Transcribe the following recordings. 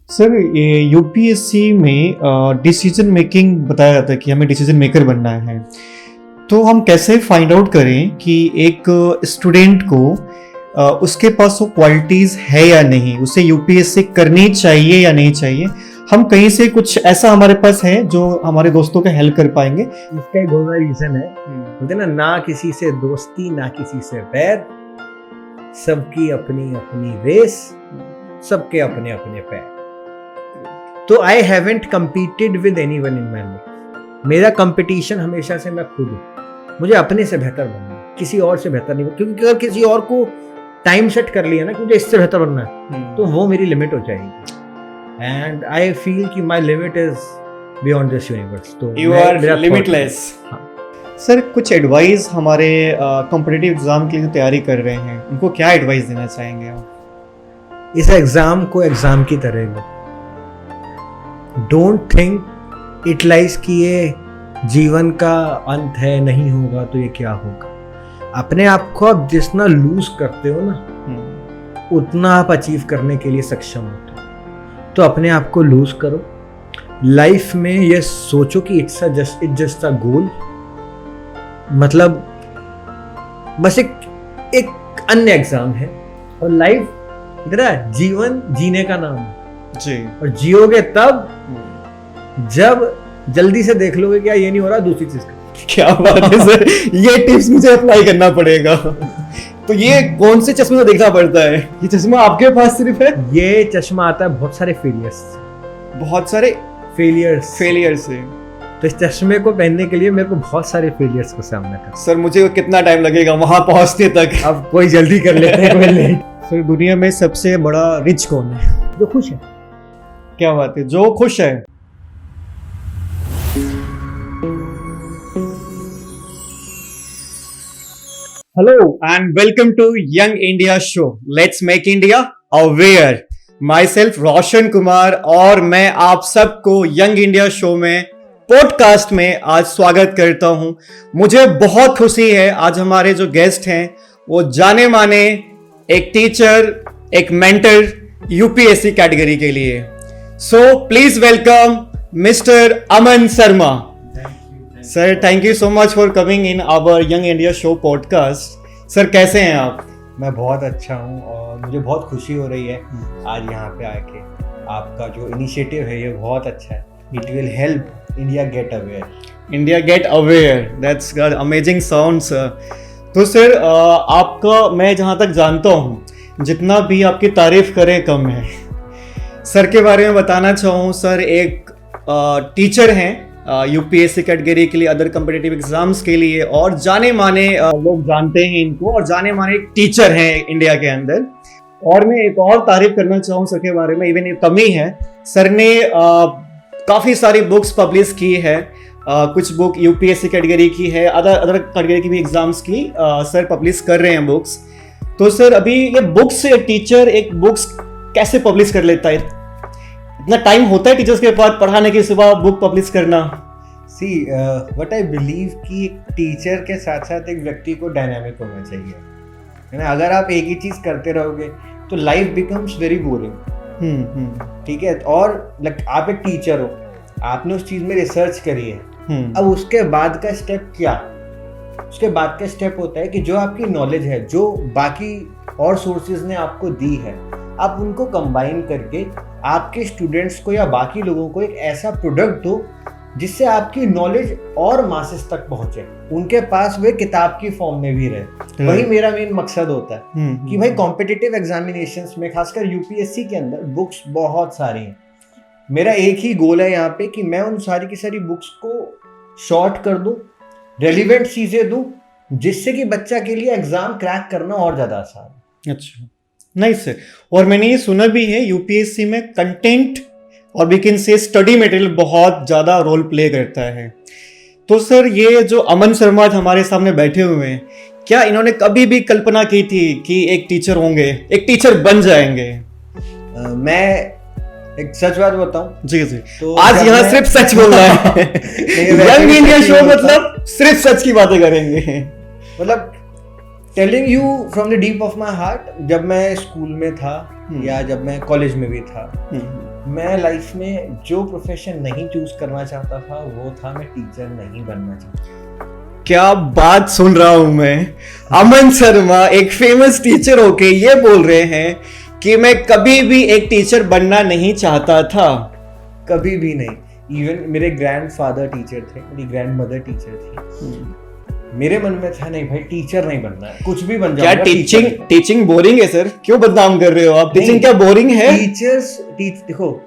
Sir ये UPSC में decision making बताया जाता है कि हमें डिसीजन मेकर बनना है, तो हम कैसे फाइंड आउट करें कि एक स्टूडेंट को उसके पास वो क्वालिटीज़ है या नहीं, उसे यूपीएससी करनी चाहिए या नहीं चाहिए। हम कहीं से कुछ ऐसा हमारे पास है जो हमारे दोस्तों का हेल्प कर पाएंगे। इसका एक बहुत बड़ा रीजन है, बोलते ना किसी से दोस्ती ना किसी से बैर, सबकी अपनी अपनी रेस, सबके अपने अपने पैर। तो I haven't competed with anyone in my life. मेरा कंपटीशन हमेशा से मैं खुद हूँ। मुझे अपने से बेहतर बनना है, किसी और से बेहतर नहीं, क्योंकि अगर किसी और को टाइम सेट कर लिया ना कि मुझे इससे बेहतर बनना है, तो वो मेरी लिमिट हो जाएगी। एंड आई फील कि my limit is beyond this universe. तो यू आर लिमिटलेस। सर कुछ एडवाइस हमारे कॉम्पिटिटिव एग्जाम के लिए तैयारी कर रहे हैं, उनको क्या एडवाइस देना चाहेंगे आप? इस एग्जाम को एग्जाम की तरह लो। डोंट थिंक इट लाइज कि ये जीवन का अंत है, नहीं होगा तो ये क्या होगा। अपने आप को आप जितना लूज करते हो ना, उतना आप अचीव करने के लिए सक्षम होते हो। तो अपने आप को लूज करो। लाइफ में ये सोचो कि इट्स जस्ट अ गोल, मतलब बस एक अन्य एग्जाम है। और लाइफ इतना जीवन जीने का नाम है जी, और जियोगे तब जब जल्दी से देख लोगे क्या ये नहीं हो रहा, दूसरी चीज कर। क्या बात है सर, ये टिप्स मुझे अप्लाई करना पड़ेगा। तो ये कौन से चश्मे से देखना पड़ता है? ये चश्मा आपके पास सिर्फ है? ये चश्मा आता है बहुत सारे फेलियर्स से। तो इस चश्मे को पहनने के लिए मेरे को बहुत सारे फेलियर्स का सामना करना। सर मुझे कितना टाइम लगेगा वहां पहुंचने तक? अब कोई जल्दी कर लेते हैं, कोई लेट। सर दुनिया में सबसे बड़ा रिच कौन है? जो खुश है। क्या बात है, जो खुश है। Hello and welcome to young India show, let's make India aware. Myself Roshan Kumar और मैं आप सबको यंग इंडिया शो में पॉडकास्ट में आज स्वागत करता हूं। मुझे बहुत खुशी है, आज हमारे जो गेस्ट हैं वो जाने माने एक टीचर, एक मेंटर यूपीएससी कैटेगरी के लिए। So please welcome mister Aman Sharma. Sir thank you so much for coming in our young India show podcast. Sir कैसे हैं आप? मैं बहुत अच्छा हूं और मुझे बहुत खुशी हो रही है आज यहाँ पे आके। आपका जो इनिशिएटिव है ये बहुत अच्छा है। It will help India gate aware. That's got amazing sound sir. तो सर आपका मैं जहाँ तक जानता हूँ, जितना भी आपकी तारीफ करें कम है। सर के बारे में बताना चाहूँ, सर एक टीचर हैं यूपीएससी कैटेगरी के लिए, अदर कॉम्पिटिटिव एग्जाम्स के लिए, और जाने माने लोग जानते हैं इनको, और जाने माने एक टीचर हैं इंडिया के अंदर। और मैं एक और तारीफ करना चाहूँ सर के बारे में, इवन एक कमी है, सर ने काफ़ी सारी बुक्स पब्लिश की है। कुछ बुक यूपीएससी कैटेगरी की है, अदर कैटेगरी की भी एग्जाम्स की सर पब्लिश कर रहे हैं बुक्स। तो सर अभी ये बुक्स, टीचर एक बुक्स कैसे पब्लिश कर लेता है? इतना टाइम होता है टीचर्स के पास पढ़ाने के सिवा बुक पब्लिश करना? सी व्हाट आई बिलीव कि एक टीचर के साथ साथ एक व्यक्ति को डायनामिक होना चाहिए, है ना। अगर आप एक ही चीज करते रहोगे तो लाइफ बिकम्स वेरी बोरिंग। ठीक है, और आप एक टीचर हो, आपने उस चीज में रिसर्च करी है। अब उसके बाद का स्टेप क्या? उसके बाद का स्टेप होता है कि जो आपकी नॉलेज है, जो बाकी और सोर्सेज ने आपको दी है, आप उनको कंबाइन करके आपके स्टूडेंट्स को या बाकी लोगों को एक ऐसा प्रोडक्ट दो जिससे आपकी नॉलेज और मासेस तक पहुंचे, उनके पास वे किताब की फॉर्म में भी रहे। वही मेरा मेन मकसद होता है कि भाई कॉम्पिटिटिव एग्जामिनेशंस में, खासकर यूपीएससी के अंदर बुक्स बहुत सारी हैं। मेरा एक ही गोल है यहाँ पे कि मैं उन सारी की सारी बुक्स को शॉर्ट कर दूं, रेलिवेंट चीजें दूं, जिससे कि बच्चा के लिए एग्जाम क्रैक करना और ज्यादा आसान है। अच्छा, नहीं सर। और मैंने ये सुना भी है यूपीएससी में कंटेंट और we can say study material बहुत ज़्यादा रोल प्ले करता है। तो सर ये जो अमन शर्मा हमारे सामने बैठे हुए हैं, क्या इन्होंने कभी भी कल्पना की थी कि एक टीचर होंगे, एक टीचर बन जाएंगे? मैं एक सच बात बताऊं जी जी, तो आज यहाँ सिर्फ सच बोल रहा है। यंग इंडिया शो मतलब सिर्फ सच की बातें करेंगे। मतलब telling you from the deep of my heart, जब मैं स्कूल में था या जब मैं कॉलेज में भी था, मैं लाइफ में जो प्रोफेशन नहीं चूज करना चाहता था वो था मैं टीचर नहीं बनना चाहता। क्या बात सुन रहा हूं मैं। अमन शर्मा एक फेमस टीचर होके ये बोल रहे हैं कि मैं कभी भी एक टीचर बनना नहीं चाहता था। कभी भी नहीं। इवन मेरे ग्रैंडफादर टीचर थे, मेरी ग्रैंडमदर टीचर थी। मेरे मन में था नहीं भाई टीचर नहीं बनना है, कुछ भी बन क्या जाऊंगा। टीचिंग बोरिंग है सर? क्यों बदनाम कर रहे हो आप? टीचिंग क्या बोरिंग है? देखो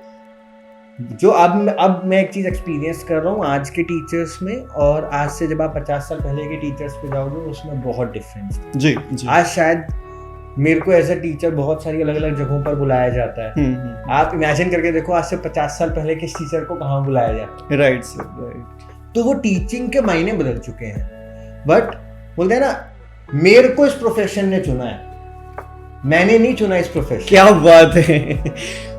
जो अब मैं एक चीज एक्सपीरियंस कर रहा हूँ आज के टीचर्स में, और आज से जब आप 50 साल पहले के टीचर्स पे जाओगे उसमें बहुत डिफरेंस है। जी। आज शायद मेरे को एज अ टीचर बहुत सारी अलग अलग जगहों पर बुलाया जाता है। आप इमेजिन करके देखो आज से 50 साल पहले किस टीचर को कहाँ बुलाया जाता है। Right sir, right. तो वो टीचिंग के मायने बदल चुके हैं। बट बोलते हैं ना मेरे को इस प्रोफेशन ने चुना है, मैंने नहीं चुना इस प्रोफेशन। क्या बात है।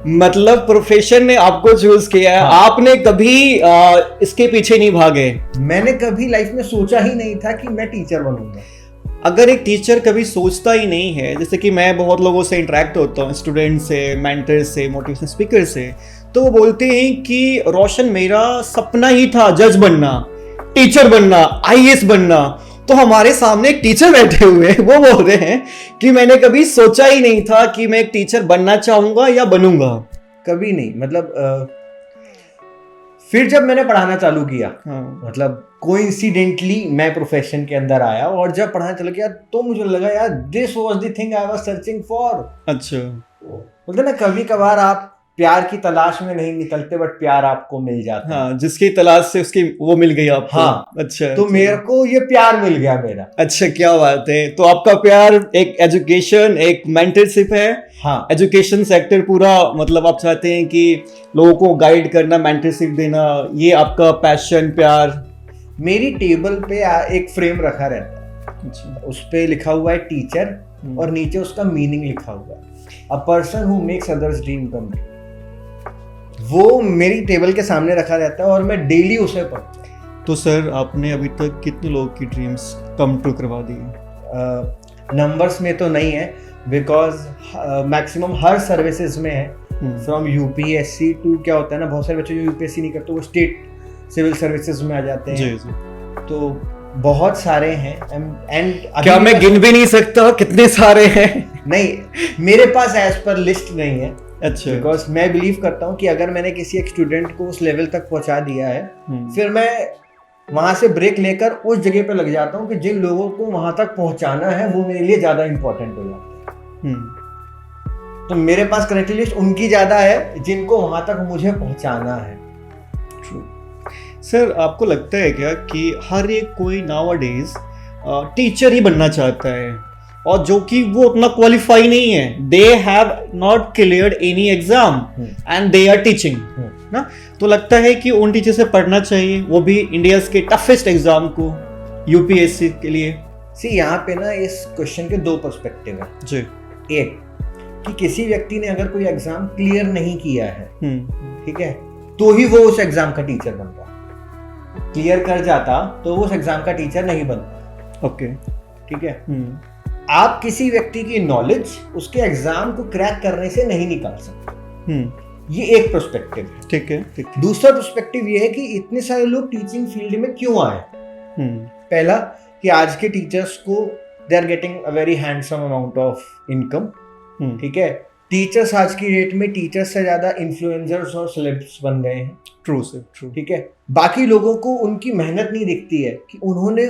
मतलब प्रोफेशन ने आपको चूज किया है। हाँ। आपने कभी इसके पीछे नहीं भागे। मैंने कभी लाइफ में सोचा ही नहीं था कि मैं टीचर बनूंगा। अगर एक टीचर कभी सोचता ही नहीं है, जैसे कि मैं बहुत लोगों से इंटरेक्ट होता हूँ, स्टूडेंट से, मेंटर से, मोटिवेशनल स्पीकर से, तो वो बोलते हैं कि रोशन मेरा सपना ही था जज बनना, टीचर बनना, आईएएस बनना। तो हमारे सामने एक टीचर बैठे हुए हैं, वो बोल रहे हैं कि मैंने कभी सोचा ही नहीं था कि मैं एक टीचर बनना चाहूंगा या बनूंगा। कभी नहीं। मतलब फिर जब मैंने पढ़ाना चालू किया, मतलब कोइंसिडेंटली मैं प्रोफेशन के अंदर आया, और जब पढ़ाना चालू किया तो मुझे लगा यार this was the thing I was searching for. अच्छा। बोलते ना कभी कभार आप प्यार की तलाश में नहीं निकलते बट प्यार आपको मिल जाता है। हाँ, जिसकी तलाश से उसकी वो मिल गई आपको। हाँ। अच्छा। तो मेरे को ये प्यार मिल गया मेरा। अच्छा, क्या बात है। तो आपका प्यार एक एजुकेशन, एक मेंटरशिप है। हाँ। एजुकेशन सेक्टर पूरा, मतलब आप चाहते हैं कि लोगों को गाइड करना, मेंटरशिप देना, ये आपका पैशन, प्यार। मेरी टेबल पे एक फ्रेम रखा रहता है। अच्छा। उस पे लिखा हुआ है टीचर, और नीचे उसका मीनिंग लिखा हुआ है a person who makes others dream come true. वो मेरी टेबल के सामने रखा रहता है और मैं डेली उसे पढ़ता हूँ। तो सर आपने अभी तक कितने लोगों की ड्रीम्स कम ट्रू करवा दी? नंबर्स में तो नहीं है, बिकॉज मैक्सिमम हर सर्विसेज में है। फ्रॉम यूपीएससी टू, क्या होता है ना, बहुत सारे बच्चे जो यूपीएससी नहीं करते वो स्टेट सिविल सर्विसेज में आ जाते हैं। जी जी। तो बहुत सारे हैं। एंड क्या मैं गिन भी नहीं सकता कितने सारे हैं? नहीं, मेरे पास एज पर लिस्ट नहीं है। अच्छा। बिकॉज मैं बिलीव करता हूँ कि अगर मैंने किसी एक स्टूडेंट को उस लेवल तक पहुंचा दिया है, फिर मैं वहां से ब्रेक लेकर उस जगह पे लग जाता हूँ कि जिन लोगों को वहां तक पहुंचाना है वो मेरे लिए ज्यादा इंपॉर्टेंट हो जाता है। तो मेरे पास करेक्ट लिस्ट उनकी ज्यादा है जिनको वहां तक मुझे पहुंचाना है। ट्रू। सर आपको लगता है क्या कि हर एक कोई नाउअडेज टीचर ही बनना चाहता है, और जो कि वो उतना क्वालिफाई नहीं है, they have not cleared any exam and they are teaching ना, तो लगता है कि उन टीचर से पढ़ना चाहिए, वो भी इंडिया के टफेस्ट एग्जाम को, यूपीएससी के लिए। सी यहाँ पे ना इस क्वेश्चन के दो पर्सपेक्टिव है जी। एक कि किसी व्यक्ति ने अगर कोई एग्जाम क्लियर नहीं किया है, ठीक है, तो ही वो उस एग्जाम का टीचर बनता। क्लियर कर जाता तो वो उस एग्जाम का टीचर नहीं बनता। ओके। ठीक है। आप किसी व्यक्ति की नॉलेज उसके एग्जाम को क्रैक करने से नहीं निकाल सकते। ये एक पर्सपेक्टिव है। ठीक है, ठीक है। दूसरा पर्सपेक्टिव ये है कि इतने सारे लोग टीचिंग फील्ड में क्यों आए। पहला कि आज के टीचर्स को they are getting a very handsome amount of income. ठीक है। टीचर्स आज की डेट में टीचर्स से ज्यादा इन्फ्लुएंसर्स और सेलेब्स बन गए हैं। True sir, true. ठीक है। बाकी लोगों को उनकी मेहनत नहीं दिखती है कि उन्होंने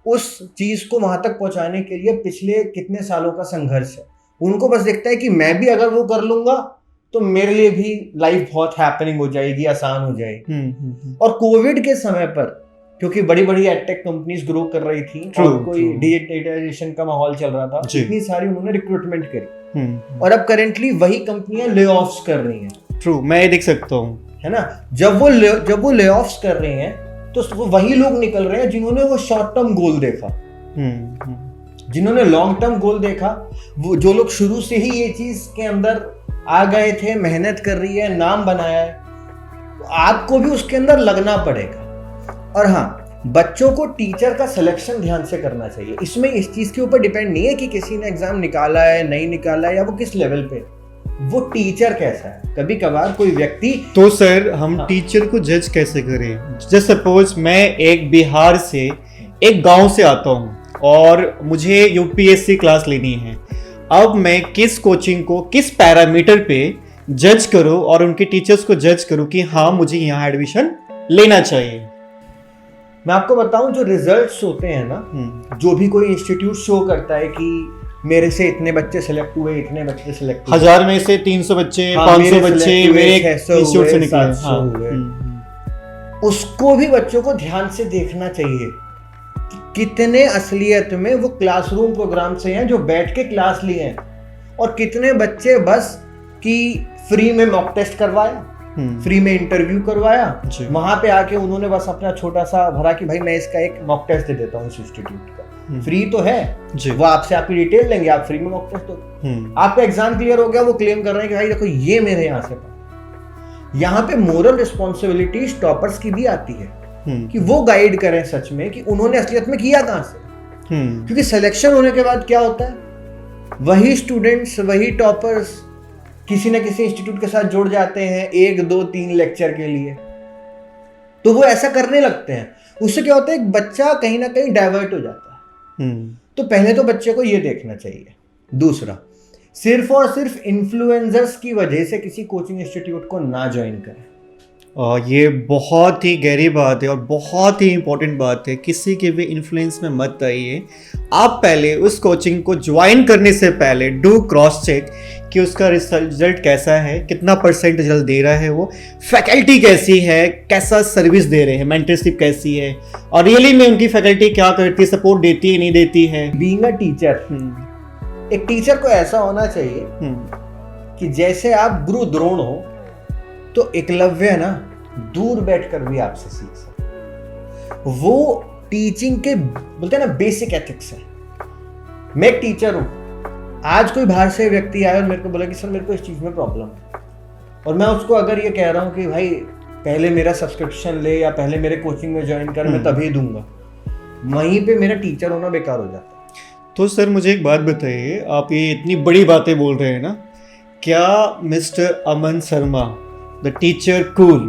उस चीज को वहां तक पहुंचाने के लिए पिछले कितने सालों का संघर्ष है। उनको बस दिखता है कि मैं भी अगर वो कर लूंगा तो मेरे लिए भी लाइफ बहुत हैपनिंग हो जाएगी, आसान हो जाएगी। और कोविड के समय पर क्योंकि बड़ी बड़ी एडटेक कंपनीज ग्रो कर रही थी और कोई डिजिटाइजेशन का माहौल चल रहा था, इतनी सारी उन्होंने रिक्रूटमेंट करी, और अब करेंटली वही कंपनियां ले ऑफ्स कर रही हैं। ट्रू, मैं ये देख सकता हूँ, है ना। जब वो ले ऑफ्स कर रही हैं तो वो वही लोग निकल रहे हैं जिन्होंने वो शॉर्ट टर्म गोल देखा, जिन्होंने लॉन्ग टर्म गोल देखा, वो जो लोग शुरू से ही ये चीज के अंदर आ गए थे, मेहनत कर रही है, नाम बनाया है, आपको भी उसके अंदर लगना पड़ेगा। और हाँ, बच्चों को टीचर का सिलेक्शन ध्यान से करना चाहिए। इसमें इस चीज के ऊपर डिपेंड नहीं है कि किसी ने एग्जाम निकाला है, नहीं निकाला है, या वो किस लेवल पे। वो टीचर कैसा है। कभी कभार कोई व्यक्ति, तो सर हम हाँ। टीचर को जज कैसे करें? जस्ट सपोज मैं एक बिहार से एक गांव से आता हूं और मुझे यूपीएससी क्लास लेनी है। अब मैं किस कोचिंग को किस पैरामीटर पे जज करूं और उनके टीचर्स को जज करूं कि हाँ मुझे यहाँ एडमिशन लेना चाहिए? मैं आपको बताऊं, जो रिजल्ट्स होते हैं ना, जो भी कोई इंस्टीट्यूट शो करता है कि मेरे से इतने बच्चे सेलेक्ट हुए, इतने बच्चे सेलेक्ट हुए, 1000 में से 300 बच्चे, हाँ, 500 मेरे बच्चे select हुए, मेरे 600 इंस्टीट्यूट से हुए, निकले। 700 हाँ। हुए। उसको भी बच्चों को ध्यान से देखना चाहिए कि कितने असलियत में वो क्लासरूम प्रोग्राम से हैं जो बैठ के क्लास लिए हैं, और कितने बच्चे बस कि फ्री में मॉक टेस्ट करवाया, फ्री में इंटरव्यू करवाया, जी। वहां पे आके उन्होंने बस अपना छोटा सा भरा कि भाई मैं इसका एक मॉक टेस्ट दे देता हूँ इस इंस्टीट्यूट का, फ्री तो है जी। वो आपसे आपकी डिटेल लेंगे, आप फ्री में मॉक टेस्ट दो, आपका एग्जाम क्लियर हो गया, वो क्लेम कर रहे हैं कि भाई देखो ये मेरे यहाँ से पढ़ा। यहाँ पे मोरल रिस्पॉन्सिबिलिटी टॉपर्स की भी आती है कि वो गाइड करें सच में कि उन्होंने असलियत में किया कहाँ से, क्योंकि सिलेक्शन होने के बाद क्या होता है, वही स्टूडेंट्स, वही टॉपर्स किसी न किसी इंस्टीट्यूट के साथ जुड़ जाते हैं 1 2 3 लेक्चर के लिए, तो वो ऐसा करने लगते हैं। उससे क्या होता है, एक बच्चा कहीं ना कहीं डाइवर्ट हो जाता है। तो पहले तो बच्चे को ये देखना चाहिए। दूसरा, सिर्फ और सिर्फ इन्फ्लुएंसर्स की वजह से किसी कोचिंग इंस्टीट्यूट को ना ज्वाइन करें। ये बहुत ही गहरी बात है और बहुत ही इम्पोर्टेंट बात है। किसी के भी इन्फ्लुएंस में मत आइए। आप पहले उस कोचिंग को ज्वाइन करने से पहले डू क्रॉस चेक कि उसका रिजल्ट कैसा है, कितना परसेंट रिजल्ट दे रहा है, वो फैकल्टी कैसी है, कैसा सर्विस दे रहे हैं, मेंटरशिप कैसी है, और रियली में उनकी फैकल्टी क्या करती है, सपोर्ट देती है नहीं देती है। बीइंग अ टीचर, एक टीचर को ऐसा होना चाहिए कि जैसे आप गुरु द्रोण हो तो एकलव्य ना दूर बैठकर भी आपसे सीख सकते। वो टीचिंग के बोलते हैं ना बेसिक एथिक्स है। मैं एक टीचर हूं, आज कोई बाहर से व्यक्ति आया और मेरे को बोला कि सर मेरे को इस चीज में प्रॉब्लम है, और मैं उसको अगर ये कह रहा हूं कि भाई पहले मेरा सब्सक्रिप्शन ले या पहले मेरे कोचिंग में ज्वाइन कर, मैं तभी दूंगा, वहीं पे मेरा टीचर होना बेकार हो जाता है। तो सर मुझे एक बात बताइए, आप ये इतनी बड़ी बातें बोल रहे हैं ना, क्या mister Aman Sharma the teacher cool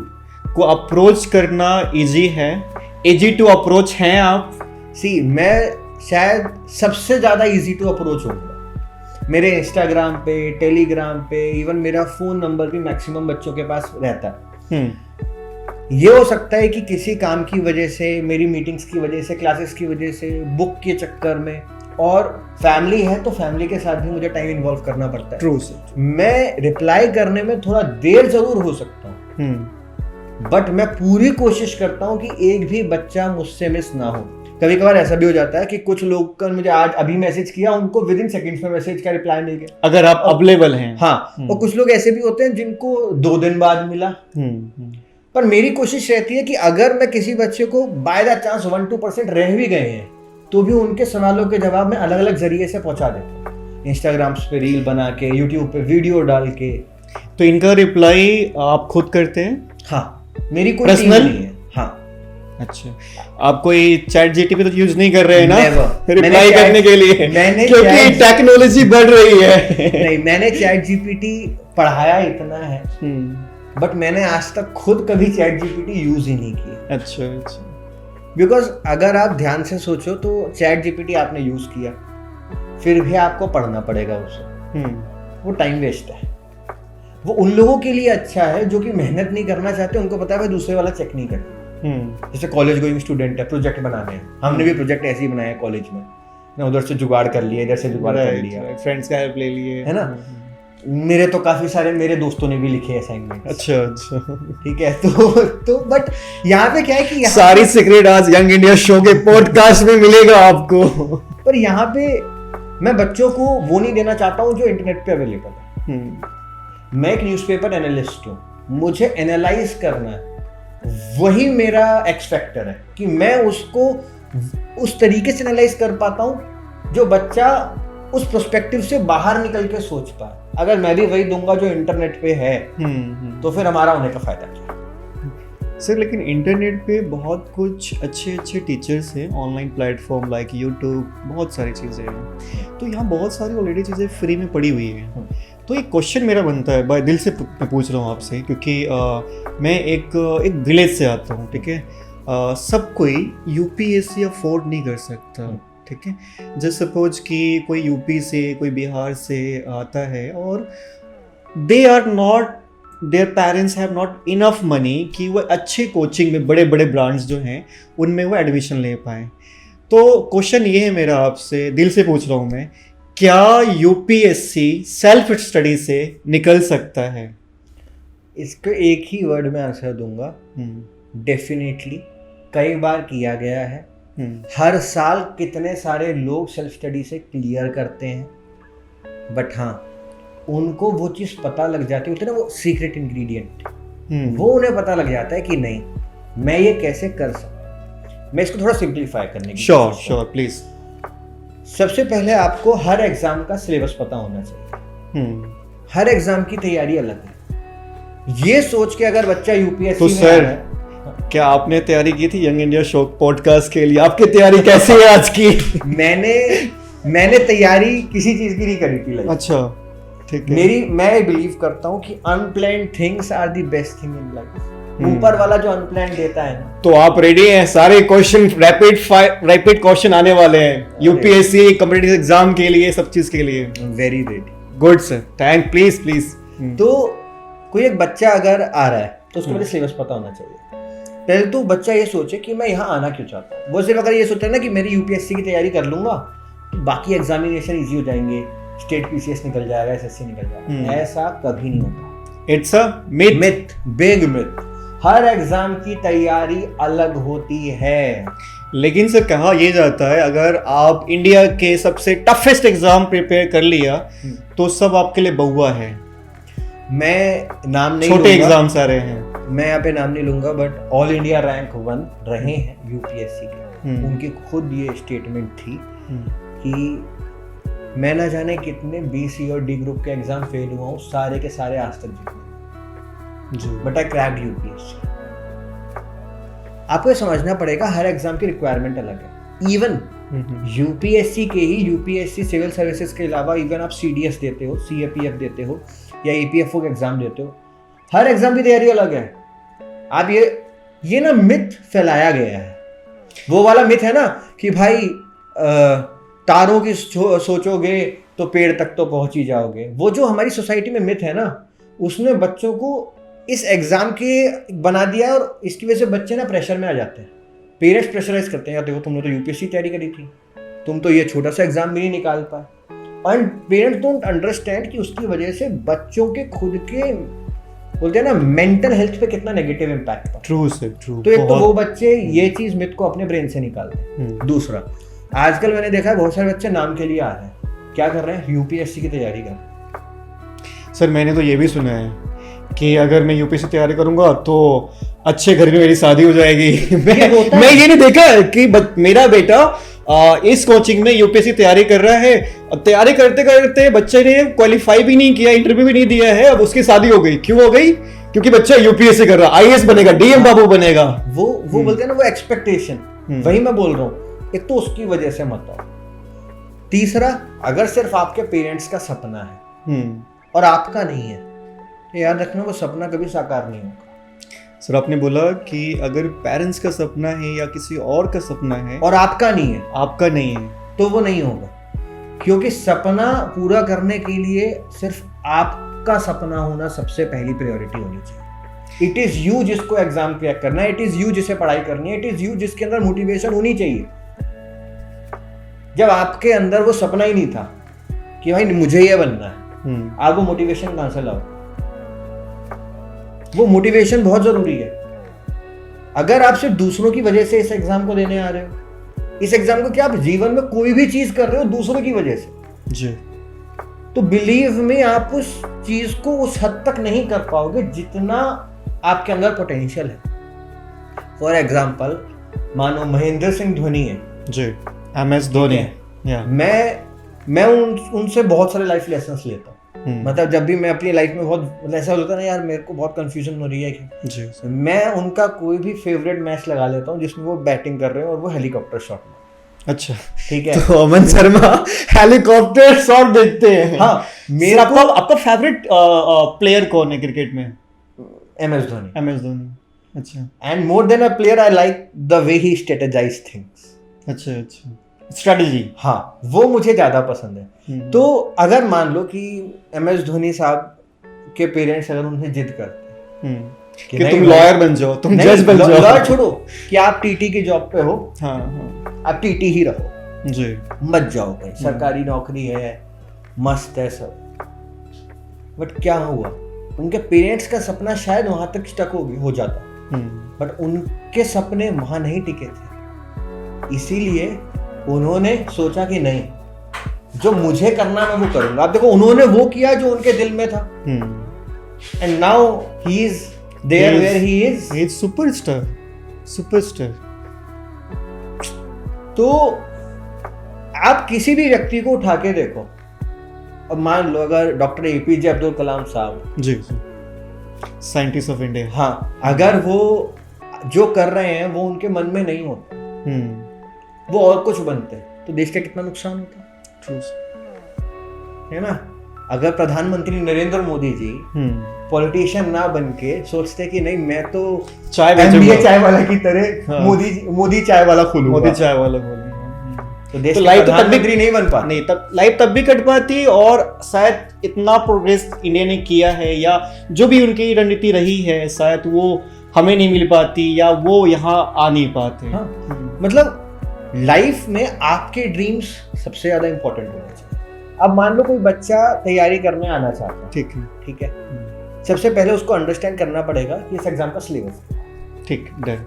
को अप्रोच करना इजी है? इजी टू अप्रोच हैं आप? सी, मैं शायद सबसे ज्यादा इजी टू अप्रोच होगा। मेरे इंस्टाग्राम पे, टेलीग्राम पे, इवन मेरा फोन नंबर भी मैक्सिमम बच्चों के पास रहता है। ये हो सकता है कि किसी काम की वजह से, मेरी मीटिंग्स की वजह से, क्लासेस की वजह से, बुक के चक्कर में, और फैमिली है तो फैमिली के साथ भी मुझे टाइम इन्वॉल्व करना पड़ता है। True sir. मैं रिप्लाई करने में थोड़ा देर जरूर हो सकता हूँ, बट मैं पूरी कोशिश करता हूँ कि एक भी बच्चा मुझसे मिस ना हो। कभी कभार ऐसा भी हो जाता है कि कुछ लोग का मुझे आज अभी मैसेज किया, उनको विद इन सेकंड्स में मैसेज का रिप्लाई मिल गया, अगर आप अवेलेबल हैं। हाँ, और कुछ लोग ऐसे भी होते हैं जिनको 2 दिन बाद मिला। पर मेरी कोशिश रहती है कि अगर मैं किसी बच्चे को बाय द चांस 1-2% रह भी गए हैं तो भी उनके सवालों के जवाब मैं अलग अलग जरिए से पहुंचा देता हूँ, इंस्टाग्राम पे रील बना के, यूट्यूब पे वीडियो डाल के। तो इनका रिप्लाई आप खुद करते हैं? हाँ, मेरी कोई टीम पर्सनल नहीं है। हाँ, अच्छा, आप कोई चैट जीटीपी तो यूज नहीं कर रहे हैं ना रिप्लाई मैंने करने के लिए? मैंने क्योंकि टेक्नोलॉजी बढ़ रही है। नहीं, मैंने चैट जीपीटी पढ़ाया इतना है, बट मैंने आज तक खुद कभी चैट जीपीटी यूज ही नहीं किया। अच्छा अच्छा। बिकॉज अगर आप ध्यान से सोचो तो चैट जीपीटी आपने यूज किया, फिर भी आपको पढ़ना पड़ेगा उसे, वो टाइम वेस्ट है। वो उन लोगों के लिए अच्छा है जो कि मेहनत नहीं करना चाहते, उनको पता है भाई दूसरे वाला चेक नहीं करना। जैसे कॉलेज गोइंग स्टूडेंट है, प्रोजेक्ट बनाने हैं, हमने भी प्रोजेक्ट ऐसे ही बनाया कॉलेज में, ना उधर से जुगाड़ कर लिया, इधर से जुगाड़ कर लिया, फ्रेंड्स का हेल्प ले लिए, है ना। मेरे तो काफी सारे मेरे दोस्तों ने भी लिखे असाइनमेंट। अच्छा अच्छा, ठीक है। तो बट यहाँ पे क्या है कि सारी सीक्रेट आज यंग इंडिया शो के पॉडकास्ट में मिलेगा आपको। पर यहाँ पे मैं बच्चों को वो नहीं देना चाहता हूँ जो इंटरनेट पे अवेलेबल है। मैं एक न्यूज़पेपर एनालिस्ट हूँ, मुझे एनालाइज करना है, वही मेरा एक्स फैक्टर है कि मैं उसको उस तरीके से एनालाइज कर पाता हूँ जो बच्चा उस पर्सपेक्टिव से बाहर निकल के सोच पाए। अगर मैं भी वही दूंगा जो इंटरनेट पे है तो फिर हमारा होने का फायदा क्या? सर लेकिन इंटरनेट पे बहुत कुछ अच्छे अच्छे टीचर्स हैं, ऑनलाइन प्लेटफॉर्म लाइक यूट्यूब, बहुत सारी चीज़ें हैं, तो यहाँ बहुत सारी ऑलरेडी चीज़ें फ्री में पड़ी हुई हैं। तो एक क्वेश्चन मेरा बनता है, भाई दिल से मैं पूछ रहा हूँ आपसे, क्योंकि मैं एक विलेज से आता हूँ, ठीक है। सब कोई यूपीएससी अफोर्ड नहीं कर सकता, ठीक है। जस्ट सपोज कि कोई यूपी से, कोई बिहार से आता है और they are not, their parents have not enough money कि वो अच्छे कोचिंग में, बड़े बड़े ब्रांड्स जो हैं उनमें वो एडमिशन ले पाएँ। तो क्वेश्चन ये है मेरा आपसे, दिल से पूछ रहा हूँ मैं, क्या यूपीएससी सेल्फ स्टडी से निकल सकता है? इसको एक ही वर्ड में आंसर दूंगा, डेफिनेटली। कई बार किया गया है, हर साल कितने सारे लोग सेल्फ स्टडी से क्लियर करते हैं, बट हाँ उनको वो चीज़ पता लग जाती है, वो सीक्रेट इंग्रेडिएंट, वो उन्हें पता लग जाता है कि नहीं मैं ये कैसे कर सकता। मैं इसको थोड़ा सिंप्लीफाई करने की श्योर प्लीज। सबसे पहले आपको हर एग्जाम का सिलेबस पता होना चाहिए। हर एग्जाम की तैयारी अलग है। ये सोच के अगर बच्चा यूपीएससी तो सर क्या आपने तैयारी की थी यंग इंडिया शो पॉडकास्ट के लिए? आपकी तैयारी कैसी है आज की? मैंने तैयारी किसी चीज की नहीं करी थी लाइफ। अच्छा ठीक है। मैं बिलीव करता हूँ कि unplanned things are the best thing in life. ऊपर वाला जो अनप्लान देता है ना। तो आप रेडी हैं? सारे क्वेश्चन रैपिड क्वेश्चन आने वाले हैं यूपीएससी कॉम्पिटिटिव एग्जाम के लिए, सब चीज के लिए। Very ready. Good sir, thank please. तो कोई एक बच्चा अगर आ रहा है तो उसको पहले सिलेबस पता होना चाहिए। पहले तो बच्चा ये सोचे कि मैं यहाँ आना क्यों चाहता हूँ। वो सिर्फ अगर ये सोचा ना कि मेरी यूपीएससी की तैयारी कर लूंगा तो बाकी एग्जामिनेशन इजी हो जाएंगे, स्टेट पीसीएस निकल जाएगा, एसएससी निकल जाएगा, ऐसा कभी नहीं होता। It's a myth, big myth. Her exam की तैयारी अलग होती है। लेकिन सर कहा यह जाता है अगर आप इंडिया के सबसे टफेस्ट एग्जाम प्रिपेयर कर लिया तो सब आपके लिए बहुआ है। मैं नाम नहीं छोटे एग्जाम सारे हैं, मैं यहाँ पे नाम नहीं लूंगा, बट ऑल इंडिया रैंक 1 रहे हैं यूपीएससी के। उनकी खुद ये स्टेटमेंट थी कि मैं ना जाने कितने बीसी और डी ग्रुप के एग्जाम फेल हुआ हूँ, सारे के सारे आज तक जीते, बट आई क्रैक्ड यूपीएससी। आपको समझना पड़ेगा हर एग्जाम की रिक्वायरमेंट अलग है। इवन यूपीएससी के ही, यूपीएससी सिविल सर्विसेज के अलावा इवन आप सीडीएस देते हो, सीएपीएफ देते हो या ईपीएफओ का एग्जाम देते हो, हर एग्जाम की तैयारी अलग है। आप ये ना मिथ फैलाया गया है। वो वाला मिथ है ना कि भाई तारों की सोचोगे तो पेड़ तक तो पहुंच ही जाओगे। वो जो हमारी सोसाइटी में मिथ है ना, उसने बच्चों को इस एग्जाम के बना दिया और इसकी वजह से बच्चे ना प्रेशर में आ जाते हैं। पेरेंट्स प्रेशराइज करते हैं, यार देखो तुमने तो यूपीएससी तैयारी करी थी, तुम तो ये छोटा सा एग्जाम भी नहीं निकाल पाए। एंड पेरेंट्स डोंट अंडरस्टैंड कि उसकी वजह से बच्चों के खुद के, बोलते हैं ना, मेंटल हेल्थ पे कितना नेगेटिव इम्पैक्ट पड़ता है। True sir, true. तो एक तो वो बच्चे ये चीज मिथ को अपने ब्रेन से निकालते हैं। दूसरा, आजकल मैंने देखा है बहुत सारे बच्चे नाम के लिए आ रहे हैं, क्या कर रहे हैं, यूपीएससी की तैयारी कर रहे हैं। सर मैंने तो ये भी सुना है कि अगर मैं यूपीएससी तैयारी करूंगा तो अच्छे घर में मेरी शादी हो जाएगी। मैं ये नहीं देखा कि मेरा बेटा इस कोचिंग में यूपीएससी तैयारी कर रहा है, तैयारी करते करते बच्चे ने क्वालिफाई भी नहीं किया, इंटरव्यू भी नहीं दिया है, अब उसकी शादी हो गई। क्यों हो गई? क्योंकि बच्चा यूपीएससी कर रहा है, आईएएस बनेगा, डीएम बाबू बनेगा। वो बोलते हैं ना, वो एक्सपेक्टेशन, वही मैं बोल रहा हूँ। एक तो उसकी वजह से मत आओ। तीसरा, अगर सिर्फ आपके पेरेंट्स का सपना है और आपका नहीं है तो याद रखना वो सपना कभी साकार नहीं होगा। सर आपने बोला कि अगर पेरेंट्स का सपना है या किसी और का सपना है और आपका नहीं है, तो वो नहीं होगा। क्योंकि सपना पूरा करने के लिए सिर्फ आपका सपना होना सबसे पहली प्रायोरिटी होनी चाहिए। इट इज यू जिसको एग्जाम क्रैक करना है, इट इज यू जिसे पढ़ाई करनी है, इट इज यू जिसके अंदर मोटिवेशन होनी चाहिए। जब आपके अंदर वो सपना ही नहीं था कि भाई मुझे ये बनना है, आप वो मोटिवेशन कहां से लाओ? वो मोटिवेशन बहुत जरूरी है। अगर आप सिर्फ दूसरों की वजह से इस एग्जाम को देने आ रहे हो, इस एग्जाम को क्या आप जीवन में कोई भी चीज कर रहे हो दूसरों की वजह से जी, तो बिलीव में आप उस चीज को उस हद तक नहीं कर पाओगे जितना आपके अंदर पोटेंशियल है। फॉर एग्जाम्पल, मानो महेंद्र सिंह धोनी है जी, MS धोनी, मैं उनसे बहुत सारे लाइफ लेसन्स लेता हूँ। मतलब जब भी मैं अपनी लाइफ में बहुत ऐसा होता है ना, यार मेरे को बहुत कंफ्यूजन हो रही है कि मैं उनका कोई भी फेवरेट मैच लगा लेता हूँ जिसमें वो बैटिंग कर रहे हैं और वो हेलीकॉप्टर शॉट में, अच्छा, ठीक है। तो अमन शर्मा हेलीकॉप्टर शॉट देखते हैं। हाँ, मेरा आपका फेवरेट प्लेयर कौन है क्रिकेट में? MS धोनी। MS धोनी। अच्छा and more than a player I like the way he strategise things. अच्छा अच्छा, स्ट्रेटजी। हाँ, वो मुझे ज्यादा पसंद है। तो अगर मान लो कि MS धोनी साहब के पेरेंट्स अगर उन्हें जिद करते कि तुम लॉयर बन जाओ, तुम जज बन जाओ, लॉयर छोड़ो कि आप TT की जॉब पे हो, हाँ हाँ, आप TT ही रहो जी, मत जाओ कहीं, सरकारी नौकरी है, मस्त है सब। बट क्या हुआ, उनके पेरेंट्स का सपना शायद वहां तक स्टक हो जाता, बट उनके सपने वहां नहीं टिके थे। इसीलिए उन्होंने सोचा कि नहीं, जो मुझे करना मैं वो करूंगा। आप देखो, उन्होंने वो किया जो उनके दिल में था, and now he is there where he is superstar. तो आप किसी भी व्यक्ति को उठा के देखो, अब मान लो अगर डॉक्टर APJ अब्दुल कलाम साहब, जी, साइंटिस्ट ऑफ इंडिया, हाँ, अगर वो जो कर रहे हैं वो उनके मन में नहीं होता, वो और कुछ बनते, तो देश का कितना नुकसान होता है ना। अगर प्रधानमंत्री नरेंद्र मोदी जी पॉलिटिशियन ना बन के सोचते कि नहीं, मैं तो MBA चाय वाला की तरह, हाँ, मोदी चाय वाला खोलूंगा, मोदी चाय वाला खोलूंगा, तो देश का प्रधानमंत्री नहीं बन पाता, नहीं, तब लाइफ तब भी कट पाती, और शायद इतना प्रोग्रेस इंडिया ने किया है, या जो भी उनकी रणनीति रही है, शायद वो हमें नहीं मिल पाती, या वो यहाँ आ नहीं पाते। हाँ, मतलब लाइफ में आपके ड्रीम्स सबसे ज्यादा इंपॉर्टेंट होने चाहिए। अब मान लो कोई बच्चा तैयारी करने आना चाहता है, ठीक है, सबसे पहले उसको अंडरस्टैंड करना पड़ेगा कि इस एग्जाम का सिलेबस, ठीक, डन।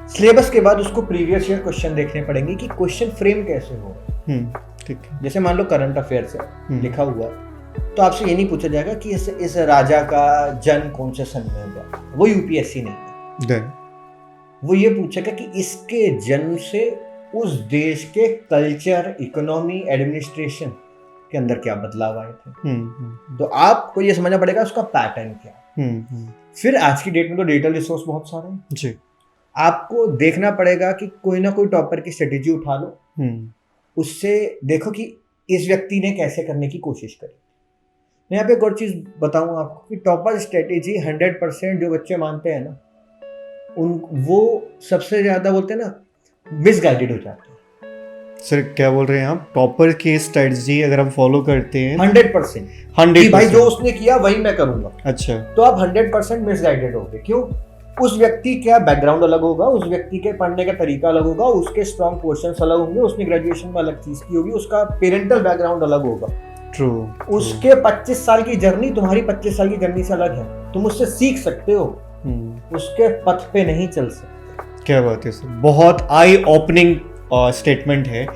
सिलेबस के बाद उसको प्रीवियस ईयर क्वेश्चन देखने पड़ेंगे कि क्वेश्चन फ्रेम कैसे हो, ठीक है। जैसे मान लो करंट अफेयर्स है लिखा हुआ, तो आपसे ये नहीं पूछा जाएगा कि इस राजा का जन्म कौन से सन में हुआ, वो UPSC नहीं है, वो ये पूछेगा कि इसके जन्म से उस देश के कल्चर, इकोनॉमी, एडमिनिस्ट्रेशन के अंदर क्या बदलाव आए थे। तो आपको ये समझना पड़ेगा उसका पैटर्न क्या। फिर आज की डेट में तो डिजिटल रिसोर्स बहुत सारे हैं जी, आपको देखना पड़ेगा कि कोई ना कोई टॉपर की स्ट्रेटेजी उठा लो, उससे देखो कि इस व्यक्ति ने कैसे करने की कोशिश करी। मैं यहाँ पे एक और चीज बताऊं आपको कि टॉपर स्ट्रेटेजी 100% जो बच्चे मानते हैं ना, वो सबसे ज्यादा बोलते हैं ना मिसगाइडेड हो जाते हैं। सर क्या बोल रहे हैं आप? टॉपर की स्ट्रेटजी अगर हम फॉलो करते हैं 100% कि भाई जो उसने किया वही मैं करूंगा, अच्छा, तो आप 100% मिसगाइडेड होगे। क्यों? उस व्यक्ति का बैकग्राउंड अलग होगा, उस व्यक्ति के पढ़ने का तरीका अलग होगा, उसके स्ट्रॉन्ग पोर्शंस अलग होंगे, उसने ग्रेजुएशन में अलग चीज की होगी, उसका पेरेंटल बैकग्राउंड अलग होगा। ट्रू। उसके 25 साल की जर्नी तुम्हारी 25 साल की जर्नी से अलग है, तुम उससे सीख सकते हो, उसके पथ पे नहीं चल सकते। क्या बात है सर, बहुत आई ओपनिंग स्टेटमेट है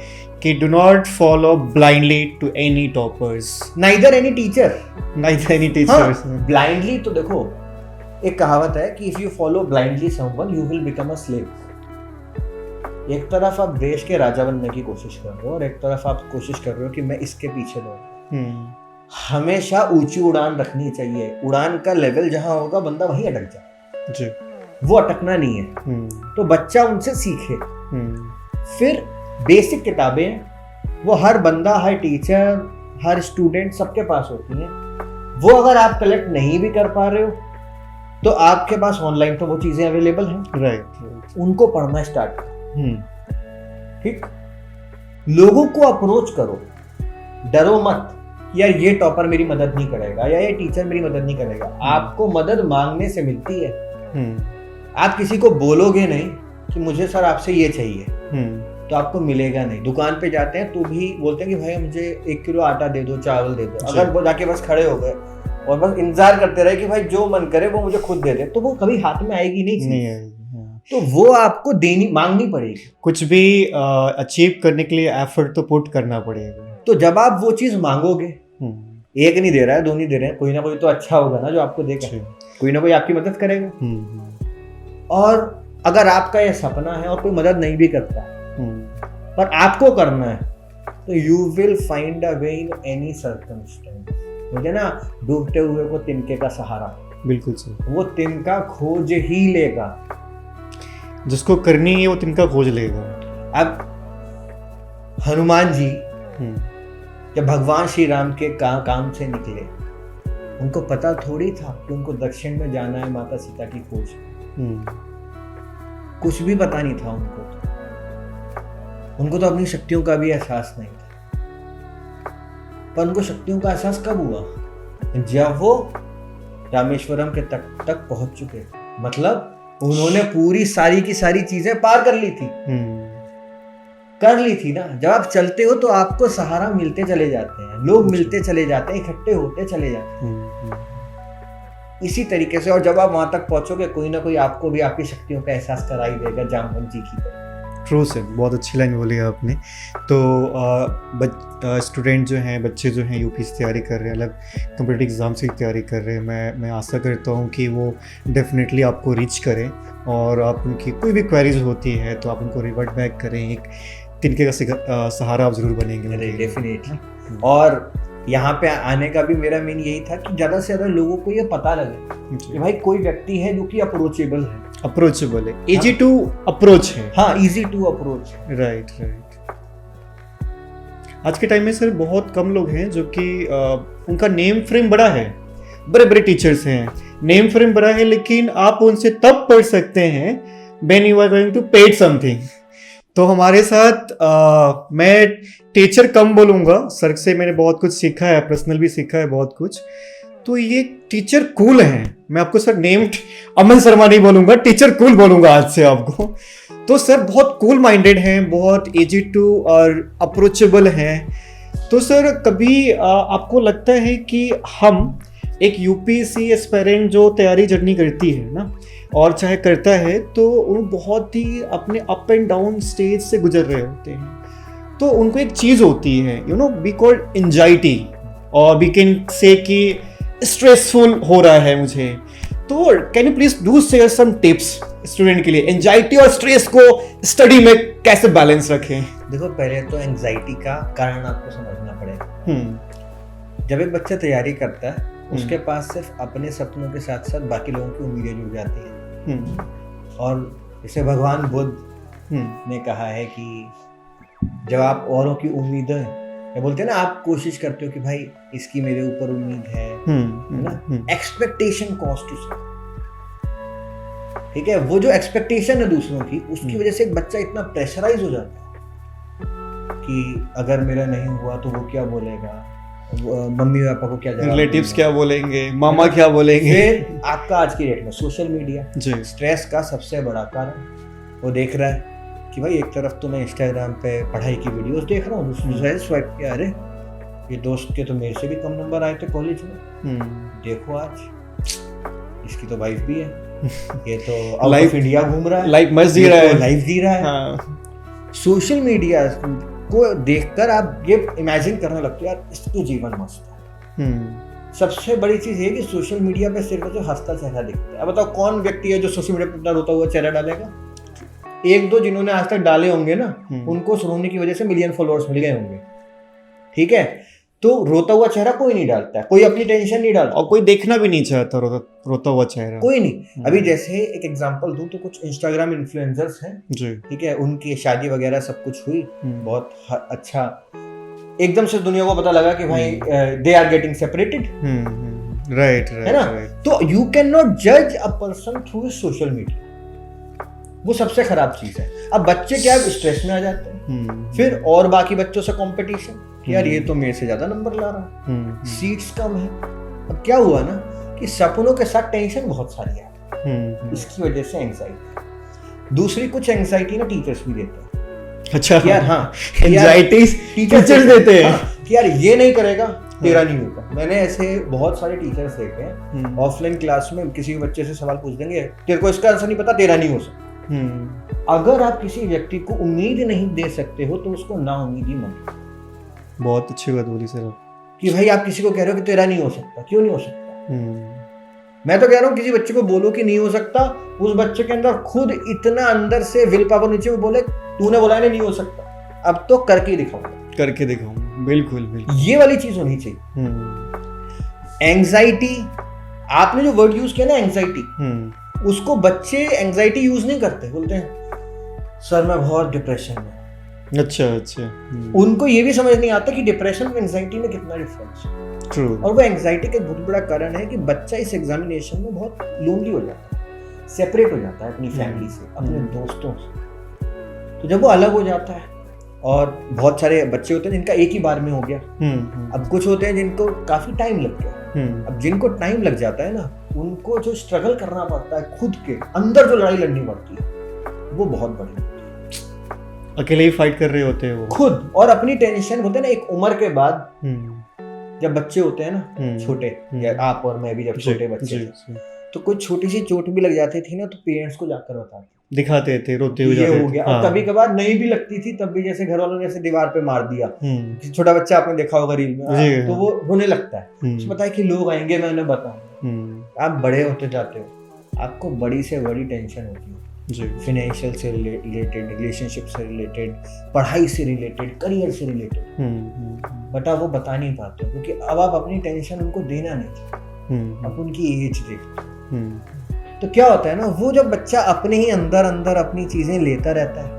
कि do not follow blindly to any toppers, neither any teacher, blindly. तो देखो एक कहावत है कि if you follow blindly someone you will become a slave. एक तरफ आप देश के राजा बनने की कोशिश कर रहे हो और एक तरफ आप कोशिश कर रहे हो कि मैं इसके पीछे दौड़ूं। हमेशा ऊंची उड़ान रखनी चाहिए, उड़ान का लेवल जहां होगा बंदा वहीं अटक जाए जी, वो अटकना नहीं है। तो बच्चा उनसे सीखे। फिर बेसिक किताबें वो हर बंदा, हर टीचर, हर स्टूडेंट सबके पास होती हैं, वो अगर आप कलेक्ट नहीं भी कर पा रहे हो तो आपके पास ऑनलाइन तो वो चीजें अवेलेबल हैं, राइट, उनको पढ़ना स्टार्ट करो। ठीक, लोगों को अप्रोच करो, डरो मत यार ये टॉपर मेरी मदद नहीं करेगा या ये टीचर मेरी मदद नहीं करेगा। आपको मदद मांगने से मिलती है। आप किसी को बोलोगे नहीं कि मुझे सर आपसे ये चाहिए, तो आपको मिलेगा नहीं। दुकान पे जाते हैं तो भी बोलते हैं कि भाई मुझे 1 किलो आटा दे दो, चावल दे दो। अगर वो जाके बस खड़े हो गए और बस इंतजार करते रहे कि भाई जो मन करे वो मुझे खुद दे दे, तो वो कभी हाथ में आएगी नहीं आएगी। तो वो आपको मांगनी पड़ेगी। कुछ भी अचीव करने के लिए एफर्ट तो पुट करना पड़ेगा। तो जब आप वो चीज मांगोगे, एक नहीं दे रहा है, 2 नहीं दे रहे हैं, कोई ना कोई तो अच्छा होगा ना जो आपको देगा, कोई ना कोई आपकी मदद करेगा। और अगर आपका ये सपना है और कोई मदद नहीं भी करता पर आपको करना है, तो you will find a way in any circumstance. मुझे ना डूबते हुए को तिनके का सहारा, बिल्कुल सही, वो तिनका खोज ही लेगा। जिसको करनी है वो तिनका खोज लेगा। अब हनुमान जी हम्म, जब भगवान श्री राम के काम से निकले, उनको पता थोड़ी था कि उनको दक्षिण में जाना है माता सीता की खोज। हम्म, कुछ भी पता नहीं था उनको तो अपनी शक्तियों का भी एहसास नहीं था। पर उनको शक्तियों का एहसास कब हुआ? जब वो रामेश्वरम के तट तक पहुंच चुके। मतलब उन्होंने पूरी सारी की सारी चीजें पार कर ली थी। कर ली थी ना। जब आप चलते हो तो आपको सहारा मिलते चले जाते हैं, लोग मिलते चले जाते हैं, इकट्ठे होते चले जाते हैं। इसी तरीके से, और जब आप वहां तक पहुंचोगे कोई ना कोई आपको भी आपकी शक्तियों का एहसास कराई देगा, जामवंत जी की तरह। ट्रू से बहुत अच्छी लाइन बोली है आपने। तो स्टूडेंट जो हैं, बच्चे जो हैं यूपी से तैयारी कर रहे हैं, अलग कम्पिटिटिव एग्ज़ाम की तैयारी कर रहे हैं, मैं आशा करता हूँ कि वो डेफिनेटली आपको रीच करें, और आप उनकी कोई भी क्वेरीज होती है तो आप उनको रिवर्ट बैक करें। एक तिनके का सहारा आप ज़रूर बनेंगे। डेफिनेटली। और यहाँ पे आने का भी मेरा मेन यही था कि ज़्यादा से ज़्यादा लोगों को ये पता लगे कि भाई कोई व्यक्ति है जो कि अप्रोचेबल है, इजी टू अप्रोच है। हाँ, इजी टू अप्रोच। राइट। आज के टाइम में सर बहुत कम लोग हैं जो कि उनका नेम फ्रेम बड़ा है, बड़े बड़े टीचर्स हैं, नेम फ्रेम बड़ा है, लेकिन आप उनसे तब पढ़ सकते हैं when you are going to paid something. तो हमारे साथ मैं टीचर कम बोलूँगा, सर से मैंने बहुत कुछ सीखा है, पर्सनल भी सीखा है बहुत कुछ। तो ये टीचर कूल हैं। मैं आपको सर नेम अमन शर्मा नहीं बोलूँगा, टीचर कूल बोलूँगा आज से आपको। तो सर बहुत कूल माइंडेड हैं, बहुत इजी टू और अप्रोचेबल हैं। तो सर कभी आपको लगता है कि हम एक यूपीएससी एस्पिरेंट जो तैयारी जर्नी करती है ना, और चाहे करता है, तो वो बहुत ही अपने अप एंड डाउन स्टेज से गुजर रहे होते हैं, तो उनको एक चीज़ होती है, you know, we called anxiety, और वी कैन से कि स्ट्रेसफुल हो रहा है मुझे। तो can you please do share some tips student के लिए, एंजाइटी और स्ट्रेस को स्टडी में कैसे बैलेंस रखें? देखो, पहले तो एंजाइटी का कारण आपको समझना पड़ेगा। जब एक बच्चा तैयारी करता है, उसके पास सिर्फ अपने सपनों के साथ साथ बाकी लोगों की उम्मीदें जुड़ जाती हैं। और जैसे भगवान बुद्ध ने कहा है कि जब आप औरों की उम्मीदें, या बोलते हैं ना, आप कोशिश करते हो कि भाई इसकी मेरे ऊपर उम्मीद है ना, एक्सपेक्टेशन कॉस्ट टू सम, ठीक है, वो जो एक्सपेक्टेशन है दूसरों की, उसकी वजह से एक बच्चा इतना प्रेशराइज हो जाता है कि अगर मेरा नहीं हुआ तो वो क्या बोलेगा, मम्मी पापा को क्या जवाब, रिलेटिव्स क्या बोलेंगे, मामा क्या बोलेंगे। फिर आपका आज की डेट में सोशल मीडिया स्ट्रेस का सबसे बड़ा कारण। वो देख रहा है कि भाई एक तरफ तो मैं इंस्टाग्राम पे पढ़ाई की वीडियोस देख रहा हूँ, दूसरी साइड स्वाइप किया, अरे ये दोस्त के तो मेरे से भी कम नंबर आए थे कॉलेज में, देखो आज इसकी तो वाइफ भी है, ये तो आउट ऑफ इंडिया घूम रहा है, लाइफ मस्त जी रहा है, लाइफ जी रहा है। सोशल मीडिया को देखकर आप ये इमेजिन करने लगते हो, यार इसके जीवन मस्त है। सबसे बड़ी चीज ये कि सोशल मीडिया पे सिर्फ जो हंसता चेहरा दिखता है। अब बताओ कौन व्यक्ति है जो सोशल मीडिया पे अपना रोता हुआ चेहरा डालेगा? एक दो जिन्होंने आज तक डाले होंगे ना, उनको रोने की वजह से मिलियन फॉलोअर्स मिल गए होंगे, ठीक है। तो रोता हुआ चेहरा कोई नहीं डालता है, कोई अपनी टेंशन नहीं डालता, और कोई देखना भी नहीं चाहता रोता हुआ चेहरा, कोई नहीं। अभी जैसे एक एग्जांपल दूं तो कुछ इंस्टाग्राम इन्फ्लुएंसर्स हैं जी, ठीक है, उनकी शादी वगैरह सब कुछ हुई, बहुत अच्छा, एकदम से दुनिया को पता लगा कि भाई they are getting separated, right, है ना। तो यू कैन नॉट जज a person through social media, वो सबसे खराब चीज है। अब बच्चे क्या है, स्ट्रेस में आ जाते हैं, फिर और बाकी बच्चों से कंपटीशन कि यार ये तो मेरे से ज्यादा नंबर ला रहा, सीट्स कम है। अब क्या हुआ ना कि सपनों के साथ टेंशन बहुत सारी है, इसकी वजह से एंजाइटी। दूसरी कुछ एंजाइटी ना टीचर्स भी देते हैं। अच्छा यार, हाँ, एंजाइटी टीचर्स देते हैं कि यार ये नहीं करेगा तेरा नहीं होगा। मैंने ऐसे बहुत सारे टीचर्स देखे हैं, ऑफलाइन क्लास में किसी बच्चे से सवाल पूछ देंगे, तेरे को इसका आंसर नहीं पता, तेरा नहीं हो सकता। अगर आप किसी व्यक्ति को उम्मीद नहीं दे सकते हो तो उसको ना उम्मीदी मत। बहुत अच्छी बात बोली सर कि भाई आप किसी को कह रहे हो कि तेरा नहीं हो सकता, क्यों नहीं हो सकता? मैं तो कह रहा हूँ किसी बच्चे को बोलो कि नहीं हो सकता, उस बच्चे के अंदर खुद इतना अंदर से विल पावर नीचे, वो बोले तूने बोला नहीं हो सकता, अब तो करके दिखाऊंगा। बिल्कुल ये वाली चीज होनी चाहिए। एंजाइटी, आपने जो वर्ड यूज किया ना एंजाइटी, उसको बच्चे एंजाइटी यूज नहीं करते, बोलते हैं सर मैं बहुत डिप्रेशन में, अच्छा अच्छा उनको ये भी समझ नहीं आता कि डिप्रेशन और एंजाइटी में कितना डिफरेंस है। ट्रू। और वो एंजाइटी का बहुत बड़ा कारण है कि बच्चा इस एग्जामिनेशन में बहुत लोनली हो जाता है, सेपरेट हो जाता है अपनी फैमिली से, अपने दोस्तों से। तो जब वो अलग हो जाता है, और बहुत सारे बच्चे होते हैं जिनका एक ही बार में हो गया, अब कुछ होते हैं जिनको काफी टाइम लग गया। अब जिनको टाइम लग जाता है ना, उनको जो स्ट्रगल करना पड़ता है, खुद के अंदर जो लड़ाई लड़नी पड़ती है, वो बहुत बड़ी होती है। अकेले ही फाइट कर रहे होते हैं वो खुद, और अपनी टेंशन होते हैं ना एक उम्र के बाद, जब बच्चे होते हैं ना छोटे, या आप और मैं भी जब छोटे बच्चे थे, तो कोई छोटी सी चोट भी लग जाती थी ना, तो पेरेंट्स को जाकर बताते, दिखाते थे, रोते हुए ये हो गया। और कभी कभार नहीं भी लगती थी, तब भी जैसे घर वालों ने जैसे दीवार पे मार दिया, छोटा बच्चा आपने देखा होगा रील में, तो वो रोने लगता है, उसको पता है कि लोग आएंगे, मैं उन्हें बताऊंगा। आप बड़े होते जाते हो, आपको बड़ी से बड़ी टेंशन होती है, फाइनेंशियल से रिलेटेड, रिलेशनशिप से रिलेटेड, पढ़ाई से रिलेटेड, करियर से रिलेटेड, बट आप वो बता नहीं पाते हो, क्योंकि अब आप अपनी टेंशन उनको देना नहीं चाहते, अब उनकी एज देखते। तो क्या होता है ना, वो जब बच्चा अपने ही अंदर अंदर अपनी चीजें लेता रहता है,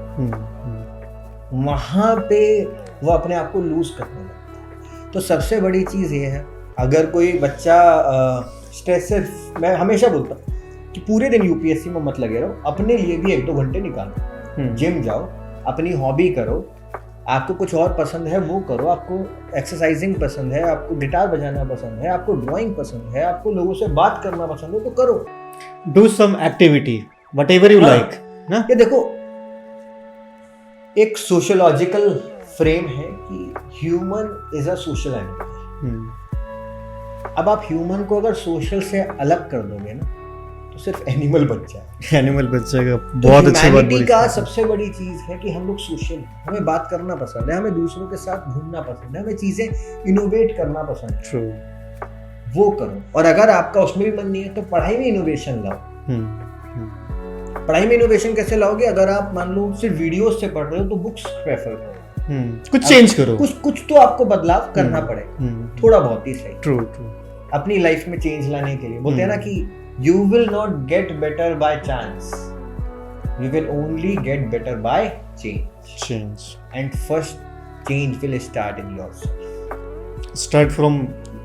वहां पे वो अपने आप को लूज करने लगता है। तो सबसे बड़ी चीज ये है, अगर कोई बच्चा स्ट्रेस से, मैं हमेशा बोलता हूँ कि पूरे दिन यूपीएससी में मत लगे रहो, अपने लिए भी 1-2 घंटे निकालो, जिम जाओ, अपनी हॉबी करो, आपको कुछ और पसंद है वो करो, आपको एक्सरसाइजिंग पसंद है, आपको गिटार बजाना पसंद है, आपको ड्राइंग पसंद है, आपको लोगों से बात करना पसंद है, तो करो, do some activity whatever you like ना। ये देखो, एक सोशियोलॉजिकल फ्रेम है कि human is a social animal. अब आप ह्यूमन को अगर सोशल से अलग कर दोगे ना, तो सिर्फ एनिमल बच जाए, एनिमल बच जाएगा। बहुत अच्छी बात बोली। का सबसे बड़ी चीज है कि हम लोग सोशल हैं, हमें बात करना पसंद है, हमें दूसरों के साथ घूमना पसंद है, हमें चीजें इनोवेट करना पसंद है। ट्रू। वो करो, और अगर आपका उसमें भी मन नहीं है तो पढ़ाई में इनोवेशन लाओ। पढ़ाई में इनोवेशन कैसे लाओगे? अगर आप मान लो सिर्फ वीडियोस से पढ़ रहे हो, तो बुक्स प्रेफर करो, कुछ चेंज करो, कुछ तो आपको बदलाव करना पड़ेगा, थोड़ा बहुत ही सही। True true. अपनी लाइफ में चेंज लाने के लिए बोलते हैं ना कि you will not get better by chance, you will only get better by change, and first change will start in yourself, start from,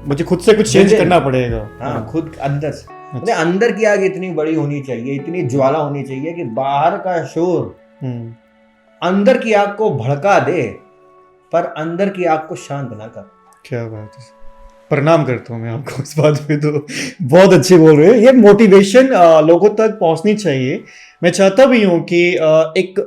मुझे खुद से कुछ चेंज करना पड़ेगा। हाँ, खुद अंदर से। मतलब अंदर की आग इतनी बड़ी होनी चाहिए, इतनी ज्वाला होनी चाहिए कि बाहर का शोर अंदर की आग को भड़का दे, पर अंदर की आग को शांत ना कर। क्या बात है, प्रणाम करता हूँ मैं आपको इस बात पे, तो बहुत अच्छी बोल रहे हो। ये मोटिवेशन लोगों तक पहुंचनी चाहिए। मैं चाहता भी हूँ कि एक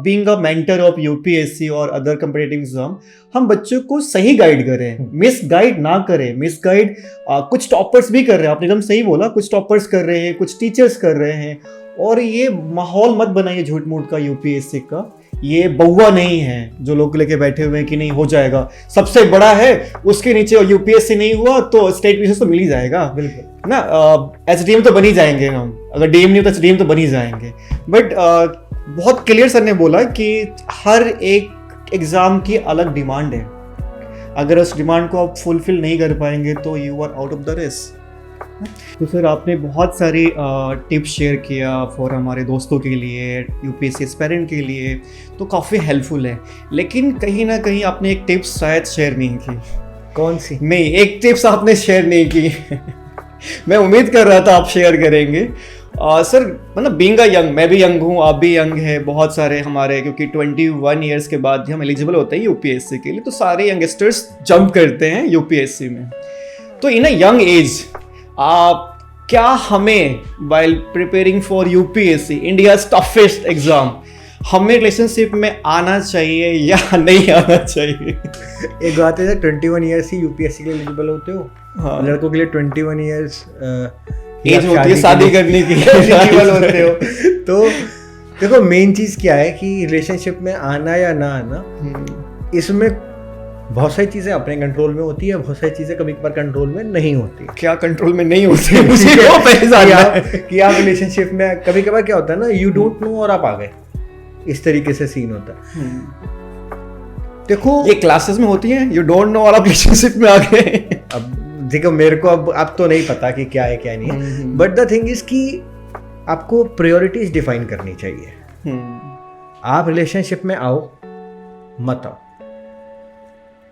being a mentor of UPSC और अदर कॉम्पिटिटिव एग्जाम, हम बच्चों को सही गाइड करें, मिस गाइड ना करें। मिस गाइड कुछ टॉपर्स भी कर रहे हैं, आपने एकदम सही बोला, कुछ टॉपर्स कर रहे हैं, कुछ टीचर्स कर रहे हैं, और ये माहौल मत बनाइए झूठ मूठ का यूपीएससी का। ये बउआ नहीं है जो लोग लेके बैठे हुए हैं कि नहीं हो जाएगा, सबसे बड़ा है, उसके नीचे यूपीएससी नहीं हुआ तो स्टेट पीसीएस तो मिल ही जाएगा, बिल्कुल ना। एसडीएम तो बन ही जाएंगे हम, अगर डीएम नहीं हो तो एसडीएम तो बन ही जाएंगे। बट बहुत क्लियर सर ने बोला कि हर एक एग्जाम की अलग डिमांड है, अगर उस डिमांड को आप फुलफिल नहीं कर पाएंगे तो you are out of the race. तो सर आपने बहुत सारी टिप्स शेयर किया फॉर हमारे दोस्तों के लिए, यूपीएससी एस्पायरेंट के लिए, तो काफ़ी हेल्पफुल है। लेकिन कहीं ना कहीं आपने एक टिप्स शायद शेयर नहीं की। कौन सी? नहीं, एक टिप्स आपने शेयर नहीं की। मैं उम्मीद कर रहा था आप शेयर करेंगे। सर मतलब बीइंग अ यंग, मैं भी यंग हूँ, आप भी यंग है, बहुत सारे हमारे, क्योंकि 21 ईयर्स के बाद हम एलिजिबल होते हैं यूपीएससी के लिए, तो सारे यंगस्टर्स जंप करते हैं यूपीएससी में। तो इन अ यंग एज क्या हमें while preparing for UPSC, India toughest exam, हमें रिलेशनशिप में आना चाहिए या नहीं आना चाहिए? एक बात है, 21 ईयर्स ही यूपीएससी के लिए एलिजिबल होते हो। हाँ। लड़कों के लिए 21 ईयर्स एज होती है शादी करने की एलिजिबल होते हो। तो देखो मेन चीज क्या है कि रिलेशनशिप में आना या ना आना, इसमें बहुत सारी चीजें अपने कंट्रोल में होती है, बहुत सारी चीजें कभी कभार कंट्रोल में नहीं होती। क्या कंट्रोल में नहीं होती है? मुझे वो पहले जानना है कि आप रिलेशनशिप में कभी कभार क्या होता है ना, यू डोंट नो और आप आ गए, इस तरीके से सीन होता है। देखो ये क्लासेस में होती है, यू डोंट नो और आप रिलेशनशिप में आ गए। अब देखो मेरे को अब तो नहीं पता कि क्या है क्या नहीं है, बट द थिंग इज कि आपको प्रायोरिटीज डिफाइन करनी चाहिए। आप रिलेशनशिप में आओ, मत आओ।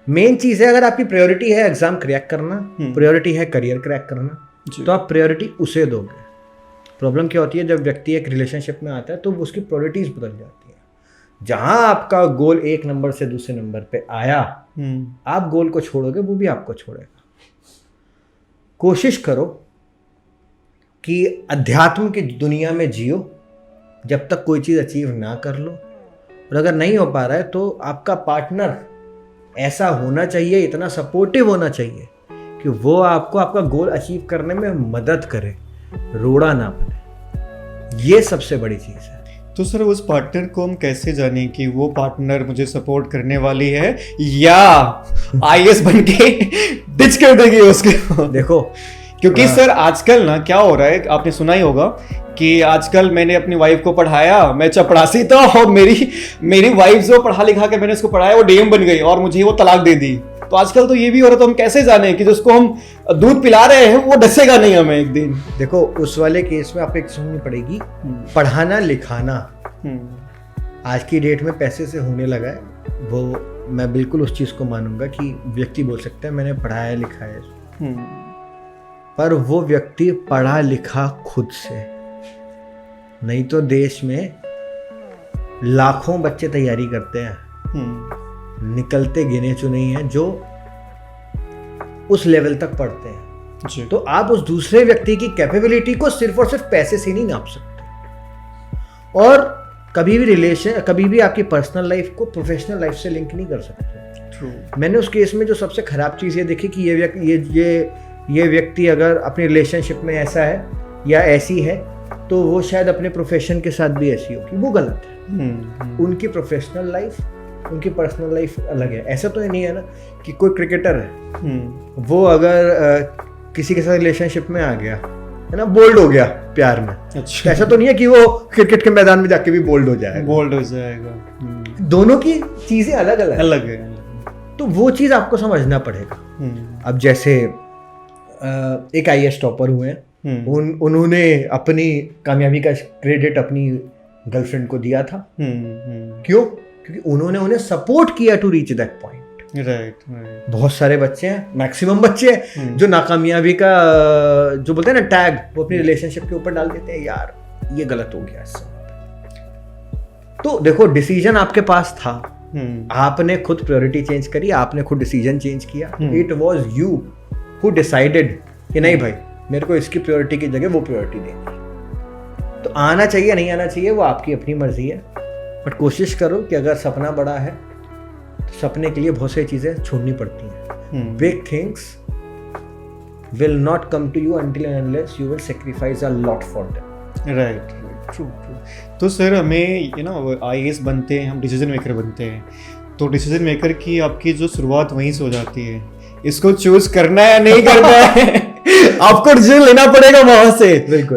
मेन चीज है, अगर आपकी प्रायोरिटी है एग्जाम क्रैक करना, प्रायोरिटी है करियर क्रैक करना, तो आप प्रायोरिटी उसे दोगे। प्रॉब्लम क्या होती है, जब व्यक्ति एक रिलेशनशिप में आता है तो उसकी प्रायोरिटीज बदल जाती है। जहां आपका गोल 1 नंबर से दूसरे नंबर पे आया, आप गोल को छोड़ोगे, वो भी आपको छोड़ेगा। कोशिश करो कि अध्यात्म की दुनिया में जियो जब तक कोई चीज़ अचीव ना कर लो। और अगर नहीं हो पा रहा है तो आपका पार्टनर ऐसा होना चाहिए, इतना सपोर्टिव होना चाहिए कि वो आपको आपका गोल अचीव करने में मदद करे, रोड़ा ना बने। ये सबसे बड़ी चीज़ है। तो सर उस पार्टनर को हम कैसे जाने कि वो पार्टनर मुझे सपोर्ट करने वाली है या आईएएस बन के डिच कर देगी उसके? देखो, क्योंकि सर आजकल ना क्या हो रहा है, आपने सुना ही होगा कि आजकल मैंने अपनी वाइफ को पढ़ाया, मैं चपड़ासी था और मेरी वाइफ जो पढ़ा लिखा के मैंने उसको पढ़ाया वो डीएम बन गई और मुझे वो तलाक दे दी। तो आजकल तो ये भी हो रहा है, तो हम कैसे जाने कि जिसको हम दूध पिला रहे हैं वो डसेगा नहीं हमें एक दिन? देखो, उस वाले केस में आपको एक सुननी पड़ेगी, पढ़ाना लिखाना आज की डेट में पैसे से होने लगा है। वो मैं बिल्कुल उस चीज़ को मानूंगा कि व्यक्ति बोल सकता है मैंने पढ़ाया लिखा है, पर वो व्यक्ति पढ़ा लिखा खुद से नहीं। तो देश में लाखों बच्चे तैयारी करते हैं, निकलते गिने चुने ही हैं जो उस लेवल तक पढ़ते हैं जी। तो आप उस दूसरे व्यक्ति की कैपेबिलिटी को सिर्फ और सिर्फ पैसे से नहीं नाप सकते, और कभी भी आपकी पर्सनल लाइफ को प्रोफेशनल लाइफ से लिंक नहीं कर सकते। True. मैंने उस केस में जो सबसे खराब चीज़ ये देखी कि ये व्यक्ति अगर अपनी रिलेशनशिप में ऐसा है या ऐसी है तो वो शायद अपने प्रोफेशन के साथ भी ऐसी होगी। वो गलत है। उनकी प्रोफेशनल लाइफ, उनकी पर्सनल लाइफ अलग है। ऐसा तो नहीं है ना कि कोई क्रिकेटर है, वो अगर किसी के साथ रिलेशनशिप में आ गया है ना, बोल्ड हो गया प्यार में, अच्छा। ऐसा तो नहीं है कि वो क्रिकेट के मैदान में जाके भी बोल्ड हो जाएगा। दोनों की चीजें अलग है। तो वो चीज आपको समझना पड़ेगा। अब जैसे एक आईएएस टॉपर हुए हैं, उन्होंने अपनी कामयाबी का क्रेडिट अपनी गर्लफ्रेंड को दिया था। क्यों? क्योंकि उन्होंने उन्हें सपोर्ट किया to reach that point. Right. बहुत सारे बच्चे हैं, मैक्सिमम बच्चे हैं जो नाकामयाबी का जो बोलते हैं ना टैग, वो अपनी रिलेशनशिप के ऊपर डाल देते हैं, यार ये गलत हो गया इससे। तो देखो, डिसीजन आपके पास था, आपने खुद प्रायोरिटी चेंज करी, आपने खुद डिसीजन चेंज किया। It was you who decided कि नहीं भाई, मेरे को इसकी प्रायोरिटी की जगह वो प्रायोरिटी देनी। तो आना चाहिए नहीं आना चाहिए वो आपकी अपनी मर्जी है, बट कोशिश करो कि अगर सपना बड़ा है तो सपने के लिए बहुत सारी चीजें छोड़नी पड़ती हैं। Big things will not come to you until and unless you will sacrifice a lot for them. Right, true. तो सर हमें आईएएस बनते हैं, हम डिसीजन मेकर बनते हैं, तो डिसीजन मेकर की आपकी जो शुरुआत वहीं से हो जाती है। इसको चूज करना है नहीं करना है आपको डिसीजन लेना पड़ेगा वहां से।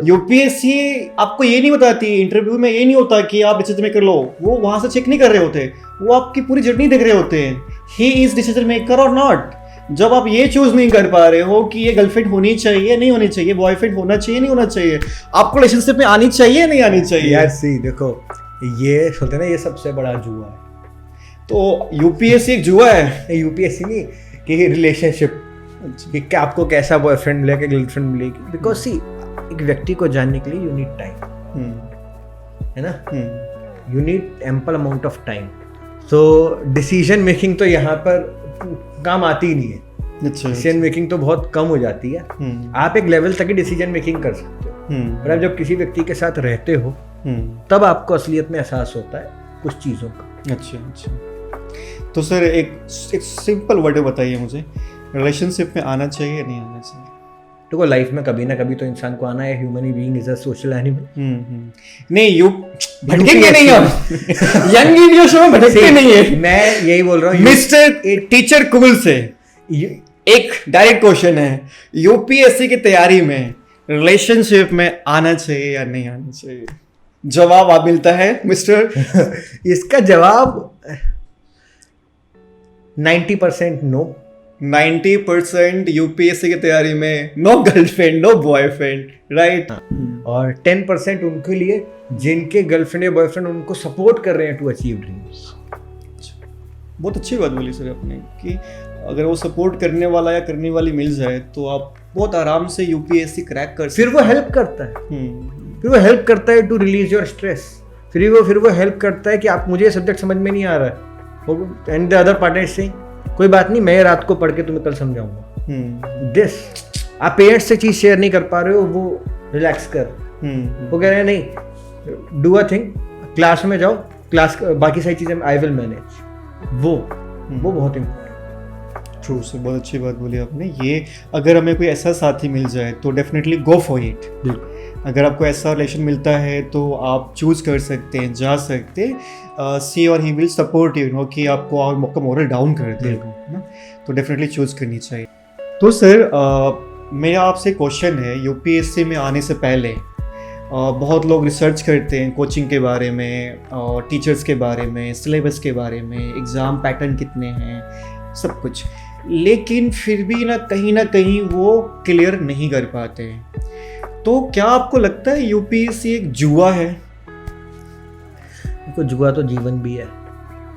यूपीएससी आपको ये नहीं बताती, इंटरव्यू में ये नहीं होता कि आप डिसीजन मेकर लो, वो वहां से चेक नहीं कर रहे होते, वो आपकी पूरी जर्नी देख रहे होते हैं, ही इज डिसीजन मेकर और नॉट। जब आप ये चूज नहीं कर पा रहे हो कि ये गर्लफ्रेंड होनी चाहिए नहीं होनी चाहिए, बॉयफ्रेंड होना चाहिए नहीं होना चाहिए, आपको रिलेशनशिप में आनी चाहिए नहीं आनी चाहिए। यार सी देखो, ये होता है ना, ये सबसे बड़ा जुआ है। तो यूपीएससी एक जुआ है? यूपीएससी नहीं कि रिलेशनशिप कि आपको कैसा बॉयफ्रेंड मिलेगा, गर्लफ्रेंड मिलेगी। बिकॉज सी, एक व्यक्ति को जानने के लिए यू नीड टाइम, है ना, you need ample amount of time. तो डिसीजन मेकिंग तो यहाँ पर काम आती ही नहीं है। डिसीजन मेकिंग तो बहुत कम हो जाती है। आप एक लेवल तक ही डिसीजन मेकिंग कर सकते हो, पर आप जब किसी व्यक्ति के साथ रहते हो तब आपको असलियत में एहसास होता है कुछ चीज़ों का। अच्छा। तो सर एक सिंपल वर्ड बताइए मुझे, रिलेशनशिप में आना चाहिए नहीं आना चाहिए? देखो, लाइफ में कभी ना कभी तो इंसान को आना है। Human being is a social animal. नहीं, यू भटकेंगे नहीं हम यंग इंडिया शो में भटकते नहीं है। मैं यही बोल रहा हूँ मिस्टर टीचर कुबल से एक डायरेक्ट क्वेश्चन है, यूपीएससी की तैयारी में रिलेशनशिप में आना चाहिए या नहीं आना चाहिए? जवाब आप मिलता है मिस्टर? इसका जवाब 90% नो। 90% यूपीएससी की तैयारी में no girlfriend no boyfriend, right. और 10% उनके लिए जिनके गर्लफ्रेंड या बॉयफ्रेंड उनको सपोर्ट कर रहे हैं टू अचीव ड्रीम्स। बहुत अच्छी बात बोली सर आपने कि अगर वो सपोर्ट करने वाला या करने वाली मिल जाए तो आप बहुत आराम से यूपीएससी क्रैक कर फिर वो हेल्प करता है, हम्म, फिर वो हेल्प करता है टू रिलीज योर स्ट्रेस, फिर वो हेल्प करता है कि आप मुझे ये सब्जेक्ट समझ में नहीं आ रहा है, and the other partner is saying कोई बात नहीं, मैं रात को पढ़ के तुम्हें कल समझाऊंगा। दिस आप पेरेंट्स से चीज शेयर नहीं कर पा रहे हो, वो रिलैक्स कर, वो कह रहे हैं नहीं डू अ थिंग, क्लास में जाओ, क्लास बाकी सारी चीजें आई विल मैनेज, वो बहुत इम्पोर्टेंट। ट्रू सर, बहुत अच्छी बात बोली आपने। ये अगर हमें कोई ऐसा साथी मिल जाए तो डेफिनेटली गो फॉर इट। अगर आपको ऐसा रिलेशन मिलता है तो आप चूज कर सकते हैं, जा सकते, सी और he will support you know कि आपको आपका मोरल डाउन कर देगा ना, तो डेफिनेटली चूज करनी चाहिए। तो सर मेरा आपसे क्वेश्चन है, यूपीएससी में आने से पहले बहुत लोग रिसर्च करते हैं कोचिंग के बारे में और टीचर्स के बारे में, सिलेबस के बारे में, एग्ज़ाम पैटर्न कितने हैं, सब कुछ, लेकिन फिर भी ना कहीं वो क्लियर नहीं कर पाते हैं। तो क्या आपको लगता है यूपीएससी एक जुआ है? देखो जुआ तो जीवन भी है,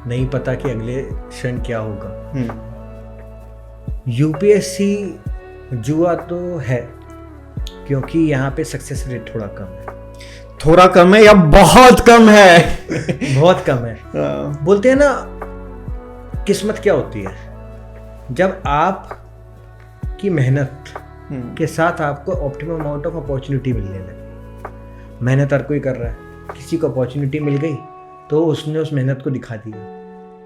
नहीं पता कि अगले क्षण क्या होगा। यूपीएससी जुआ तो है क्योंकि यहाँ पे सक्सेस रेट थोड़ा कम है। थोड़ा कम है या बहुत कम है? बहुत कम है। बोलते हैं ना किस्मत क्या होती है, जब आप की मेहनत के साथ आपको ऑप्टिमम अमाउंट ऑफ अपॉर्चुनिटी मिलने लगे। मेहनत हर कोई कर रहा है, किसी को अपॉर्चुनिटी मिल गई तो उसने उस मेहनत को दिखा दिया,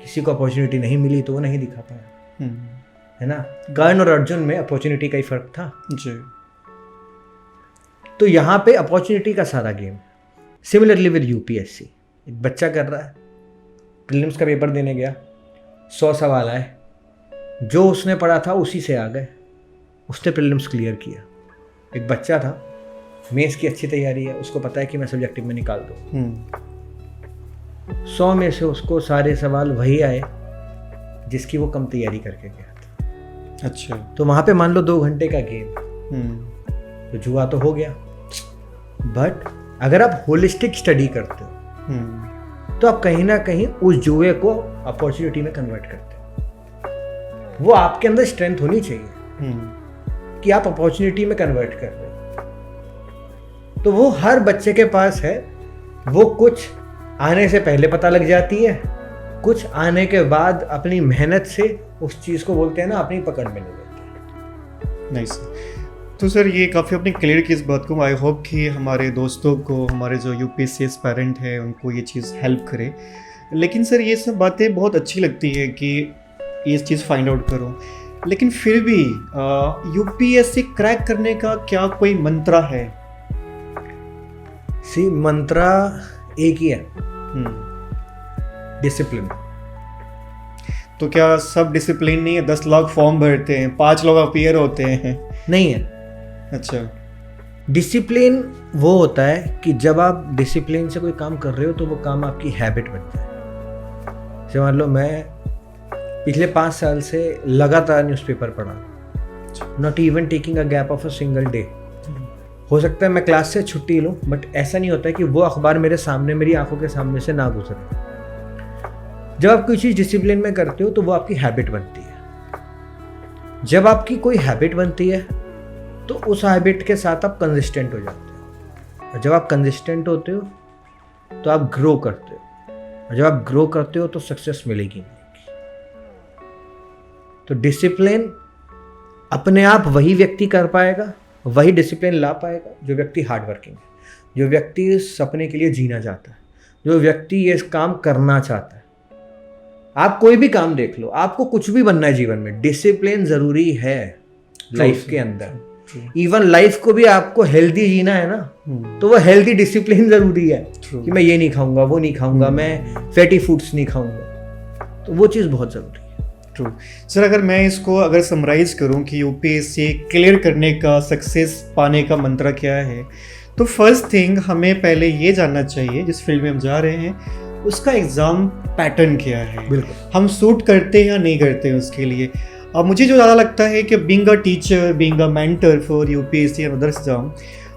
किसी को अपॉर्चुनिटी नहीं मिली तो वो नहीं दिखा पाया, है ना। कर्ण और अर्जुन में अपॉर्चुनिटी का ही फर्क था जी। तो यहाँ पे अपॉर्चुनिटी का सारा गेम। सिमिलरली विद यूपीएससी, एक बच्चा कर रहा है, प्रीलिम्स का पेपर देने गया, 100 सवाल आए, जो उसने पढ़ा था उसी से आ गए, उसने प्रीलिम्स क्लियर किया। एक बच्चा था, मेंस की अच्छी तैयारी है, उसको पता है कि मैं सब्जेक्टिव में निकाल दूँ, 100 में से उसको सारे सवाल वही आए जिसकी वो कम तैयारी करके गया था। अच्छा। तो वहाँ पे मान लो 2 घंटे का गेम, तो जुआ तो हो गया। बट अगर आप होलिस्टिक स्टडी करते हो तो आप कहीं ना कहीं उस जुए को अपॉर्चुनिटी में कन्वर्ट करते हो। वो आपके अंदर स्ट्रेंथ होनी चाहिए कि आप अपॉर्चुनिटी में कन्वर्ट कर रहे हो। तो वो हर बच्चे के पास है, वो कुछ आने से पहले पता लग जाती है, कुछ आने के बाद अपनी मेहनत से उस चीज को बोलते हैं ना अपनी पकड़ में ले लेते हैं। नाइस। तो सर ये काफ़ी आपने क्लियर की इस बात को। आई होप कि हमारे दोस्तों को, हमारे जो यूपीएससी एस्पायरेंट है, उनको ये चीज़ हेल्प करे। लेकिन सर ये सब बातें बहुत अच्छी लगती है कि ये चीज़ फाइंड आउट करो, लेकिन फिर भी यूपीएससी क्रैक करने का क्या कोई मंत्रा है? सी मंत्रा एक ही है, डिसिप्लिन। तो क्या सब डिसिप्लिन नहीं है? 10 लोग फॉर्म भरते हैं, 5 लोग अपीयर होते हैं, नहीं है। अच्छा। डिसिप्लिन वो होता है कि जब आप डिसिप्लिन से कोई काम कर रहे हो तो वो काम आपकी हैबिट बन जाए। जैसे मान लो मैं पिछले 5 साल से लगातार न्यूज़पेपर पढ़ा, not even taking a gap of a single day. हो सकता है मैं क्लास से छुट्टी लूँ, बट ऐसा नहीं होता है कि वो अखबार मेरे सामने, मेरी आंखों के सामने से ना गुजरे। जब आप कोई चीज़ डिसिप्लिन में करते हो तो वो आपकी हैबिट बनती है। जब आपकी कोई हैबिट बनती है तो उस हैबिट के साथ आप कंसिस्टेंट हो जाते हो, और जब आप कंसिस्टेंट होते हो तो आप ग्रो करते हो, और जब आप ग्रो करते हो तो सक्सेस मिलेगी मिलेगी। तो डिसिप्लिन अपने आप वही व्यक्ति कर पाएगा, वही डिसिप्लिन ला पाएगा जो व्यक्ति हार्ड वर्किंग है, जो व्यक्ति सपने के लिए जीना चाहता है, जो व्यक्ति ये काम करना चाहता है। आप कोई भी काम देख लो, आपको कुछ भी बनना है जीवन में, डिसिप्लिन जरूरी है लाइफ के अंदर। इवन लाइफ को भी आपको हेल्दी जीना है ना, तो वो हेल्दी डिसिप्लिन जरूरी है कि मैं ये नहीं खाऊंगा, वो नहीं खाऊंगा, मैं फैटी फूड्स नहीं खाऊंगा, तो वो चीज़ बहुत जरूरी है। True sir. अगर मैं इसको अगर समराइज करूं कि यूपीएससी क्लियर करने का, सक्सेस पाने का मंत्र क्या है, तो फर्स्ट थिंग हमें पहले ये जानना चाहिए जिस फील्ड में हम जा रहे हैं उसका एग्ज़ाम पैटर्न क्या है, बिल्कुल हम सूट करते हैं या नहीं करते हैं उसके लिए। अब मुझे जो ज़्यादा लगता है कि being a teacher, being a mentor for UPSC and others exam,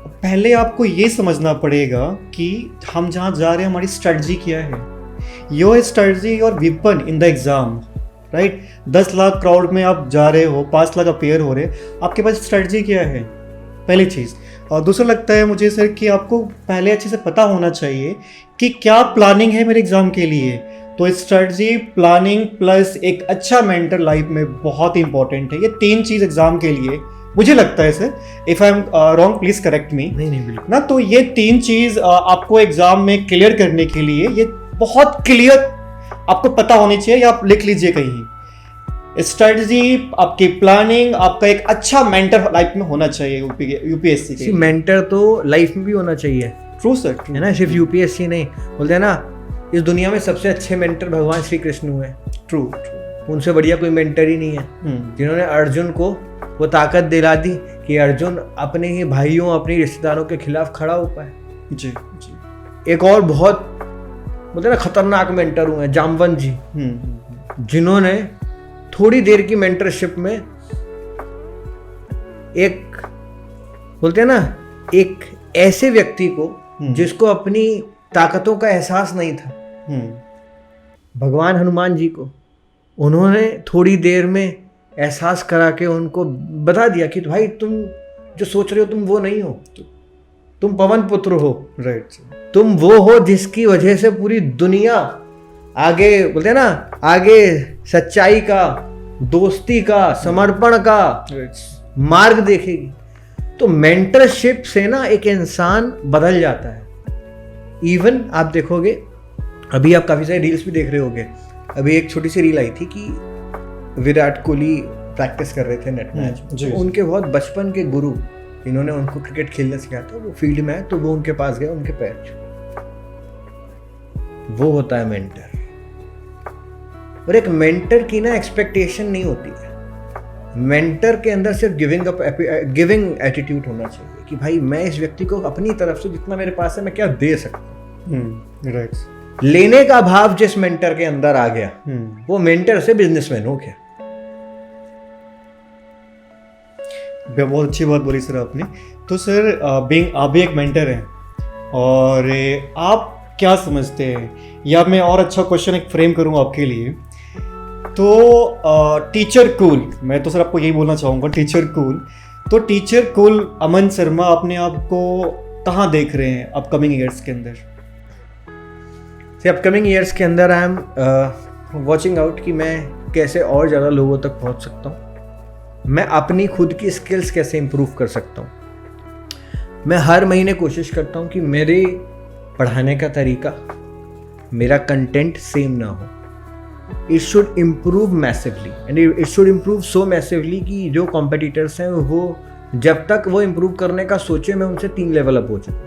पहले आपको ये समझना पड़ेगा कि हम जहाँ जा रहे हैं हमारी स्ट्रेटजी क्या है। योर स्ट्रेटजी और weapon in the exam, right? 10 lakh crowd में आप जा रहे हो, 5 लाख अपेयर हो रहे, आपके पास स्ट्रेटजी क्या है? पहली चीज़। और दूसरा लगता है मुझे सर कि आपको पहले अच्छे से पता होना चाहिए कि क्या प्लानिंग है मेरे एग्ज़ाम के लिए। तो स्ट्रेटजी, प्लानिंग प्लस एक अच्छा मेंटर लाइफ में बहुत इंपॉर्टेंट है। ये 3 चीज़ एग्ज़ाम के लिए मुझे लगता है sir, if I am wrong please correct मी। नहीं बिल्कुल ना, तो ये 3 चीज़ आपको एग्ज़ाम में क्लियर करने के लिए ये बहुत क्लियर आपको पता होनी चाहिए, या आप लिख लीजिए कहीं। स्ट्रेटजी, आपकी प्लानिंग, आपका एक अच्छा मेंटर लाइफ में होना चाहिए यूपीएससी के। मेंटर तो लाइफ में भी होना चाहिए। ट्रू सर, है ना, सिर्फ यूपीएससी नहीं। बोलते हैं ना, इस दुनिया में सबसे अच्छे मेंटर भगवान श्री कृष्ण हुए। ट्रू, उनसे बढ़िया कोई मेंटर ही नहीं है, जिन्होंने अर्जुन को वो ताकत दिला दी कि अर्जुन अपने ही भाइयों, अपने रिश्तेदारों के खिलाफ खड़ा हो पाए। जी जी। एक और बहुत बोलते हैं ना खतरनाक मेंटर हुए, जामवंत जी, जिन्होंने थोड़ी देर की मेंटरशिप में एक बोलते हैं ना एक ऐसे व्यक्ति को जिसको अपनी ताकतों का एहसास नहीं था, भगवान हनुमान जी को उन्होंने थोड़ी देर में एहसास करा के उनको बता दिया कि भाई तुम जो सोच रहे हो तुम वो नहीं हो, तुम पवन पुत्र हो, राइट, तुम वो हो जिसकी वजह से पूरी दुनिया आगे बोलते हैं ना आगे सच्चाई का, दोस्ती का, समर्पण का मार्ग देखेगी। तो मेंटरशिप से ना एक इंसान बदल जाता है। इवन आप देखोगे, अभी आप काफी सारे रील्स भी देख रहे होगे, अभी एक छोटी सी रील आई थी कि विराट कोहली प्रैक्टिस कर रहे थे नेट मैच, तो उनके बहुत बचपन के गुरु इन्होंने उनको क्रिकेट खेलना सिखाया था, वो फील्ड में है तो वो उनके पास गए, उनके पैर छुए। वो होता है मेंटर। और एक मेंटर की ना एक्सपेक्टेशन नहीं होती है, मेंटर के अंदर सिर्फ गिविंग एटीट्यूड होना चाहिए कि भाई मैं इस व्यक्ति को अपनी तरफ से जितना मेरे पास है मैं क्या दे सकता हूँ। राइट। लेने का भाव जिस मेंटर के अंदर आ गया वो मेंटर से बिजनेसमैन हो गया। बहुत अच्छी बात बोली सर आपने। तो सर आप भी एक मेंटर हैं, और आप क्या समझते हैं, या मैं और अच्छा क्वेश्चन एक फ्रेम करूँ आपके लिए, तो टीचर कूल, मैं तो सर आपको यही बोलना चाहूँगा, टीचर कूल। तो टीचर कूल अमन शर्मा अपने आप को कहाँ देख रहे हैं अपकमिंग ईयर्स के अंदर? अपकमिंग ईयर्स के अंदर आई एम वॉचिंग आउट कि मैं कैसे और ज़्यादा लोगों तक पहुँच सकता हूँ, मैं अपनी खुद की स्किल्स कैसे इम्प्रूव कर सकता हूँ। मैं हर महीने कोशिश करता हूँ कि मेरे पढ़ाने का तरीका, मेरा कंटेंट सेम ना हो। It should improve massively, and it should improve so massively कि जो कॉम्पिटिटर्स हैं वो जब तक वो इम्प्रूव करने का सोचे मैं उनसे 3 लेवल अप हो जाऊँ।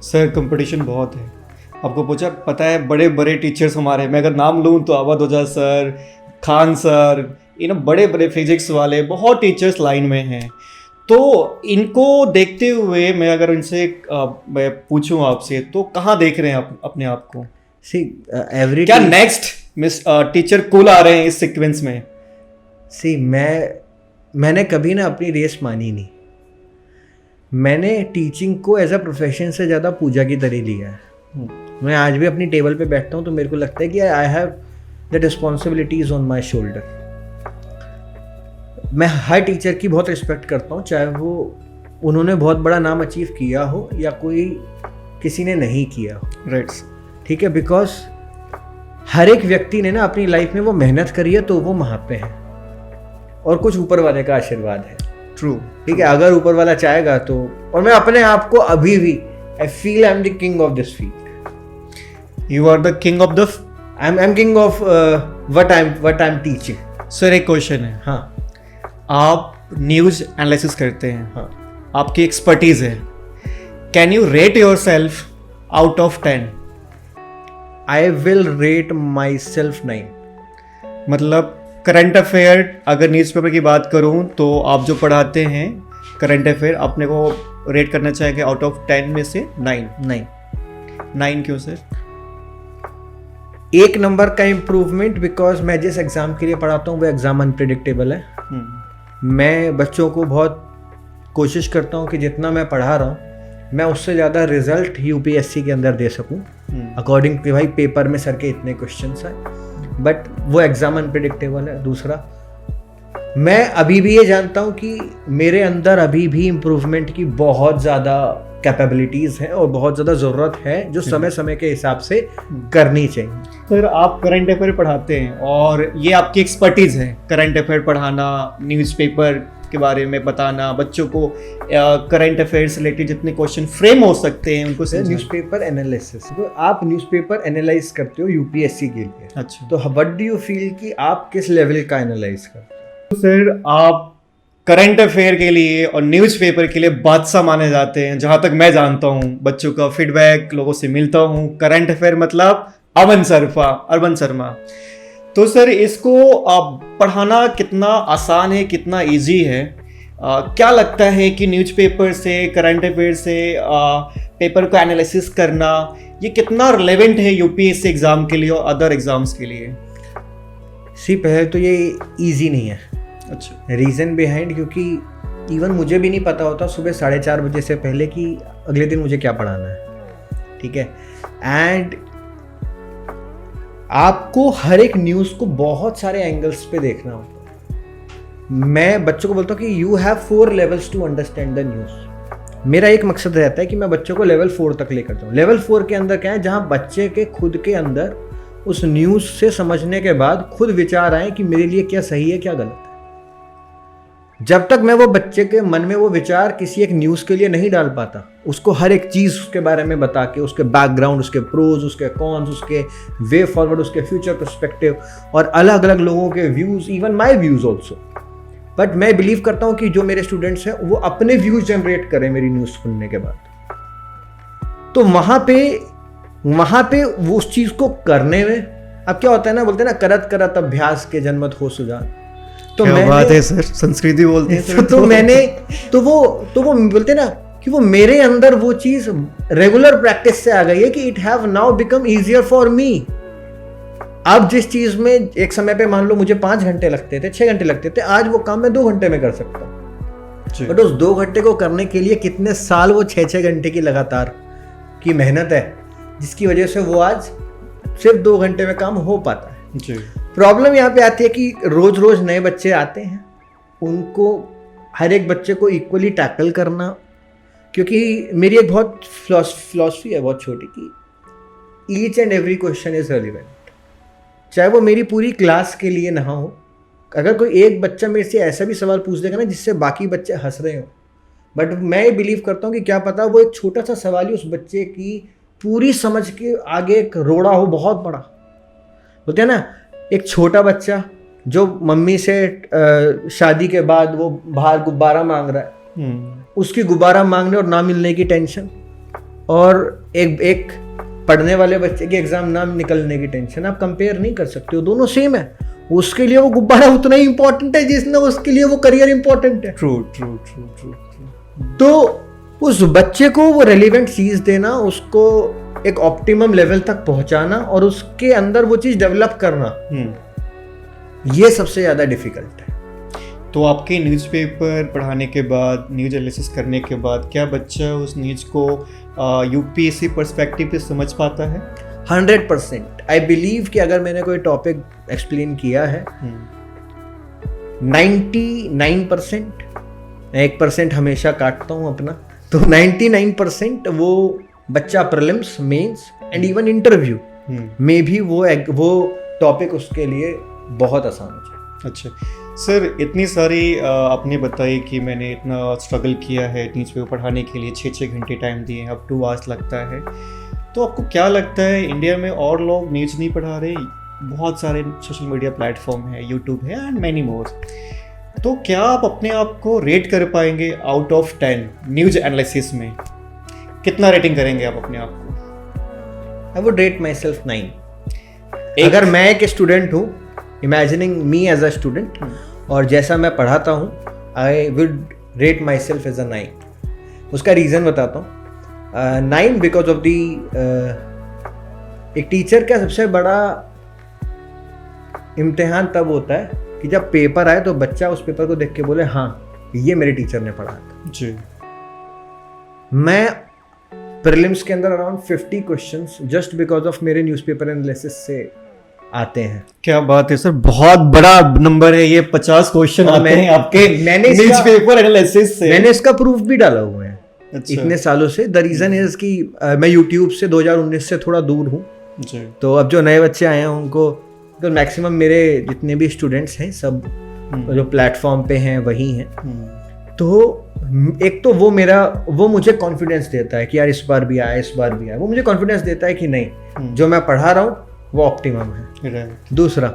सर कंपटीशन बहुत है, आपको पता है बड़े बड़े टीचर्स हमारे, मैं अगर नाम लूँ तो अवध ओझा सर, खान सर, बड़े बड़े फिजिक्स वाले बहुत टीचर्स लाइन में हैं। तो इनको देखते हुए मैं अगर इनसे मैं पूछूं आपसे, तो कहाँ देख रहे हैं आप अपने आप को? क्या नेक्स्ट मिस टीचर कूल आ रहे हैं इस सीक्वेंस में? मैंने कभी ना अपनी रेस मानी नहीं। मैंने टीचिंग को एज अ प्रोफेशन से ज़्यादा पूजा की तरह लिया है। मैं आज भी अपनी टेबल पे बैठता हूँ तो मेरे को लगता है कि I have the responsibilities on my shoulder. मैं हर टीचर की बहुत रिस्पेक्ट करता हूँ, चाहे वो उन्होंने बहुत बड़ा नाम अचीव किया हो या किसी ने नहीं किया हो। राइट, ठीक है, बिकॉज हर एक व्यक्ति ने ना अपनी लाइफ में वो मेहनत करी है तो वो वहाँ पे है, और कुछ ऊपर वाले का आशीर्वाद है। ट्रू, ठीक है, अगर ऊपर वाला चाहेगा तो। और मैं अपने आप को अभी भी I feel I am the king of this field. You are the king of the I am king of what I am teaching. Sir एक क्वेश्चन है, हाँ, आप न्यूज़ एनालिसिस करते हैं, हाँ, आपकी एक्सपर्टीज है, can you rate your self out of 10? I will rate myself 9। मतलब करंट अफेयर, अगर न्यूज़पेपर की बात करूं तो आप जो पढ़ाते हैं करंट अफेयर, अपने को रेट करना चाहेंगे आउट ऑफ 10 में से 9 क्यों सर? 1 नंबर का इम्प्रूवमेंट, बिकॉज मैं जिस एग्ज़ाम के लिए पढ़ाता हूँ वो एग्ज़ाम अनप्रेडिक्टेबल है। मैं बच्चों को बहुत कोशिश करता हूँ कि जितना मैं पढ़ा रहा हूँ मैं उससे ज़्यादा रिजल्ट यूपीएससी के अंदर दे सकूं अकॉर्डिंग टू भाई पेपर में सर के इतने क्वेश्चंस आए, बट वो एग्जाम अनप्रिडिक्टेबल है। दूसरा, मैं अभी भी ये जानता हूँ कि मेरे अंदर अभी भी इम्प्रूवमेंट की बहुत ज़्यादा कैपेबिलिटीज़ हैं और बहुत ज़्यादा ज़रूरत है जो समय समय के हिसाब से करनी चाहिए। सर आप करंट अफेयर पढ़ाते हैं और ये आपकी एक्सपर्टीज़ है, करंट अफेयर पढ़ाना, न्यूज़पेपर के बारे में बताना, बच्चों को करंट अफेयर से रिलेटेड जितने क्वेश्चन फ्रेम हो सकते हैं उनको समझाना। न्यूज़पेपर एनालिसिस, तो आप न्यूज़पेपर एनालाइज करते हो यूपीएससी के लिए, अच्छा, तो व्हाट डू यू फील कि आप किस लेवल का एनालाइज करते हो? सर आप करंट अफेयर के लिए और न्यूज़पेपर के लिए बादशाह माने जाते हैं, जहाँ तक मैं जानता हूँ। बच्चों का फीडबैक, लोगों से मिलता हूँ, करंट अफेयर मतलब अर्बन शर्मा। तो सर इसको पढ़ाना कितना आसान है, कितना इजी है? क्या लगता है कि न्यूज़पेपर से, करंट अफेयर से पेपर को एनालिसिस करना ये कितना रिलेवेंट है यूपीएससी एग्ज़ाम के लिए और अदर एग्ज़ाम्स के लिए? पहले तो ये इजी नहीं है। अच्छा, रीज़न बिहाइंड, क्योंकि इवन मुझे भी नहीं पता होता सुबह 4:30 बजे से पहले कि अगले दिन मुझे क्या पढ़ाना है, ठीक है। एंड आपको हर एक न्यूज़ को बहुत सारे एंगल्स पे देखना होता है। मैं बच्चों को बोलता हूँ कि you have 4 levels to understand the news. मेरा एक मकसद रहता है कि मैं बच्चों को लेवल 4 तक लेकर जाऊँ। लेवल 4 के अंदर क्या है, जहाँ बच्चे के खुद के अंदर उस न्यूज़ से समझने के बाद खुद विचार आए कि मेरे लिए क्या सही है, क्या गलत है। जब तक मैं वो बच्चे के मन में वो विचार किसी एक न्यूज़ के लिए नहीं डाल पाता, उसको हर एक चीज़ उसके बारे में बता के, उसके बैकग्राउंड, उसके प्रोज, उसके कॉन्स, उसके वे फॉरवर्ड, उसके फ्यूचर पर्सपेक्टिव और अलग अलग लोगों के views, even my views also. But मैं बिलीव करता हूँ कि जो मेरे स्टूडेंट्स हैं वो अपने व्यूज़ जनरेट करें मेरी न्यूज़ सुनने के बाद। तो वहाँ पे वो उस चीज़ को करने में, अब क्या होता है ना, बोलते हैं ना, करत करत अभ्यास के जन्मत हो सुजान। तो क्या बात है सर, संस्कृति बोलते हैं सर। तो वो बोलते ना कि वो मेरे अंदर वो चीज रेगुलर प्रैक्टिस से आ गई है कि it have now become easier for me. अब जिस चीज में एक समय पे मान लो मुझे 5 घंटे लगते थे, 6 घंटे लगते थे, आज वो काम मैं 2 घंटे में कर सकता हूँ। बट उस 2 घंटे को करने के लिए कितने साल वो 6-6 घंटे की लगातार की मेहनत है, जिसकी वजह से वो आज सिर्फ 2 घंटे में काम हो पाता है जी। प्रॉब्लम यहाँ पे आती है कि रोज रोज नए बच्चे आते हैं, उनको हर एक बच्चे को इक्वली टैकल करना, क्योंकि मेरी एक बहुत फिलॉसफी है बहुत छोटी कि each and every question is relevant, चाहे वो मेरी पूरी क्लास के लिए ना हो। अगर कोई एक बच्चा मेरे से ऐसा भी सवाल पूछ देगा ना जिससे बाकी बच्चे हंस रहे हो, बट मैं बिलीव करता हूँ कि क्या पता वो एक छोटा सा सवाल ही उस बच्चे की पूरी समझ के आगे एक रोड़ा हो बहुत बड़ा। बोलते हैं ना, एक छोटा बच्चा जो मम्मी से शादी के बाद वो बाहर गुब्बारा मांग रहा है, उसकी गुब्बारा मांगने और ना मिलने की टेंशन, और एक पढ़ने वाले बच्चे के एग्जाम ना निकलने की टेंशन, आप कंपेयर नहीं कर सकते हो, दोनों सेम है। उसके लिए वो गुब्बारा उतना ही इंपॉर्टेंट है जितना उसके लिए वो करियर इंपॉर्टेंट है। ट्रू। तो उस बच्चे को वो रेलिवेंट चीज देना, उसको एक ऑप्टिमम लेवल तक पहुंचाना और उसके अंदर वो चीज डेवलप करना, ये सबसे ज्यादा डिफिकल्ट है। तो आपके न्यूज़पेपर पढ़ाने के बाद, न्यूज़ एनालिसिस करने के बाद, क्या बच्चा उस न्यूज़ को यूपीएससी पर्सपेक्टिव से समझ पाता है? 100%। आई बिलीव कि अगर मैंने कोई टॉपिक एक्सप्लेन किया है 99%, 1% हमेशा काटता हूँ अपना, तो 99% वो बच्चा prelims, mains and even interview में भी वो टॉपिक उसके लिए बहुत आसान हो जाए। अच्छा सर, इतनी सारी आपने बताई कि मैंने इतना स्ट्रगल किया है न्यूज़पेपर पढ़ाने के लिए, 6-6 घंटे टाइम दिए हैं, अब 2 आवर्स लगता है। तो आपको क्या लगता है इंडिया में और लोग न्यूज़ नहीं पढ़ा रहे? बहुत सारे सोशल मीडिया प्लेटफॉर्म है, यूट्यूब है एंड मैनी मोर। तो क्या आप अपने आप को रेट कर पाएंगे आउट ऑफ 10 न्यूज़ एनालिसिस में? कितना रेटिंग करेंगे आप अपने आप को? I would rate myself 9। अगर मैं एक स्टूडेंट हूँ, imagining me as a student, और जैसा मैं पढ़ाता हूँ, I would rate myself as a 9। उसका रीज़न बताता हूँ। 9 बिकॉज ऑफ दी, एक टीचर का सबसे बड़ा इम्तिहान तब होता है कि जब पेपर आए तो बच्चा उस पेपर को देख के बोले हाँ ये मेरे टीचर ने पढ़ा था। जी। मैं प्रीलिम्स के अंदर around 50 questions just because of मेरे न्यूज़पेपर एनालिसिस से आते हैं। क्या बात है सर, बहुत बड़ा नंबर है ये, 50 क्वेश्चन आते हैं आपके न्यूज़पेपर एनालिसिस से। मैंने इसका प्रूफ भी डाला हुआ है इतने सालों से। द रीज़न इज कि मैं यूट्यूब से 2019 से थोड़ा दूर हूँ, तो अब जो नए बच्चे आए हैं उनको, तो मैक्सिमम मेरे जितने भी स्टूडेंट्स हैं सब जो प्लेटफॉर्म पे हैं वही हैं। तो एक तो वो मुझे कॉन्फिडेंस देता है कि यार इस बार भी आया, इस बार भी आया। वो मुझे कॉन्फिडेंस देता है कि नहीं, जो मैं पढ़ा रहा हूँ वो ऑप्टिमम है। दूसरा,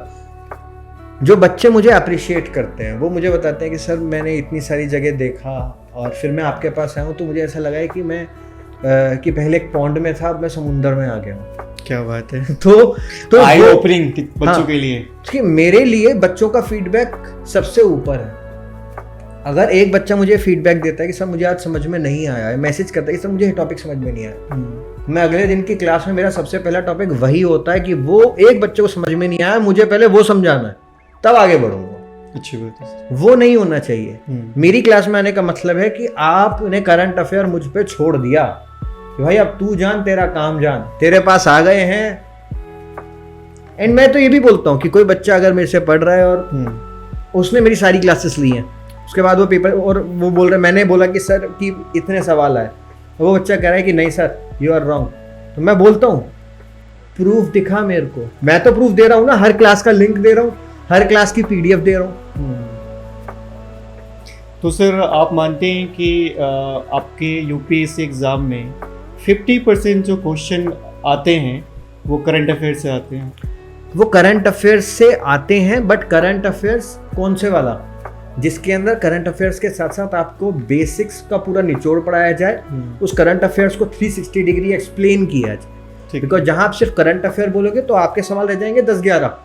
जो बच्चे मुझे अप्रिशिएट करते हैं वो मुझे बताते हैं कि सर मैंने इतनी सारी जगह देखा और फिर मैं आपके पास आया हूँ तो मुझे ऐसा लगा है कि मैं कि पहले एक पॉन्ड में था, अब मैं समुंदर में आ गया हूँ। क्या बात है। तो आई ओपनिंग बच्चों के लिए। कि मेरे लिए बच्चों का फीडबैक सबसे ऊपर है। अगर एक बच्चा मुझे फीडबैक देता है कि सर मुझे आज समझ में नहीं आया है, मैसेज करता है कि सर मुझे ये टॉपिक समझ में नहीं आया, मैं अगले दिन की क्लास में मेरा सबसे पहला टॉपिक वही होता है कि वो एक बच्चे को समझ में नहीं आया, मुझे पहले वो समझाना है, तब आगे बढ़ूंगा। अच्छी बात है। वो नहीं होना चाहिए। मेरी क्लास में आने का मतलब है कि आपने करंट अफेयर मुझ पे छोड़ दिया कि भाई अब तू जान, तेरा काम जान, तेरे पास आ गए हैं। एंड मैं तो ये भी बोलता हूँ कि कोई बच्चा अगर मेरे से पढ़ रहा है और उसने मेरी सारी क्लासेस ली हैं, उसके बाद वो पेपर और वो बोल रहा है, मैंने बोला कि सर कि इतने सवाल आए, वो बच्चा कह रहा है कि नहीं सर यू आर रॉन्ग, तो मैं बोलता हूँ प्रूफ दिखा मेरे को। मैं तो प्रूफ दे रहा हूँ ना, हर क्लास का लिंक दे रहा हूँ, हर क्लास की पीडीएफ दे रहा हूँ। तो सर आप मानते हैं कि आपके यूपीएससी एग्जाम में 50% जो क्वेश्चन आते हैं वो करंट अफेयर से आते हैं? वो करंट अफेयर्स से आते हैं, बट करंट अफेयर्स कौन से वाला, जिसके अंदर करंट अफेयर्स के साथ साथ आपको बेसिक्स का पूरा निचोड़ पढ़ाया जाए, उस करंट अफेयर्स को 360 डिग्री एक्सप्लेन किया जाए। बिकॉज जहां आप सिर्फ करंट अफेयर बोलोगे तो आपके सवाल रह जाएंगे 10-11।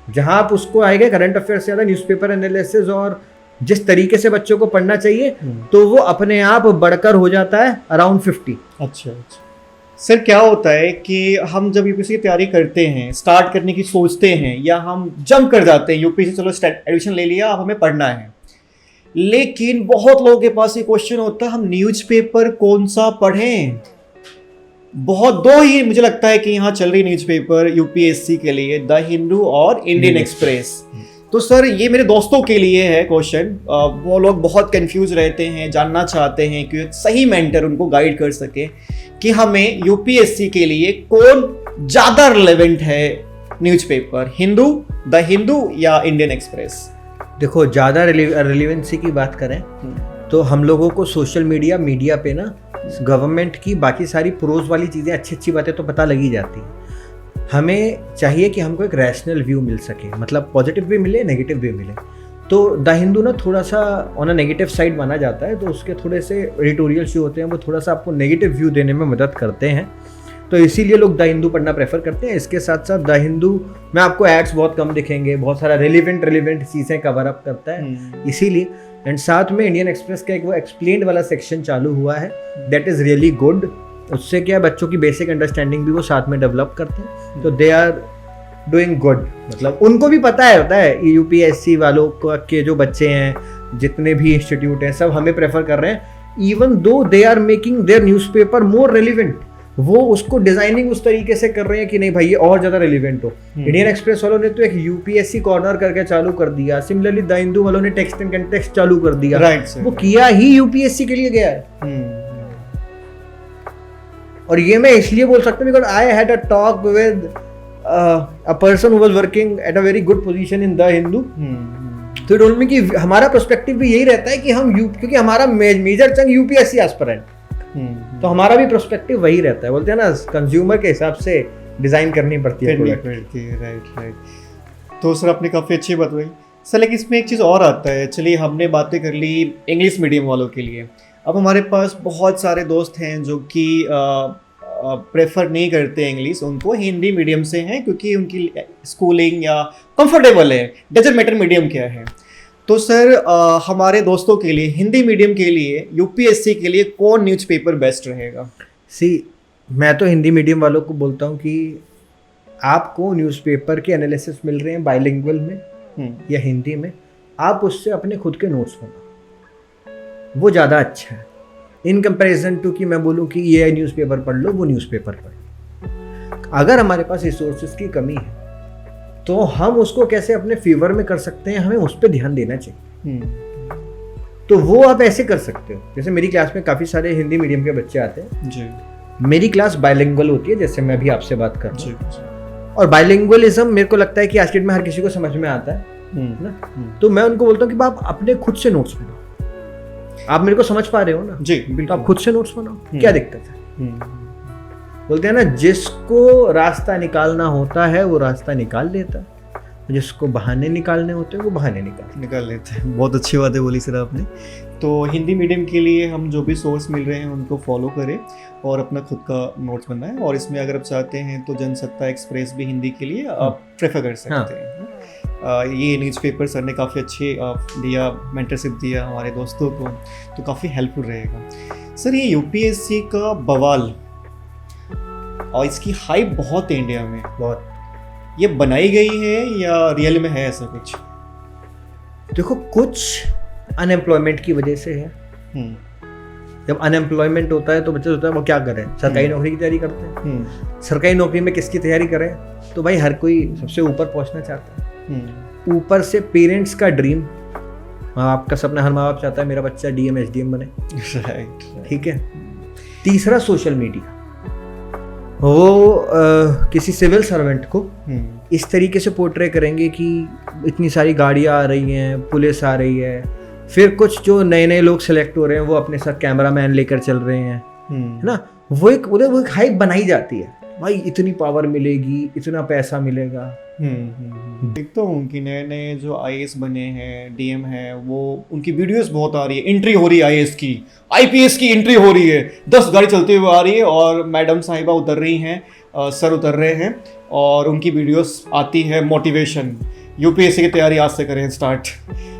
जहां आप उसको आएंगे करंट अफेयर से ज़्यादा न्यूज़पेपर एनालिसिस और जिस तरीके से बच्चों को पढ़ना चाहिए, तो वो अपने आप बढ़कर हो जाता है अराउंड 50। अच्छा। सर क्या होता है कि हम जब यूपीएससी की तैयारी करते हैं, स्टार्ट करने की सोचते हैं, या हम जंप कर जाते हैं यूपीएससी, चलो एडमिशन ले लिया, अब हमें पढ़ना है, लेकिन बहुत लोगों के पास ये क्वेश्चन होता है हम न्यूज़पेपर कौन सा पढ़ें। बहुत दो ही मुझे लगता है कि यहाँ चल रही न्यूज़पेपर यूपीएससी के लिए, द हिंदू और इंडियन एक्सप्रेस। तो सर ये मेरे दोस्तों के लिए है क्वेश्चन, वो लोग बहुत कंफ्यूज रहते हैं, जानना चाहते हैं कि एक सही मेंटर उनको गाइड कर सके कि हमें यूपीएससी के लिए कौन ज़्यादा रिलेवेंट है न्यूज़पेपर, हिंदू, द हिंदू या इंडियन एक्सप्रेस। देखो ज़्यादा रिलेवेंसी की बात करें तो हम लोगों को सोशल मीडिया पे ना गवर्नमेंट की बाकी सारी प्रोज वाली चीज़ें, अच्छी अच्छी बातें तो पता लगी जाती हैं। हमें चाहिए कि हमको एक रैशनल व्यू मिल सके, मतलब पॉजिटिव भी मिले, नेगेटिव भी मिले। तो द हिंदू ना थोड़ा सा ऑन अ नेगेटिव साइड माना जाता है, तो उसके थोड़े से एडिटोरियल जो होते हैं वो थोड़ा सा आपको नेगेटिव व्यू देने में मदद करते हैं, तो इसीलिए लोग द हिंदू पढ़ना प्रेफर करते हैं। इसके साथ साथ द हिंदू में आपको एड्स बहुत कम दिखेंगे, बहुत सारा रिलेवेंट चीज़ें कवर अप करता है इसीलिए। एंड साथ में इंडियन एक्सप्रेस का एक वो एक्सप्लेन्ड वाला सेक्शन चालू हुआ है, दैट इज़ रियली गुड। उससे क्या बच्चों की बेसिक अंडरस्टैंडिंग भी वो साथ में डेवलप करते हैं, तो दे आर डूइंग गुड। मतलब उनको भी पता है, होता है यूपीएससी वालों के जो बच्चे हैं, जितने भी इंस्टीट्यूट हैं, सब हमें प्रेफर कर रहे हैं, even though they are making their newspaper more relevant. वो उसको डिजाइनिंग उस तरीके से कर रहे हैं कि नहीं भाई ये और ज्यादा रेलिवेंट हो। इंडियन एक्सप्रेस वालों ने तो एक यूपीएससी कॉर्नर करके चालू कर दिया, सिमिलरली द हिंदू वालों ने टेक्स्ट एंड कंटेक्स्ट चालू कर दिया। वो किया ही यूपीएससी के लिए गया है। और ये मैं इसलिए बोल सकता हूँ because I had a talk with a person who was working at a very good position in the Hindu. तो इट टोल्ड मी कि हमारा पर्सपेक्टिव भी यही रहता है कि हम क्योंकि हमारा मेजर चंग यूपीएससी एस्पिरेंट, तो हमारा भी पर्सपेक्टिव वही रहता है। बोलते हैं ना कंज्यूमर के हिसाब से डिजाइन करनी पड़ती है। राइट। तो सर आपने काफ़ी अच्छी बात बताई सर, लेकिन इसमें एक चीज़ और आता है। चलिए हमने बातें कर ली इंग्लिश मीडियम वालों के लिए, अब हमारे पास बहुत सारे दोस्त हैं जो कि प्रेफर नहीं करते इंग्लिश, उनको हिंदी मीडियम से हैं क्योंकि उनकी स्कूलिंग या कंफर्टेबल है, डजंट मैटर मीडियम क्या है। तो सर हमारे दोस्तों के लिए हिंदी मीडियम के लिए यूपीएससी के लिए कौन न्यूज़पेपर बेस्ट रहेगा? मैं तो हिंदी मीडियम वालों को बोलता हूँ कि आपको न्यूज़पेपर के एनालिसिस मिल रहे हैं बाइलिंगुअल में या हिंदी में, आप उससे अपने खुद के नोट्स बनाओ, वो ज़्यादा अच्छा है। इन कंपैरिजन टू कि मैं बोलूँ कि ये न्यूज़पेपर पढ़ लो, वो न्यूज़पेपर पढ़ लो। अगर हमारे पास रिसोर्सेज की कमी है तो हम उसको कैसे अपने फेवर में कर सकते हैं, हमें उस पर ध्यान देना चाहिए। तो वो आप ऐसे कर सकते हो, जैसे मेरी क्लास में काफ़ी सारे हिंदी मीडियम के बच्चे आते हैं जी। मेरी क्लास बायलिंगुअल होती है, जैसे मैं भी आपसे बात कर जी, रहा हूँ, और बायलिंगुअलिज्म मेरे को लगता है कि आज की डेट में हर किसी को समझ में आता है ना। तो मैं उनको बोलता हूँ कि आप अपने खुद से नोट्स बनाओ, आप मेरे को समझ पा रहे हो ना जी, तो आप खुद से नोट्स बनाओ, क्या दिक्कत है। बोलते हैं ना, जिसको रास्ता निकालना होता है वो रास्ता निकाल लेता है, जिसको बहाने निकालने होते हैं वो बहाने निकाल लेते हैं। बहुत अच्छी बातें बोली सर आपने। तो हिंदी मीडियम के लिए हम जो भी सोर्स मिल रहे हैं उनको फॉलो करें और अपना खुद का नोट्स बनाएं, और इसमें अगर आप चाहते हैं तो जनसत्ता एक्सप्रेस भी हिंदी के लिए आप प्रेफर कर सकते हैं। ये न्यूज़पेपर सर ने काफ़ी अच्छे दिया, मेंटरशिप दिया हमारे दोस्तों को, तो काफ़ी हेल्पफुल रहेगा। सर ये यूपीएससी का बवाल और इसकी हाइप बहुत है इंडिया में, बहुत। ये बनाई गई है या रियल में है ऐसा कुछ? देखो, कुछ अनएम्प्लॉयमेंट की वजह से है। जब अनएम्प्लॉयमेंट होता है तो बच्चे होता है वो क्या करें, सरकारी नौकरी की तैयारी करते हैं। सरकारी नौकरी में किसकी तैयारी करें, तो भाई हर कोई सबसे ऊपर पहुंचना चाहता है। ऊपर से पेरेंट्स का ड्रीम, आपका सपना, हर माँ बाप चाहता है मेरा बच्चा डीएम एसडीएम बने, ठीक है। तीसरा सोशल मीडिया, वो किसी सिविल सर्वेंट को इस तरीके से पोर्ट्रे करेंगे कि इतनी सारी गाड़ियाँ आ रही हैं, पुलिस आ रही है, फिर कुछ जो नए नए लोग सेलेक्ट हो रहे हैं वो अपने साथ कैमरामैन लेकर चल रहे हैं, है ना। वो एक हाइप बनाई जाती है, भाई इतनी पावर मिलेगी, इतना पैसा मिलेगा। देखता हूँ कि नए नए जो आईएएस बने हैं, डीएम हैं, वो उनकी वीडियोस बहुत आ रही है, एंट्री हो रही है आईएएस की, आईपीएस की एंट्री हो रही है, 10 गाड़ी चलते हुए आ रही है और मैडम साहिबा उतर रही हैं, सर उतर रहे हैं और उनकी वीडियोस आती है मोटिवेशन, यूपीएससी की तैयारी आज से करें स्टार्ट।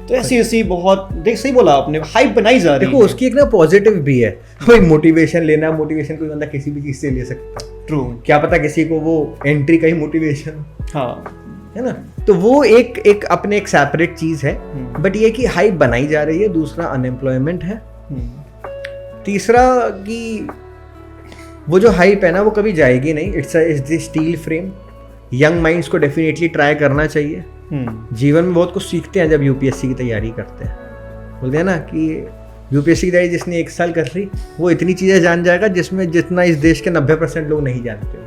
तो ऐसी बहुत सही बोला आपने, हाइप बनाई जा रही है। देखो, उसकी एक ना पॉजिटिव भी है, कोई मोटिवेशन लेना, मोटिवेशन कोई बंदा किसी भी चीज़ से ले सकता है। ट्रू, क्या पता किसी को वो एंट्री का ही मोटिवेशन, हाँ, है ना। तो वो एक अपने एक सेपरेट चीज़ है, बट ये कि हाइप बनाई जा रही है। दूसरा अनएम्प्लॉयमेंट है। तीसरा कि वो जो हाइप है ना वो कभी जाएगी नहीं, it's the steel frame. Young minds को डेफिनेटली ट्राई करना चाहिए। जीवन में बहुत कुछ सीखते हैं जब यूपीएससी की तैयारी करते हैं। बोलते हैं ना कि यूपीएससी की तैयारी जिसने 1 साल कर ली वो इतनी चीज़ें जान जाएगा जिसमें जितना इस देश के 90% लोग नहीं जानते।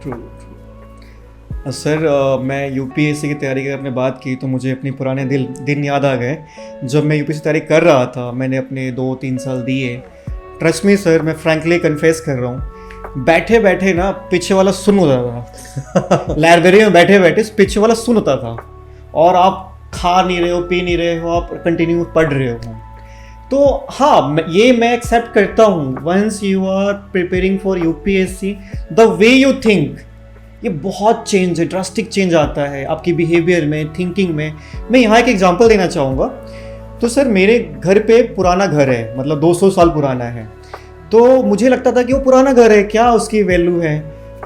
ट्रू। सर, मैं यूपीएससी की तैयारी की आपने बात की तो मुझे अपने पुराने दिन याद आ गए। जब मैं यूपीएससी तैयारी कर रहा था, मैंने अपने 2-3 साल दिए। ट्रस्ट मी सर, मैं फ्रैंकली कन्फेस कर रहा हूँ, बैठे बैठे ना पीछे वाला सुन होता था। लाइब्रेरी में बैठे बैठे पीछे वाला सुन होता था और आप खा नहीं रहे हो, पी नहीं रहे हो, आप कंटिन्यू पढ़ रहे हो। तो हाँ, ये मैं एक्सेप्ट करता हूँ, once you are preparing for UPSC, the way you think, ये बहुत चेंज है, ड्रास्टिक चेंज आता है आपकी बिहेवियर में, थिंकिंग में। मैं यहाँ एक एग्जांपल देना चाहूँगा। तो सर, मेरे घर पे पुराना घर है, मतलब 200 साल पुराना है। तो मुझे लगता था कि वो पुराना घर है, क्या उसकी वैल्यू है।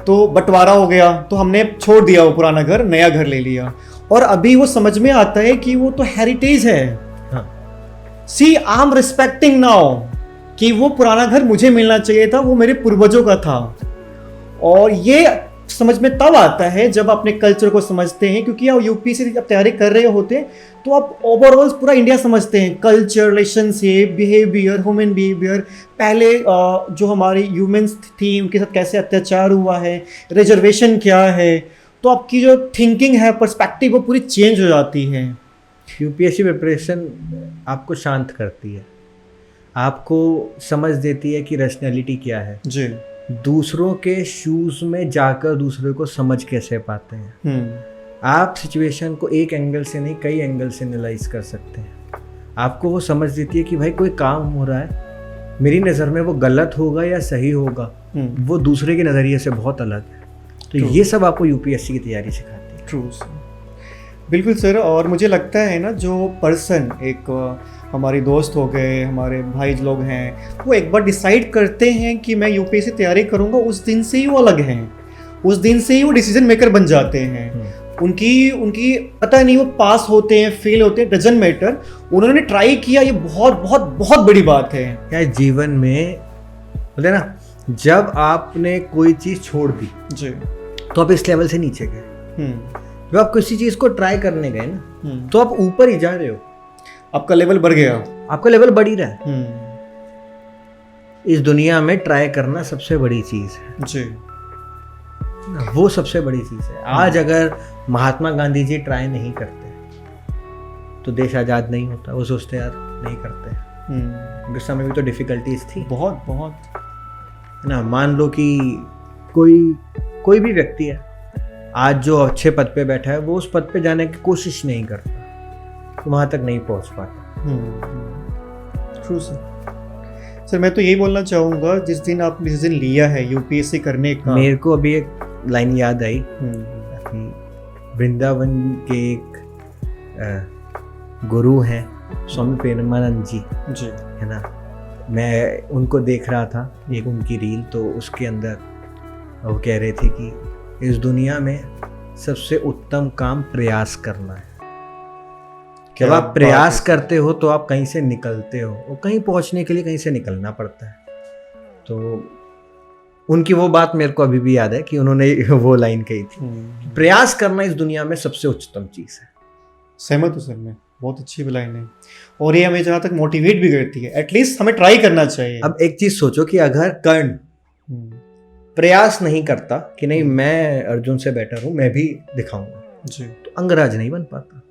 तो बंटवारा हो गया तो हमने छोड़ दिया वो पुराना घर, नया घर ले लिया, और अभी वो समझ में आता है कि वो तो हेरिटेज है। सी, आई एम रिस्पेक्टिंग नाउ कि वो पुराना घर मुझे मिलना चाहिए था, वो मेरे पूर्वजों का था। और ये समझ में तब आता है जब अपने कल्चर को समझते हैं, क्योंकि आप यूपीएससी जब तैयारी कर रहे होते हैं तो आप ओवरऑल पूरा इंडिया समझते हैं, culture, relationship, behaviour, human behaviour, पहले जो हमारी ह्यूमंस थी उनके साथ कैसे अत्याचार हुआ है, रिजर्वेशन क्या है। तो आपकी जो थिंकिंग है, पर्सपेक्टिव, वो पूरी चेंज हो जाती है। यूपीएससी प्रिपरेशन आपको शांत करती है, आपको समझ देती है कि रैशनैलिटी क्या है जी, दूसरों के शूज़ में जाकर दूसरे को समझ कैसे पाते हैं। आप सिचुएशन को एक एंगल से नहीं, कई एंगल से एनालाइज कर सकते हैं। आपको वो समझ देती है कि भाई कोई काम हो रहा है, मेरी नज़र में वो गलत होगा या सही होगा, वो दूसरे के नज़रिए से बहुत अलग है। तो ये सब आपको यूपीएससी की तैयारी सिखाती है। ट्रू सर, बिल्कुल सर। और मुझे लगता है ना, जो पर्सन, एक हमारे दोस्त हो गए, हमारे भाई लोग हैं, वो एक बार डिसाइड करते हैं कि मैं यूपीएससी तैयारी करूंगा, उस दिन से ही वो अलग हैं, उस दिन से ही वो डिसीजन मेकर बन जाते हैं। उनकी उनकी पता नहीं वो पास होते हैं फेल होते हैं डजंट मैटर, उन्होंने ट्राई किया, ये बहुत बहुत बहुत बड़ी बात है। क्या जीवन में बोलते ना, जब आपने कोई चीज छोड़ दी जी। तो आप इस लेवल से नीचे गए। जब आप किसी चीज को ट्राई करने गए ना तो आप ऊपर ही जा रहे हो, आपका लेवल बढ़ गया, आपका लेवल बढ़ ही रहा है। इस दुनिया में ट्राई करना सबसे बड़ी चीज है जी। वो सबसे बड़ी चीज है। आज अगर महात्मा गांधी जी ट्राई नहीं करते तो देश आजाद नहीं होता। वो सोचते यार नहीं करते, उस समय भी तो डिफिकल्टीज थी बहुत बहुत, है ना। मान लो कि कोई भी व्यक्ति है आज जो अच्छे पद पे बैठा है, वो उस पद पे जाने की कोशिश नहीं करता तो वहां तक नहीं पहुंच पाता। True sir. सर मैं तो यही बोलना चाहूँगा, जिस दिन आपने डिसीजन लिया है यूपीएससी करने का, मेरे को अभी एक लाइन याद आई। वृंदावन के एक गुरु हैं स्वामी प्रेमानंद जी, है ना। मैं उनको देख रहा था एक उनकी रील, तो उसके अंदर वो कह रहे थे कि इस दुनिया में सबसे उत्तम काम प्रयास करना है। जब आप प्रयास करते हो तो आप कहीं से निकलते हो, और कहीं पहुंचने के लिए कहीं से निकलना पड़ता है। तो उनकी वो बात मेरे को अभी भी याद है कि उन्होंने वो लाइन कही थी, प्रयास करना इस दुनिया में सबसे उच्चतम चीज है। सहमत हूँ सर मैं, बहुत अच्छी लाइन है, और ये हमें जहाँ तक मोटिवेट भी करती है। एटलीस्ट हमें ट्राई करना चाहिए। अब एक चीज सोचो कि अगर कर्ण प्रयास नहीं करता कि नहीं मैं अर्जुन से बेटर हूं, मैं भी दिखाऊंगा जी, तो अंगराज नहीं बन पाता।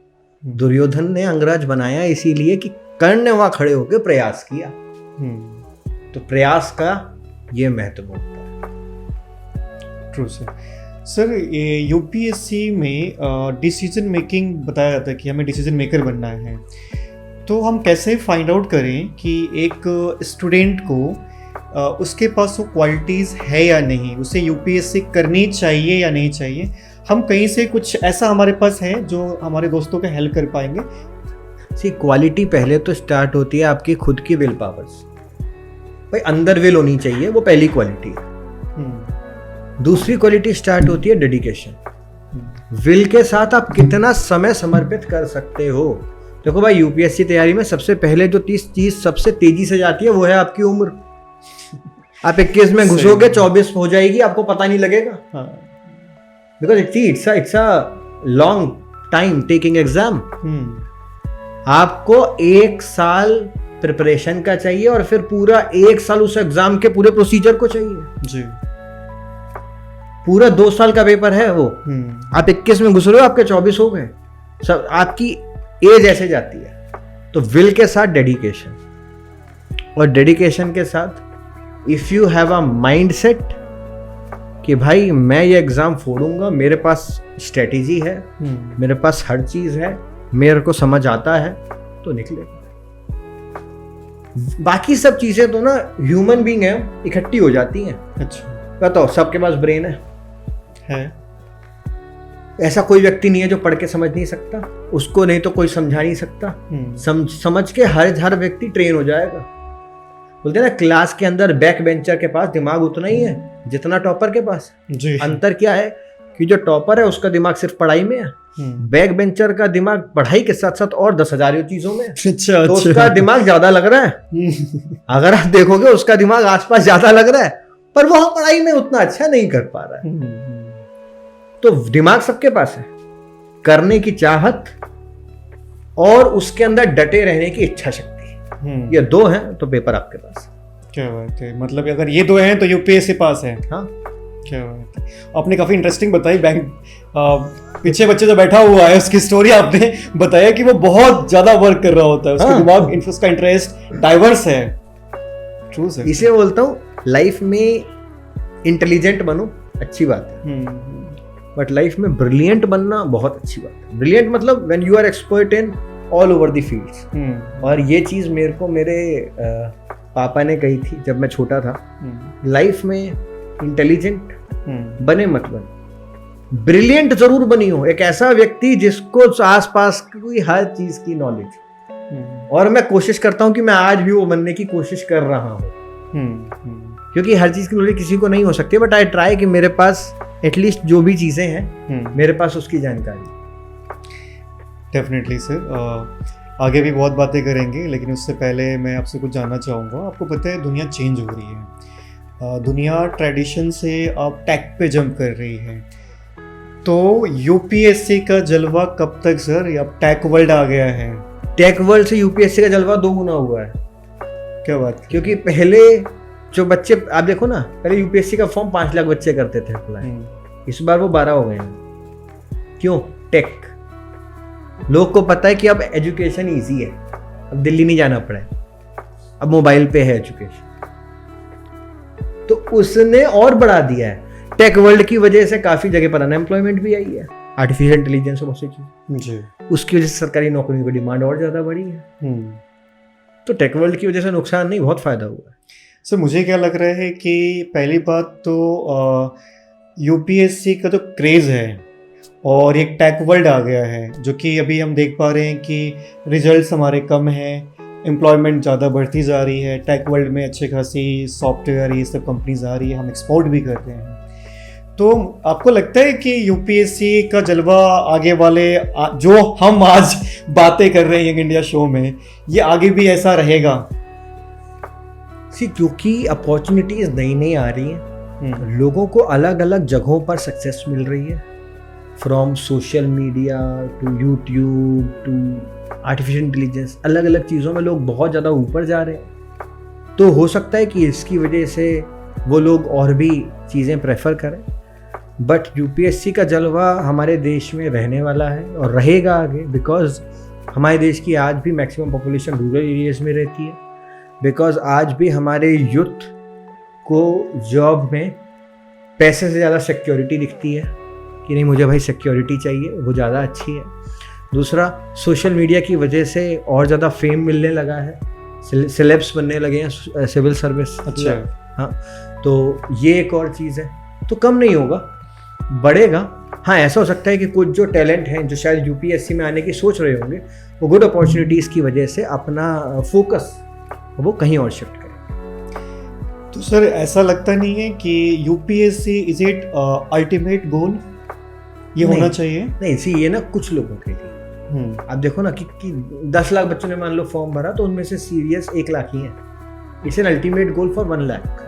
दुर्योधन ने अंगराज बनाया इसीलिए कि कर्ण ने वहां खड़े होकर प्रयास किया। तो प्रयास का ये महत्व होता है। True sir. सर ये यूपीएससी में डिसीजन मेकिंग बताया जाता है कि हमें डिसीजन मेकर बनना है, तो हम कैसे फाइंड आउट करें कि एक स्टूडेंट को उसके पास वो क्वालिटीज़ है या नहीं, उसे यूपीएससी करनी चाहिए या नहीं चाहिए। हम कहीं से कुछ ऐसा हमारे पास है जो हमारे दोस्तों का हेल्प कर पाएंगे। सी क्वालिटी पहले तो स्टार्ट होती है आपकी खुद की विल पावर्स। भाई अंदर विल होनी चाहिए, वो पहली क्वालिटी है। दूसरी क्वालिटी स्टार्ट होती है डेडिकेशन। विल के साथ आप कितना समय समर्पित कर सकते हो। देखो भाई यूपीएससी तैयारी में सबसे पहले जो चीज सबसे तेजी से जाती है वो है आपकी उम्र। आप 21 में घुसोगे 24 हो जाएगी, आपको पता नहीं लगेगा। Because it's a long time taking exam. आपको 1 साल प्रिपरेशन का चाहिए और फिर पूरा 1 साल उस एग्जाम के पूरे प्रोसीजर को चाहिए जी। पूरा 2 साल का पेपर है वो। आप 21 में घुस रहे हो, आपके 24 हो गए। सब आपकी एज ऐसे जाती है। तो विल के साथ डेडिकेशन, और डेडिकेशन के साथ if you have a mind set कि भाई मैं ये एग्जाम फोड़ूंगा, मेरे पास स्ट्रेटेजी है, मेरे पास हर चीज है, मेरे को समझ आता है, तो निकलेगा। बाकी सब चीजें तो ना ह्यूमन बीइंग है, इकट्ठी हो जाती हैं। अच्छा बताओ, सबके पास ब्रेन है। ऐसा कोई व्यक्ति नहीं है जो पढ़ के समझ नहीं सकता, उसको नहीं तो कोई समझा नहीं सकता। समझ के हर व्यक्ति ट्रेन हो जाएगा। बोलते हैं ना क्लास के अंदर बैक बेंचर के पास दिमाग उतना ही है जितना टॉपर के पास जी। अंतर क्या है कि जो टॉपर है उसका दिमाग सिर्फ पढ़ाई में है, बैक बेंचर का दिमाग पढ़ाई के साथ साथ और 10,000 चीजों में। अच्छा, तो उसका दिमाग ज्यादा लग रहा है। अगर आप देखोगे उसका दिमाग आसपास ज्यादा लग रहा है, पर वो पढ़ाई में उतना अच्छा नहीं कर पा रहा है। तो दिमाग सबके पास है, करने की चाहत और उसके अंदर डटे रहने की इच्छा शक्ति, ये 2 हैं तो पेपर आपके पास। क्या बात है, मतलब अगर ये 2 हैं तो यूपीएससी पास है। हाँ, क्या बात है। आपने काफी इंटरेस्टिंग बताई। बैंक पीछे बच्चे जो बैठा हुआ है उसकी स्टोरी आपने बताया कि वो बहुत ज्यादा वर्क कर रहा होता है, उसका दिमाग, उसका इंटरेस्ट डाइवर्स है। True sir. इसे बोलता हूँ लाइफ में इंटेलिजेंट बनो, अच्छी बात है, बट लाइफ में ब्रिलियंट बनना बहुत अच्छी बात है। ब्रिलियंट मतलब when you are expert in all over the fields. और ये चीज मेरे को मेरे पापा ने कही थी जब मैं छोटा था, लाइफ में इंटेलिजेंट बने मत बनो, ब्रिलियंट जरूर बनी हो। एक ऐसा व्यक्ति जिसको आसपास की हर चीज की नॉलेज। और मैं कोशिश करता हूं कि मैं आज भी वो बनने की कोशिश कर रहा हूं, क्योंकि हर चीज की नॉलेज किसी को नहीं हो सकती, बट आई ट्राई कि मेरे पास एटलीस्ट जो भी चीज़ें हैं मेरे पास उसकी जानकारी। डेफिनेटली सर, आगे भी बहुत बातें करेंगे, लेकिन उससे पहले मैं आपसे कुछ जानना चाहूँगा। आपको पता है दुनिया चेंज हो रही है, दुनिया ट्रेडिशन से अब टेक पे जंप कर रही है, तो यूपीएससी का जलवा कब तक सर? अब टेक वर्ल्ड आ गया है। टेक वर्ल्ड से यूपीएससी का जलवा 2 गुना हुआ है। क्या बात? क्योंकि पहले जो बच्चे, आप देखो ना, पहले यूपीएससी का फॉर्म 5 लाख बच्चे करते थे अप्लाई, इस बार वो 12 हो गए हैं। क्यों? टेक। लोग को पता है कि अब एजुकेशन इजी है, अब दिल्ली नहीं जाना पड़े, अब मोबाइल पे है एजुकेशन, तो उसने और बढ़ा दिया है। टेक वर्ल्ड की वजह से काफी जगह पर अनएम्प्लॉयमेंट भी आई है, आर्टिफिशियल इंटेलिजेंस और बहुत सी चीज जी, उसकी वजह से सरकारी नौकरियों की डिमांड और ज्यादा बढ़ी है। तो टेक वर्ल्ड की वजह से नुकसान नहीं, बहुत फायदा हुआ है। सर मुझे क्या लग रहा है कि पहली बात तो यूपीएससी का तो क्रेज़ है और एक टेक वर्ल्ड आ गया है, जो कि अभी हम देख पा रहे हैं कि रिजल्ट्स हमारे कम हैं, एम्प्लॉयमेंट ज़्यादा बढ़ती जा रही है, टेक वर्ल्ड में अच्छी खासी सॉफ्टवेयर ये सब कंपनीज आ रही है, हम एक्सपोर्ट भी कर रहे हैं। तो आपको लगता है कि यूपीएससी का जलवा आगे वाले जो हम आज बातें कर रहे हैं यंग इंडिया शो में, ये आगे भी ऐसा रहेगा? क्योंकि अपॉर्चुनिटीज नई नई आ रही हैं, लोगों को अलग अलग जगहों पर सक्सेस मिल रही है, from social media to YouTube to artificial intelligence, अलग अलग चीज़ों में लोग बहुत ज़्यादा ऊपर जा रहे हैं। तो हो सकता है कि इसकी वजह से वो लोग और भी चीज़ें प्रेफर करें, बट यूपीएससी का जलवा हमारे देश में रहने वाला है और रहेगा आगे, बिकॉज हमारे देश की आज भी मैक्सिमम पॉपुलेशन रूरल एरियाज में रहती है, बिकॉज आज भी हमारे यूथ को जॉब में पैसे से ज़्यादा सिक्योरिटी दिखती है कि नहीं, मुझे भाई सिक्योरिटी चाहिए, वो ज़्यादा अच्छी है। दूसरा, सोशल मीडिया की वजह से और ज़्यादा फेम मिलने लगा है, सेलेब्स बनने लगे हैं सिविल सर्विस। अच्छा, हाँ, तो ये एक और चीज़ है। तो कम नहीं होगा, बढ़ेगा। हाँ, ऐसा हो सकता है कि कुछ जो टैलेंट हैं जो शायद यूपीएससी में आने की सोच रहे होंगे, वो गुड अपॉर्चुनिटीज़ की वजह से अपना फोकस वो कहीं और शिफ्ट करें। तो सर ऐसा लगता नहीं है कि UPSC is it ultimate goal, ये होना चाहिए? नहीं, सी ये ना कुछ लोगों के लिए, आप देखो ना कि 10 लाख बच्चों ने मान लो फॉर्म भरा, तो उनमें से सीरियस 1 लाख ही है। It's an ultimate goal for 1 lakh,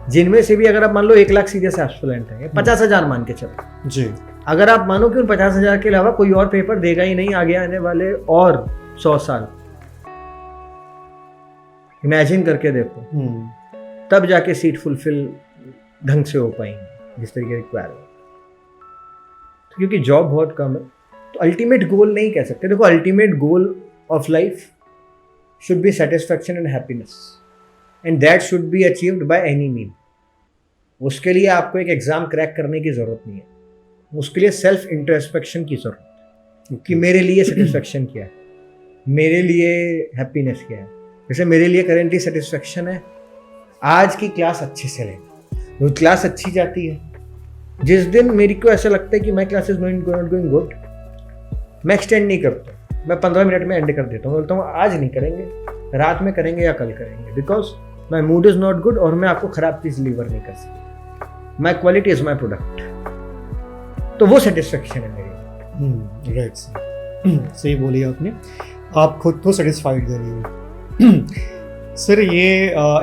जिनमें से भी अगर आप मान लो 1 लाख सीरियस एस्पिरेंट है, 50,000 मान के चलो जी, अगर आप मानो कि उन 50,000 के अलावा कोई और पेपर देगा ही नहीं आगे आने वाले और 100 साल, इमेजिन करके देखो, तब जाके सीट फुलफिल ढंग से हो पाएंगे जिस तरीके रिक्वायरमेंट। तो क्योंकि जॉब बहुत कम है, तो अल्टीमेट गोल नहीं कह सकते। देखो, ultimate goal of life should be satisfaction and happiness, and that should be achieved by any mean. उसके लिए आपको एक एग्जाम क्रैक करने की जरूरत नहीं है, उसके लिए सेल्फ इंट्रोस्पेक्शन की जरूरत है कि मेरे लिए सेटिस्फैक्शन क्या है, मेरे लिए हैप्पीनेस क्या है। जैसे मेरे लिए करेंटली सेटिस्फैक्शन है आज की क्लास अच्छे से लेना, वो क्लास अच्छी जाती है। जिस दिन मेरे को ऐसा लगता है कि my class is not going good, मैं एक्सटेंड नहीं करता, मैं 15 मिनट में एंड कर देता हूँ, बोलता हूँ आज नहीं करेंगे, रात में करेंगे या कल करेंगे, because my mood is not good और मैं आपको खराब चीज डिलीवर नहीं कर सकता। My quality is my product, तो वो सेटिस्फेक्शन है मेरी। राइट, सही बोली आपने, आप खुद को सेटिस्फाइड कर रही हो। सर ये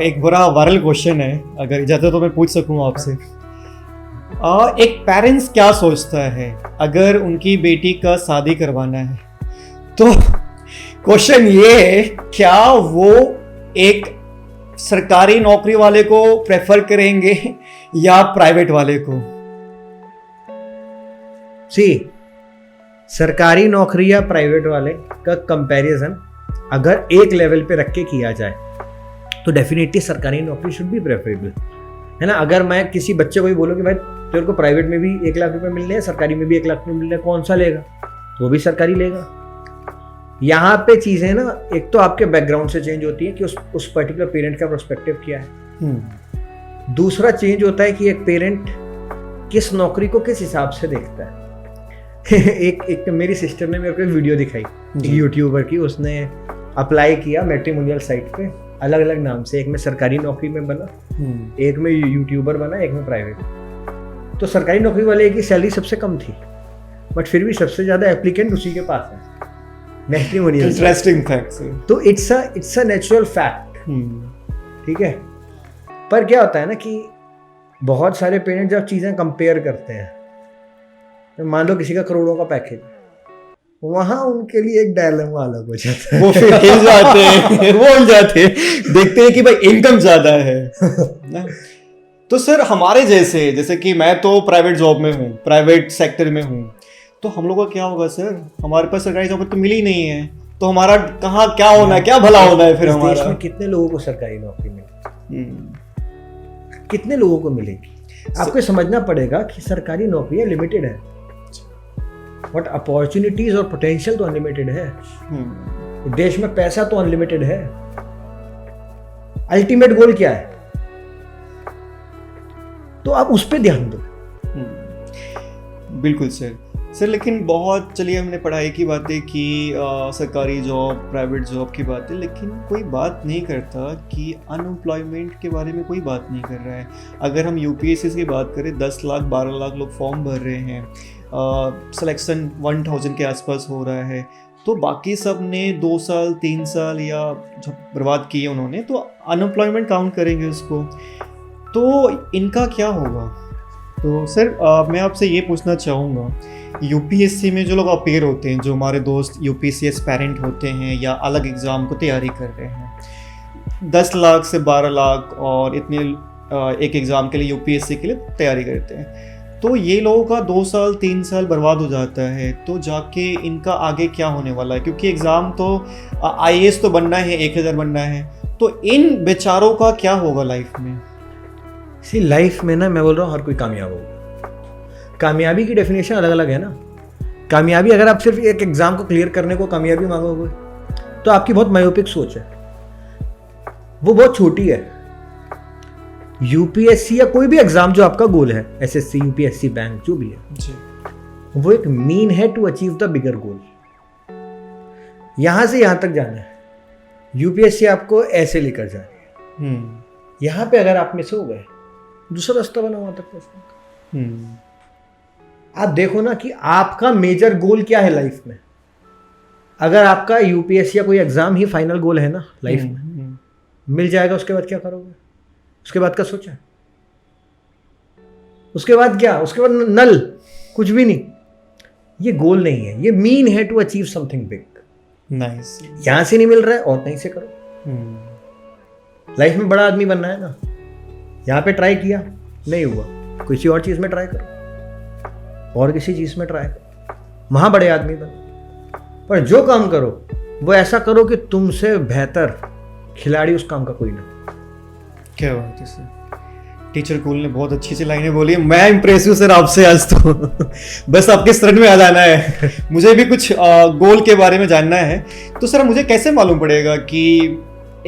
एक बड़ा वायरल क्वेश्चन है, अगर इजाज़त तो मैं पूछ सकूँ आपसे। एक पेरेंट्स क्या सोचता है अगर उनकी बेटी का शादी करवाना है, तो क्वेश्चन ये है, क्या वो एक सरकारी नौकरी वाले को प्रेफर करेंगे या प्राइवेट वाले को? सरकारी नौकरी या प्राइवेट वाले का कंपैरिजन अगर एक लेवल पे रख के किया जाए तो डेफिनेटली सरकारी नौकरी शुड बी प्रेफरेबल, है ना। अगर मैं किसी बच्चे को भी बोलूँ कि भाई तेरे को प्राइवेट में भी 1 लाख रुपए मिल रहे हैं, सरकारी में भी 1 लाख रुपए मिल रहे हैं, कौन सा लेगा, तो वो भी सरकारी लेगा। यहाँ पे चीज़ें ना, एक तो आपके बैकग्राउंड से चेंज होती है कि उस पर्टिकुलर पेरेंट का पर्सपेक्टिव क्या है। दूसरा चेंज होता है कि एक पेरेंट किस नौकरी को किस हिसाब से देखता है। एक मेरी सिस्टर ने मेरे को एक वीडियो दिखाई, यूट्यूबर की, उसने अप्लाई किया मैट्रिमोनियल साइट पे अलग अलग नाम से, एक में सरकारी नौकरी में बना, एक में यूट्यूबर बना, एक में प्राइवेट। तो सरकारी नौकरी वाले की सैलरी सबसे कम थी, बट फिर भी सबसे ज़्यादा एप्लीकेंट उसी के पास है मैट्रिमोनियल। Interesting fact. तो इट्स अ नेचुरल फैक्ट, ठीक है। पर क्या होता है ना कि बहुत सारे पेरेंट्स जब चीज़ें कंपेयर करते हैं, तो मान लो किसी का करोड़ों का पैकेज, वहां उनके लिए एक डायलेमा अलग हो जाता है। वो फिर हिल जाते हैं, वो हिल जाते हैं, देखते हैं कि भाई इनकम ज्यादा है ना। तो सर हमारे जैसे कि मैं तो प्राइवेट जॉब में हूँ, प्राइवेट सेक्टर में हूँ, तो हम लोग का क्या होगा सर? हमारे पास सरकारी जॉब तो मिली ही नहीं है, तो हमारा कहाँ क्या होना है, क्या भला होना है फिर इस हमारा? देश में कितने लोगों को सरकारी नौकरी मिलेगी, कितने लोगों को मिलेगी? आपको समझना पड़ेगा कि सरकारी नौकरियां लिमिटेड है, बट अपॉर्चुनिटीज और पोटेंशियल तो अनलिमिटेड है। देश में पैसा तो अनलिमिटेड है। अल्टीमेट गोल क्या है? तो आप उस पर ध्यान दो। बिल्कुल सर। लेकिन बहुत, चलिए हमने पढ़ाई की बातें की, सरकारी जॉब, प्राइवेट जॉब की बातें, लेकिन कोई बात नहीं करता कि अनएम्प्लॉयमेंट के बारे में कोई बात नहीं कर रहा है। अगर हम यूपीएससी की बात करें, 10 लाख 12 लाख लोग फॉर्म भर रहे हैं, सिलेक्शन 1000 के आसपास हो रहा है, तो बाकी सब ने 2 साल 3 साल या जो बर्बाद किए उन्होंने, तो अनएम्प्लॉयमेंट काउंट करेंगे उसको, तो इनका क्या होगा? तो सर मैं आपसे ये पूछना चाहूँगा, यूपीएससी में जो लोग अपेयर होते हैं, जो हमारे दोस्त यूपीएससी एस्पायरेंट होते हैं या अलग एग्ज़ाम को तैयारी कर रहे हैं, 10 लाख से 12 लाख और इतने एक एग्ज़ाम के लिए, यूपीएससी के लिए तैयारी करते हैं, तो ये लोगों का 2 साल 3 साल बर्बाद हो जाता है, तो जाके इनका आगे क्या होने वाला है? क्योंकि एग्ज़ाम तो आईएएस तो बनना है, 1000 बनना है, तो इन बेचारों का क्या होगा लाइफ में? लाइफ में ना, मैं बोल रहा हूँ हर कोई कामयाब होगा। कामयाबी की डेफिनेशन अलग अलग है ना। कामयाबी, अगर आप सिर्फ एक एग्जाम को क्लियर करने को कामयाबी मांगोगे तो आपकी बहुत मायोपिक सोच है, वो बहुत छोटी है। यूपीएससी या कोई भी एग्जाम जो आपका गोल है, एसएससी, यूपीएससी, बैंक, जो भी है जी, वो एक मीन है टू अचीव द बिगर गोल। यहां से यहां तक जाना है। यूपीएससी आपको ऐसे लेकर जा रही है, यहां पे अगर आप मिस हो गए, दूसरा रास्ता बना वहां तक पहुंचने का। आप देखो ना कि आपका मेजर गोल क्या है लाइफ में। अगर आपका यूपीएससी या कोई एग्जाम ही फाइनल गोल है ना लाइफ में, मिल जाएगा, उसके बाद क्या करोगे? उसके बाद का सोचा? उसके बाद क्या? उसके बाद नल, कुछ भी नहीं। ये गोल नहीं है, ये मीन है to achieve something big. Nice. यहां से नहीं मिल रहा है और कहीं से करो। लाइफ में बड़ा आदमी बनना है ना, यहां पे ट्राई किया नहीं हुआ, किसी और चीज में ट्राई करो, और किसी चीज में ट्राई करो, वहां बड़े आदमी बनो। पर जो काम करो वो ऐसा करो कि तुमसे बेहतर खिलाड़ी उस काम का कोई ना। क्या बात है सर, टीचर कूल ने बहुत अच्छी सी लाइनें बोली है। मैं इम्प्रेस हूँ सर आपसे आज तो बस आपके शरण में आ जाना है। मुझे भी कुछ गोल के बारे में जानना है। तो सर मुझे कैसे मालूम पड़ेगा कि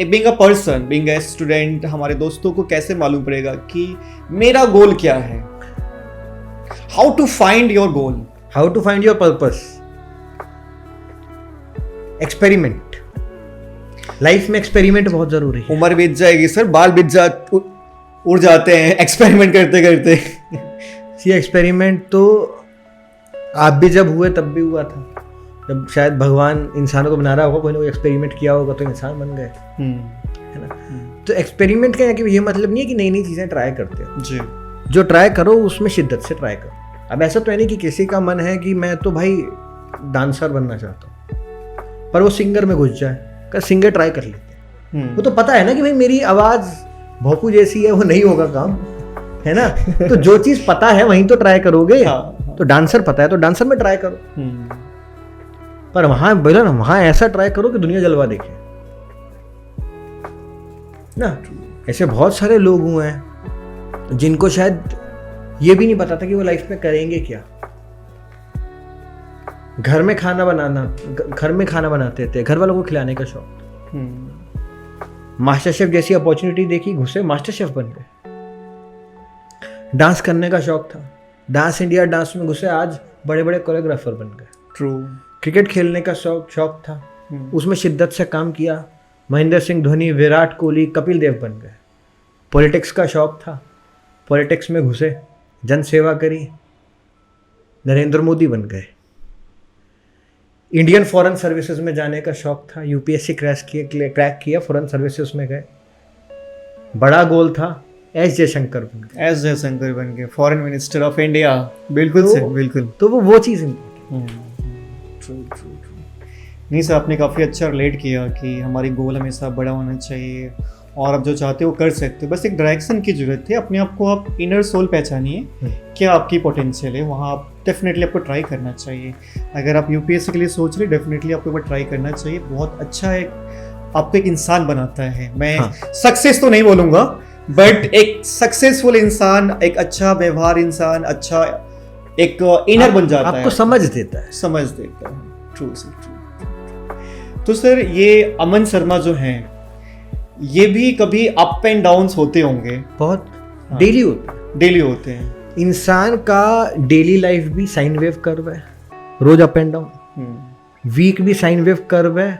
being a person, being a student, हमारे दोस्तों को कैसे मालूम पड़ेगा कि मेरा गोल क्या है? How to find your goal, how to find your purpose? Experiment. Life में एक्सपेरिमेंट बहुत जरूरी है। उम्र बीत जाएगी सर, बाल उड़ जाते हैं एक्सपेरिमेंट करते करते। ये एक्सपेरिमेंट तो आप भी जब हुए तब भी हुआ था, जब शायद भगवान इंसानों को बना रहा होगा, कोई ना कोई एक्सपेरिमेंट किया होगा तो इंसान बन गए, है ना। तो एक्सपेरिमेंट का ये मतलब नहीं है कि नई नई चीज़ें ट्राई करते हो जी, जो ट्राई करो उसमें शिद्दत से ट्राई करो। अब ऐसा तो है नहीं कि किसी का मन है कि मैं तो भाई डांसर बनना चाहता हूँ, पर वो सिंगर में घुस जाए, कर सिंगर ट्राई कर लेते हैं। वो तो पता है ना कि भाई मेरी आवाज़ भोपू जैसी है, वो नहीं होगा काम, है ना। तो जो चीज़ पता है वहीं तो ट्राई करोगे। हाँ। तो डांसर पता है तो डांसर में ट्राई करो, पर वहां बोला ना, वहां ऐसा ट्राई करो कि दुनिया जलवा देखे ना। ऐसे बहुत सारे लोग हुए हैं जिनको शायद ये भी नहीं पता था कि वो लाइफ में करेंगे क्या। घर में खाना बनाते थे, घर वालों को खिलाने का शौक। मास्टर शेफ जैसी अपॉर्चुनिटी देखी, घुसे, मास्टर शेफ बन गए। डांस करने का शौक था, डांस इंडिया डांस में घुसे, आज बड़े बड़े कोरियोग्राफर बन गए। ट्रू। क्रिकेट खेलने का शौक था, उसमें शिद्दत से काम किया, महेंद्र सिंह धोनी, विराट कोहली, कपिल देव बन गए। पॉलिटिक्स का शौक था, पॉलिटिक्स में घुसे, जन सेवा करी, नरेंद्र मोदी बन गए। इंडियन फॉरेन सर्विसेज में जाने का शौक था, यूपीएससी क्रैक किया, फॉरेन सर्विसेज में गए। बड़ा गोल था, एस जयशंकर बन गए। एस जयशंकर बन गए फॉरेन मिनिस्टर ऑफ इंडिया। बिल्कुल तो- सर, बिल्कुल। तो वो चीज़ ट्रू ट्रू ट्रू। नहीं सर, आपने काफ़ी अच्छा रिलेट किया कि हमारी गोल हमेशा बड़ा होना चाहिए और आप जो चाहते हो कर सकते हो, बस एक डायरेक्शन की जरूरत है। अपने आप को आप इनर सोल पहचानिए, क्या आपकी पोटेंशियल है, वहाँ आप डेफिनेटली आपको ट्राई करना चाहिए। अगर आप यूपीएससी के लिए सोच रहे, डेफिनेटली आपको एक बार ट्राई करना चाहिए। बहुत अच्छा एक आपको एक इंसान बनाता है। मैं सक्सेस तो नहीं बोलूँगा, बट एक सक्सेसफुल इंसान, एक अच्छा व्यवहार इंसान, अच्छा एक इनर बन जाता है, आपको समझ देता है। समझ देता है। True sir, true. तो सर ये अमन शर्मा जो हैं, ये भी कभी अप एंड डाउन्स होते होंगे? बहुत हाँ। डेली होता है। डेली होते हैं। इंसान का डेली लाइफ भी साइन वेव कर्व है, रोज अप एंड डाउन। वीक भी साइन वेव कर्व है,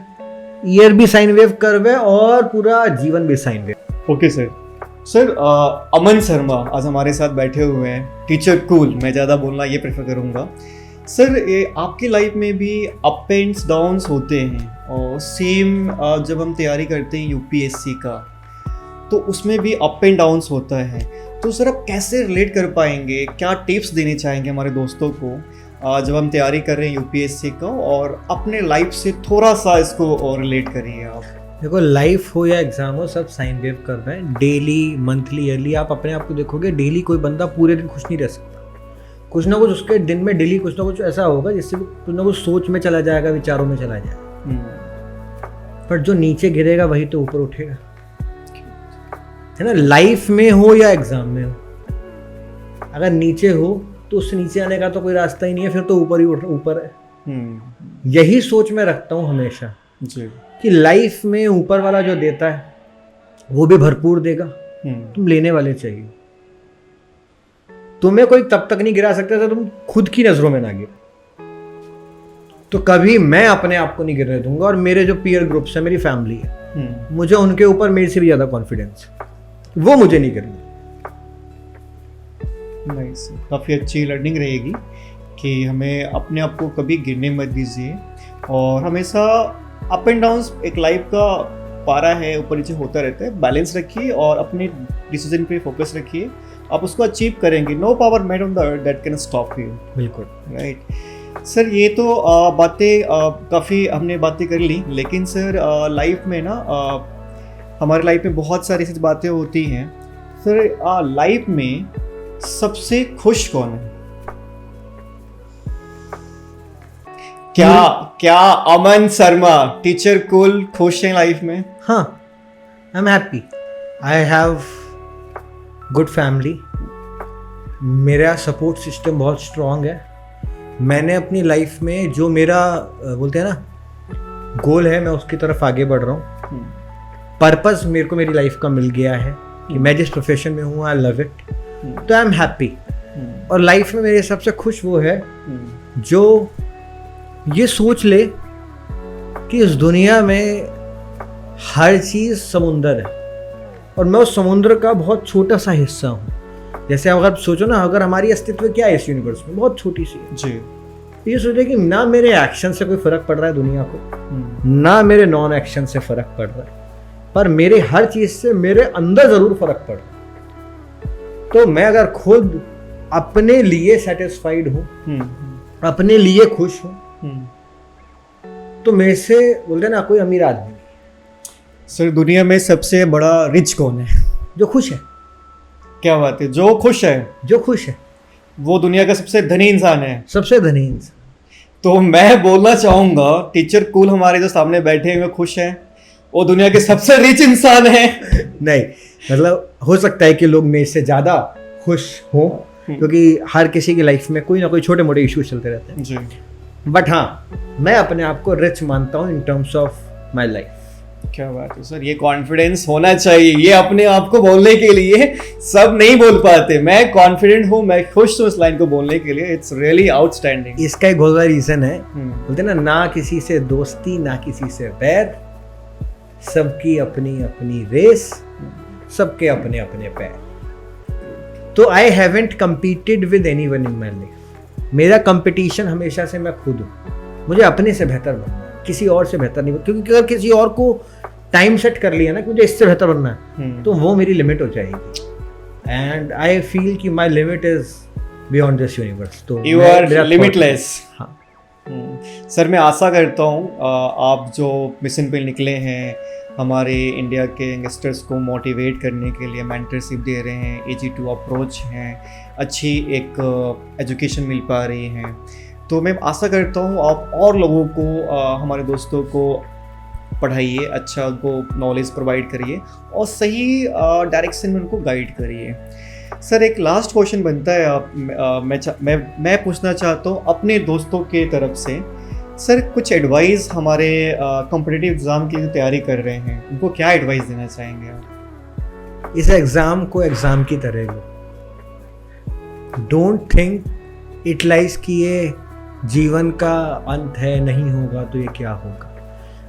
ईयर भी साइन वेव कर्व है, और पूरा जीवन भी sine wave. Okay sir. Sir Aman Sharma आज हमारे साथ बैठे हुए हैं, टीचर कूल। मैं ज़्यादा बोलना ये प्रेफर करूँगा। सर ये आपकी लाइफ में भी अप एंड डाउन्स होते हैं, और सेम जब हम तैयारी करते हैं यूपीएससी का, तो उसमें भी अप एंड डाउन्स होता है। तो सर आप कैसे रिलेट कर पाएंगे, क्या टिप्स देने चाहेंगे हमारे दोस्तों को जब हम तैयारी कर रहे हैं यूपीएससी का, और अपने लाइफ से थोड़ा सा इसको और रिलेट करिए आप। देखो, लाइफ हो या एग्जाम हो, सब साइन वेव कर रहे हैं। डेली, मंथली, ईयरली आप अपने आप को देखोगे, डेली कोई बंदा पूरे दिन खुश नहीं रह सकता। कुछ ना कुछ उसके दिन में डेली कुछ ना कुछ ऐसा होगा जिससे कुछ ना कुछ सोच में चला जाएगा, विचारों में चला जाएगा। पर जो नीचे गिरेगा वही तो ऊपर उठेगा, है ना। लाइफ में हो या एग्जाम में हो, अगर नीचे हो तो उससे नीचे आने का तो कोई रास्ता ही नहीं है, फिर तो ऊपर ही ऊपर है। यही सोच मैं रखता हूँ हमेशा जी, कि लाइफ में ऊपर वाला जो देता है वो भी भरपूर देगा, तुम लेने वाले चाहिए। तुम्हें कोई तब तक नहीं गिरा सकता था तुम खुद की नजरों में ना गिरो। तो कभी मैं अपने आप को नहीं गिरने दूंगा, और मेरे जो पीयर ग्रुप्स है, मेरी फैमिली है, मुझे उनके ऊपर मेरे से भी ज्यादा कॉन्फिडेंस है, वो मुझे नहीं गिरने। नाइस। काफ़ी अच्छी लर्निंग रहेगी कि हमें अपने आप को कभी गिरने मत दीजिए, और हमेशा अप एंड डाउन्स एक लाइफ का पारा है, ऊपर नीचे होता रहता है। बैलेंस रखिए और अपने डिसीजन पे फोकस रखिए, आप उसको अचीव करेंगे। No power made on the earth that can stop you. बिल्कुल राइट सर। ये तो बातें काफ़ी हमने बातें कर ली, लेकिन सर लाइफ में ना हमारे लाइफ में बहुत सारी ऐसी बातें होती हैं। सर लाइफ में सबसे खुश कौन है? क्या अमन शर्मा टीचर कूल खुश हैं लाइफ में? हाँ, I am happy, I have good family, मेरा सपोर्ट सिस्टम बहुत स्ट्रांग है। मैंने अपनी लाइफ में जो मेरा बोलते हैं ना गोल है, मैं उसकी तरफ आगे बढ़ रहा हूँ। पर्पस मेरे को मेरी लाइफ का मिल गया है कि मैं जिस प्रोफेशन में हूँ, आई लव इट, तो आई एम हैप्पी। और लाइफ में मेरे सबसे खुश वो है जो ये सोच ले कि इस दुनिया में हर चीज़ समुंदर है, और मैं उस समुद्र का बहुत छोटा सा हिस्सा हूँ। जैसे अगर सोचो ना, अगर हमारी अस्तित्व क्या है इस यूनिवर्स में, बहुत छोटी सी है जी। ये सोचे कि ना मेरे एक्शन से कोई फर्क पड़ रहा है दुनिया को, ना मेरे नॉन एक्शन से फर्क पड़ रहा है, पर मेरे हर चीज से मेरे अंदर जरूर फर्क पड़ रहा है। तो मैं अगर खुद अपने लिए सेटिस्फाइड हूँ, अपने लिए खुश हूँ, तो मेरे से बोलते ना कोई अमीर आदमी। सर दुनिया में सबसे बड़ा रिच कौन है? जो खुश है। क्या बात है, जो खुश है। जो खुश है वो दुनिया का सबसे धनी इंसान है, सबसे धनी इंसान। तो मैं बोलना चाहूंगा टीचर कूल हमारे जो सामने बैठे हुए खुश हैं, वो दुनिया के सबसे रिच इंसान है। नहीं, मतलब हो सकता है कि लोग मेरे से ज्यादा खुश हों, क्योंकि हर किसी की लाइफ में कोई ना कोई छोटे मोटे इश्यूज चलते रहते हैं जी। बट हाँ, मैं अपने आप को रिच मानता हूँ in terms of my life. क्या बात है सर, ये कॉन्फिडेंस होना चाहिए। ये अपने आप को बोलने के लिए सब नहीं बोल पाते। मैं कॉन्फिडेंट हूँ, मैं खुश हूँ इस लाइन को बोलने के लिए। It's really outstanding. इसका एक बहुत बड़ा रीजन है, बोलते ना, ना किसी से दोस्ती ना किसी से बैर, सबकी अपनी अपनी रेस, सबके अपने अपने पैर। तो I haven't competed with anyone in my life. मेरा कंपटीशन हमेशा से मैं खुद हूँ। मुझे अपने से बेहतर बनना है, किसी और से बेहतर नहीं, क्योंकि अगर किसी और को टाइम सेट कर लिया ना कि मुझे इससे बेहतर बनना है, तो वो मेरी लिमिट हो जाएगी। एंड आई फील कि my limit is beyond this universe. तो यू आर लिमिटलेस। हाँ सर, मैं आशा करता हूँ आप जो मिशन पे निकले हैं, हमारे इंडिया के यंगस्टर्स को मोटिवेट करने के लिए मेंटरशिप दे रहे हैं, AG2 अप्रोच हैं, अच्छी एक एजुकेशन मिल पा रही है, तो मैं आशा करता हूँ आप और लोगों को, हमारे दोस्तों को पढ़ाइए, अच्छा उनको नॉलेज प्रोवाइड करिए और सही डायरेक्शन में उनको गाइड करिए। सर, एक लास्ट क्वेश्चन बनता है, मैं पूछना चाहता हूँ अपने दोस्तों के तरफ से। सर, कुछ एडवाइस हमारे कॉम्पिटिटिव एग्ज़ाम की जो तैयारी कर रहे हैं, उनको क्या एडवाइस देना चाहेंगे आप? इस एग्ज़ाम को एग्ज़ाम की तरह लो। डोंट थिंक इट लाइज कि ये जीवन का अंत है, नहीं होगा तो ये क्या होगा।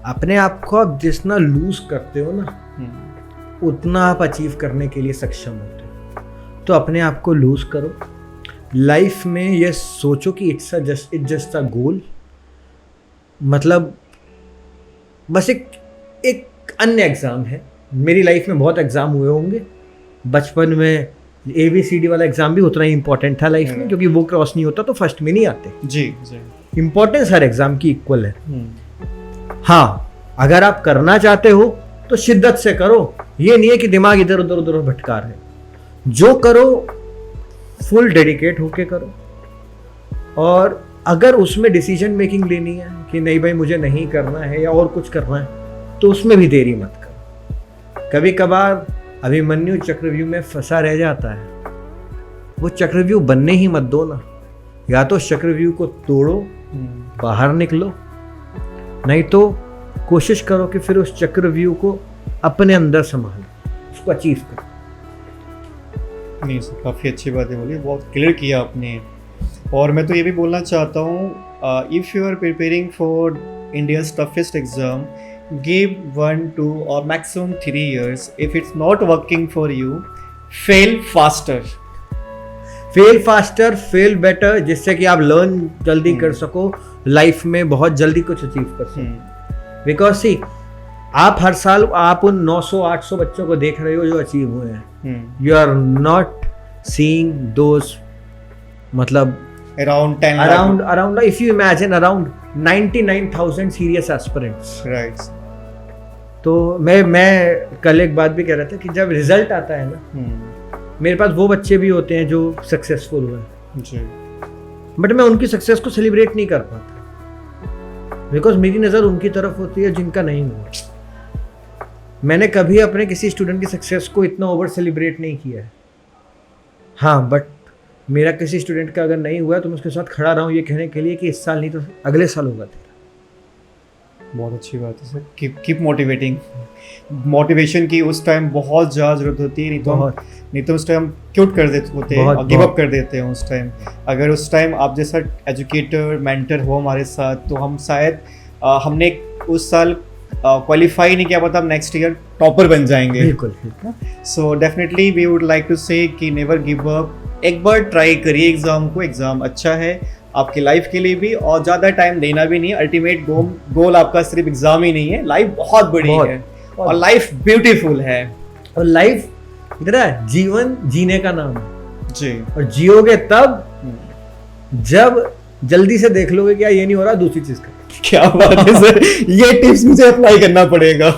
अपने आप को आप जितना लूज करते हो ना, उतना आप अचीव करने के लिए सक्षम होते हो। तो अपने आप को लूज करो। लाइफ में ये सोचो कि इट्स जस्ट अ गोल। मतलब बस एक अन्य एग्ज़ाम है। मेरी लाइफ में बहुत एग्ज़ाम हुए होंगे। बचपन में ABCD वाला एग्ज़ाम भी उतना ही इंपॉर्टेंट था लाइफ में, क्योंकि वो क्रॉस नहीं होता तो फर्स्ट में नहीं आते। जी। इंपॉर्टेंस हर एग्ज़ाम की इक्वल है। हाँ, अगर आप करना चाहते हो तो शिद्दत से करो। ये नहीं है कि दिमाग इधर उधर भटका रहे। जो करो फुल डेडिकेट होके करो। और अगर उसमें डिसीजन मेकिंग लेनी है कि नहीं भाई मुझे नहीं करना है या और कुछ करना है, तो उसमें भी देरी मत करो। कभी कभार अभिमन्यु चक्रव्यूह में फंसा रह जाता है, वो चक्रव्यूह बनने ही मत दो ना। या तो चक्रव्यूह को तोड़ो, बाहर निकलो, नहीं तो कोशिश करो कि फिर उस चक्रव्यूह को अपने अंदर संभालो, उसको अचीव करो। नहीं सर, काफ़ी अच्छी बातें बोली, बहुत क्लियर किया आपने। और मैं तो ये भी बोलना चाहता हूँ, if you are preparing for India's toughest exam, give 1, 2 और maximum 3 years. If it's not working for you, fail faster. Fail better, जिससे कि आप लर्न जल्दी कर सको, लाइफ में बहुत जल्दी कुछ अचीव कर सको। बिकॉज सी, आप हर साल आप उन 900-800 बच्चों को देख रहे हो जो अचीव हुए हैं। You are not seeing those, मतलब around if you imagine around 99,000 serious aspirants. Right. तो मैं कल एक बात भी कह रहा था कि जब रिजल्ट आता है ना, मेरे पास वो बच्चे भी होते हैं जो सक्सेसफुल हुए जी, बट मैं उनकी सक्सेस को सेलिब्रेट नहीं कर पाता, बिकॉज मेरी नज़र उनकी तरफ होती है जिनका नहीं हुआ। मैंने कभी अपने किसी स्टूडेंट की सक्सेस को इतना ओवर सेलिब्रेट नहीं किया है। हाँ, बट मेरा किसी स्टूडेंट का अगर नहीं हुआ तो मैं उसके साथ खड़ा रहा हूँ ये कहने के लिए कि इस साल नहीं तो अगले साल होगा तेरा। बहुत अच्छी बात है सर। Keep motivating. मोटिवेशन की उस टाइम बहुत ज़्यादा ज़रूरत होती है, नहीं तो उस टाइम क्यूट कर देते होते हैं, गिव अप कर देते हैं उस टाइम। अगर उस टाइम आप जैसा एजुकेटर मेंटर हो हमारे साथ, तो हम शायद हमने उस साल क्वालिफाई नहीं किया, पता हम नेक्स्ट ईयर टॉपर बन जाएंगे। बिल्कुल। So definitely we would like to say कि नेवर गिव अप। एक बार ट्राई करिए एग्ज़ाम को, एग्ज़ाम अच्छा है आपकी लाइफ के लिए भी, और ज़्यादा टाइम देना भी नहीं है। अल्टीमेट गोल आपका सिर्फ एग्ज़ाम ही नहीं है, लाइफ बहुत बड़ी है और लाइफ ब्यूटीफुल है। और लाइफ इतना जीवन जीने का नाम है जी, और जियोगे तब जब जल्दी से देख लोगे क्या ये नहीं हो रहा, दूसरी चीज कर। क्या बात है सर, ये टिप्स मुझे अप्लाई करना पड़ेगा।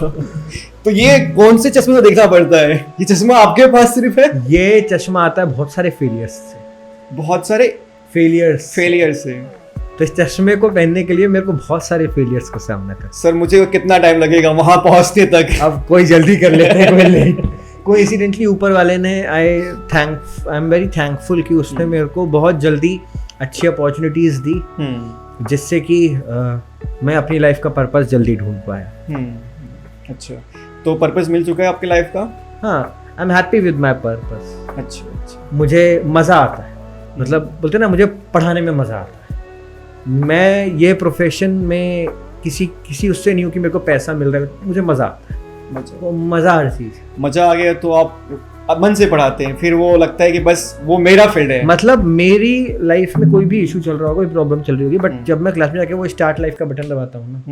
तो ये कौन से चश्मे से देखना पड़ता है? ये चश्मा आपके पास सिर्फ है? ये चश्मा आता है बहुत सारे फेलियर्स से, बहुत सारे फेलियर से। तो इस चश्मे को पहनने के लिए मेरे को बहुत सारे फेलियर्स का सामना करना। सर मुझे कितना टाइम लगेगा वहां पहुंचने तक? अब कोई जल्दी कर लेते हैं, कोई लेट। कोइंसिडेंटली ऊपर वाले ने आई एम वेरी थैंकफुल कि उसने मेरे को बहुत जल्दी अच्छी अपॉर्चुनिटीज दी, जिससे कि मैं अपनी लाइफ का पर्पस जल्दी ढूंढ पाया। अच्छा, तो पर्पस मिल चुका है आपकी लाइफ का? हाँ, I am happy with my purpose. अच्छा, मुझे मज़ा आता है, मतलब बोलते ना, मुझे पढ़ाने में मज़ा आता है। मैं ये प्रोफेशन में किसी उससे नहीं हूँ कि मेरे को पैसा मिल रहा है, मुझे मज़ा आता है। मज़ा हर चीज़। मज़ा आ गया तो आप अब मन से पढ़ाते हैं, फिर वो लगता है कि बस वो मेरा फील्ड है। मतलब मेरी लाइफ में कोई भी इशू चल रहा होगा, कोई प्रॉब्लम चल रही होगी, बट जब मैं क्लास में जाके वो स्टार्ट लाइफ का बटन दबाता हूँ ना,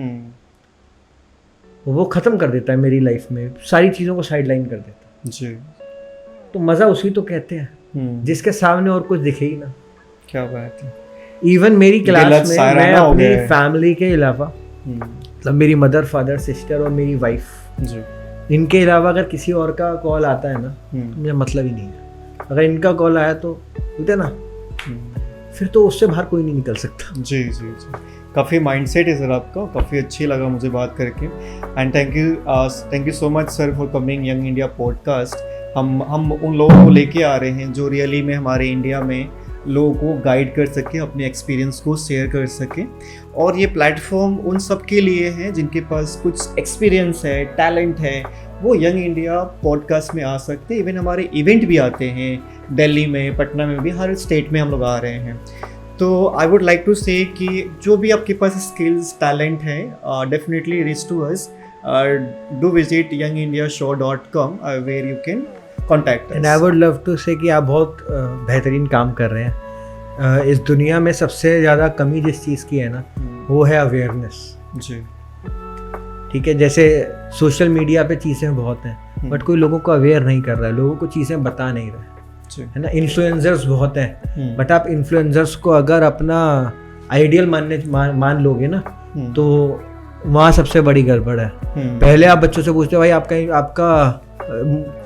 वो खत्म कर देता है मेरी लाइफ में सारी चीज़ों को, साइड लाइन कर देता है जी। तो मज़ा उसी तो कहते हैं जिसके सामने और कुछ दिखे ही ना। क्या बात है। इवन मेरी क्लास में सायराना मैं हो अपनी गया है। फैमिली के अलावा, मतलब मेरी मदर, फादर, सिस्टर और मेरी वाइफ, जी। इनके अलावा अगर किसी और का कॉल आता है ना तो मुझे मतलब ही नहीं है। अगर इनका कॉल आया तो बोलते ना, फिर तो उससे बाहर कोई नहीं निकल सकता। जी जी जी, काफ़ी माइंडसेट है सर आपका, काफ़ी अच्छी लगा मुझे बात करके। And thank you so much sir for coming young India podcast. हम उन लोगों को लेके आ रहे हैं जो रियली में हमारे इंडिया में लोगों को गाइड कर सके, अपने एक्सपीरियंस को शेयर कर सके। और ये प्लेटफॉर्म उन सब के लिए है जिनके पास कुछ एक्सपीरियंस है, टैलेंट है, वो यंग इंडिया पॉडकास्ट में आ सकते हैं। इवन हमारे इवेंट भी आते हैं दिल्ली में, पटना में भी, हर स्टेट में हम लोग आ रहे हैं। तो I would like to say कि जो भी आपके पास स्किल्स, टैलेंट है, definitely reach to us. Do visit youngindiashow.com where you can contact us. And I would love to say कि आप बहुत बेहतरीन काम कर रहे हैं। इस दुनिया में सबसे ज़्यादा कमी जिस चीज़ की है ना, वो है अवेयरनेस। जी। ठीक है, जैसे सोशल मीडिया पे चीज़ें बहुत हैं बट कोई लोगों को अवेयर नहीं कर रहा है, लोगों को चीज़ें बता नहीं रहा जी। है ना। इन्फ्लुएंसर्स बहुत हैं बट आप इन्फ्लुएंसर्स को अगर अपना आइडियल मान लोगे ना तो वहाँ सबसे बड़ी गड़बड़ है। पहले आप बच्चों से पूछते हो भाई आपका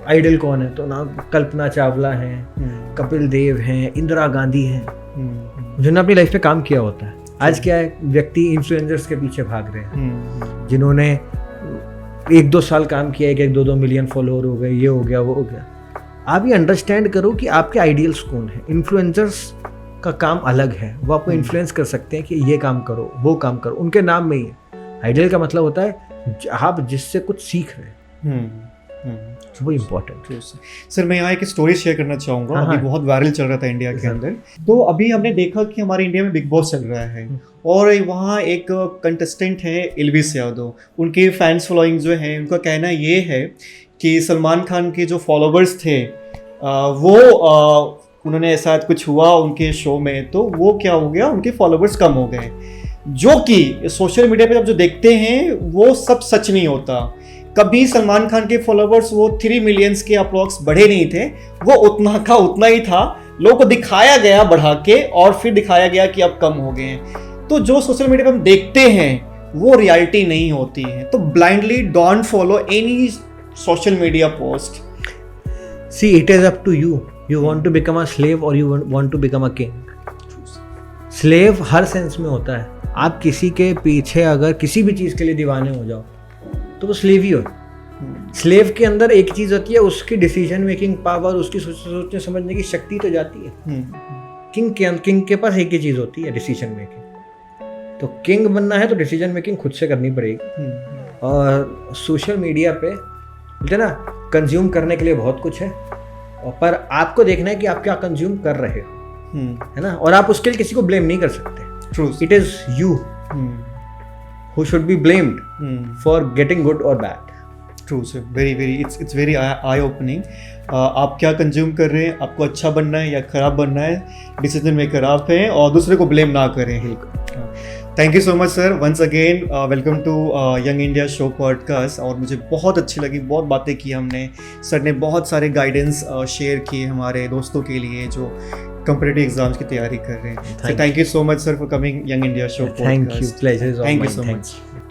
आइडल कौन है, तो ना कल्पना चावला हैं, कपिल देव हैं, इंदिरा गांधी हैं, जिन्होंने अपनी लाइफ पे काम किया होता है। आज क्या है, व्यक्ति इन्फ्लुएंसर्स के पीछे भाग रहे हैं जिन्होंने 1-2 साल काम किया है कि 1-2 मिलियन फॉलोअर हो गए, ये हो गया, वो हो गया। आप ये अंडरस्टैंड करो कि आपके आइडियल्स कौन है। इन्फ्लुएंसर्स का काम अलग है, वो आपको इन्फ्लुएंस कर सकते हैं कि ये काम करो, वो काम करो, उनके नाम में ही है। आइडियल का मतलब होता है आप जिससे कुछ सीख रहे हैं, वो इम्पोर्टेंट। सर मैं यहाँ एक स्टोरी शेयर करना चाहूँगा। हाँ, अभी बहुत वायरल चल रहा था इंडिया के अंदर। तो अभी हमने देखा कि हमारे इंडिया में बिग बॉस चल रहा है और वहाँ एक कंटेस्टेंट है इल्विस यादव। उनके फैंस फॉलोइंग जो है, उनका कहना ये है कि सलमान खान के जो फॉलोवर्स थे उन्होंने ऐसा कुछ हुआ उनके शो में, तो वो क्या हो गया, उनके फॉलोवर्स कम हो गए। जो कि सोशल मीडिया पे जब जो देखते हैं वो सब सच नहीं होता। कभी सलमान खान के फॉलोवर्स वो 3 मिलियंस के अप्रॉक्स बढ़े नहीं थे, वो उतना का उतना ही था। लोगों को दिखाया गया बढ़ा के और फिर दिखाया गया कि अब कम हो गए हैं। तो जो सोशल मीडिया पे हम देखते हैं वो रियलिटी नहीं होती है। तो blindly don't follow any social media post. See it is up to you, you want to become a slave और you want to become a king. Slave हर सेंस में होता है। आप किसी के पीछे अगर किसी भी चीज़ के लिए दीवाने हो जाओ तो वो स्लेव ही हो। स्लेव के अंदर एक चीज़ होती है, उसकी डिसीजन मेकिंग पावर, उसकी सोचने समझने की शक्ति तो जाती है। किंग के पास एक ही चीज़ होती है, डिसीजन मेकिंग। तो किंग बनना है तो डिसीजन मेकिंग खुद से करनी पड़ेगी। और सोशल मीडिया पे बोलते ना, कंज्यूम करने के लिए बहुत कुछ है, पर आपको देखना है कि आप क्या कंज्यूम कर रहे हो, है ना। और आप उसके लिए किसी को ब्लेम नहीं कर सकते। True. It is you who should be blamed for getting good or bad. True sir, it's very eye opening. आप क्या कंज्यूम कर रहे हैं, आपको अच्छा बनना है या खराब बनना है, डिसीजन मेकर आप हैं और दूसरे को ब्लेम ना करें। Thank you so much sir, once again welcome to young India show podcast. और मुझे बहुत अच्छी लगी, बहुत बातें की हमने। सर ने बहुत सारे गाइडेंस शेयर किए हमारे दोस्तों के लिए जो कॉम्पिटिटिव एग्जाम्स की तैयारी कर रहे हैं। Thank you so much sir for coming young India show podcast. Thank you, pleasure is all Thank you mine. so Thank much. you.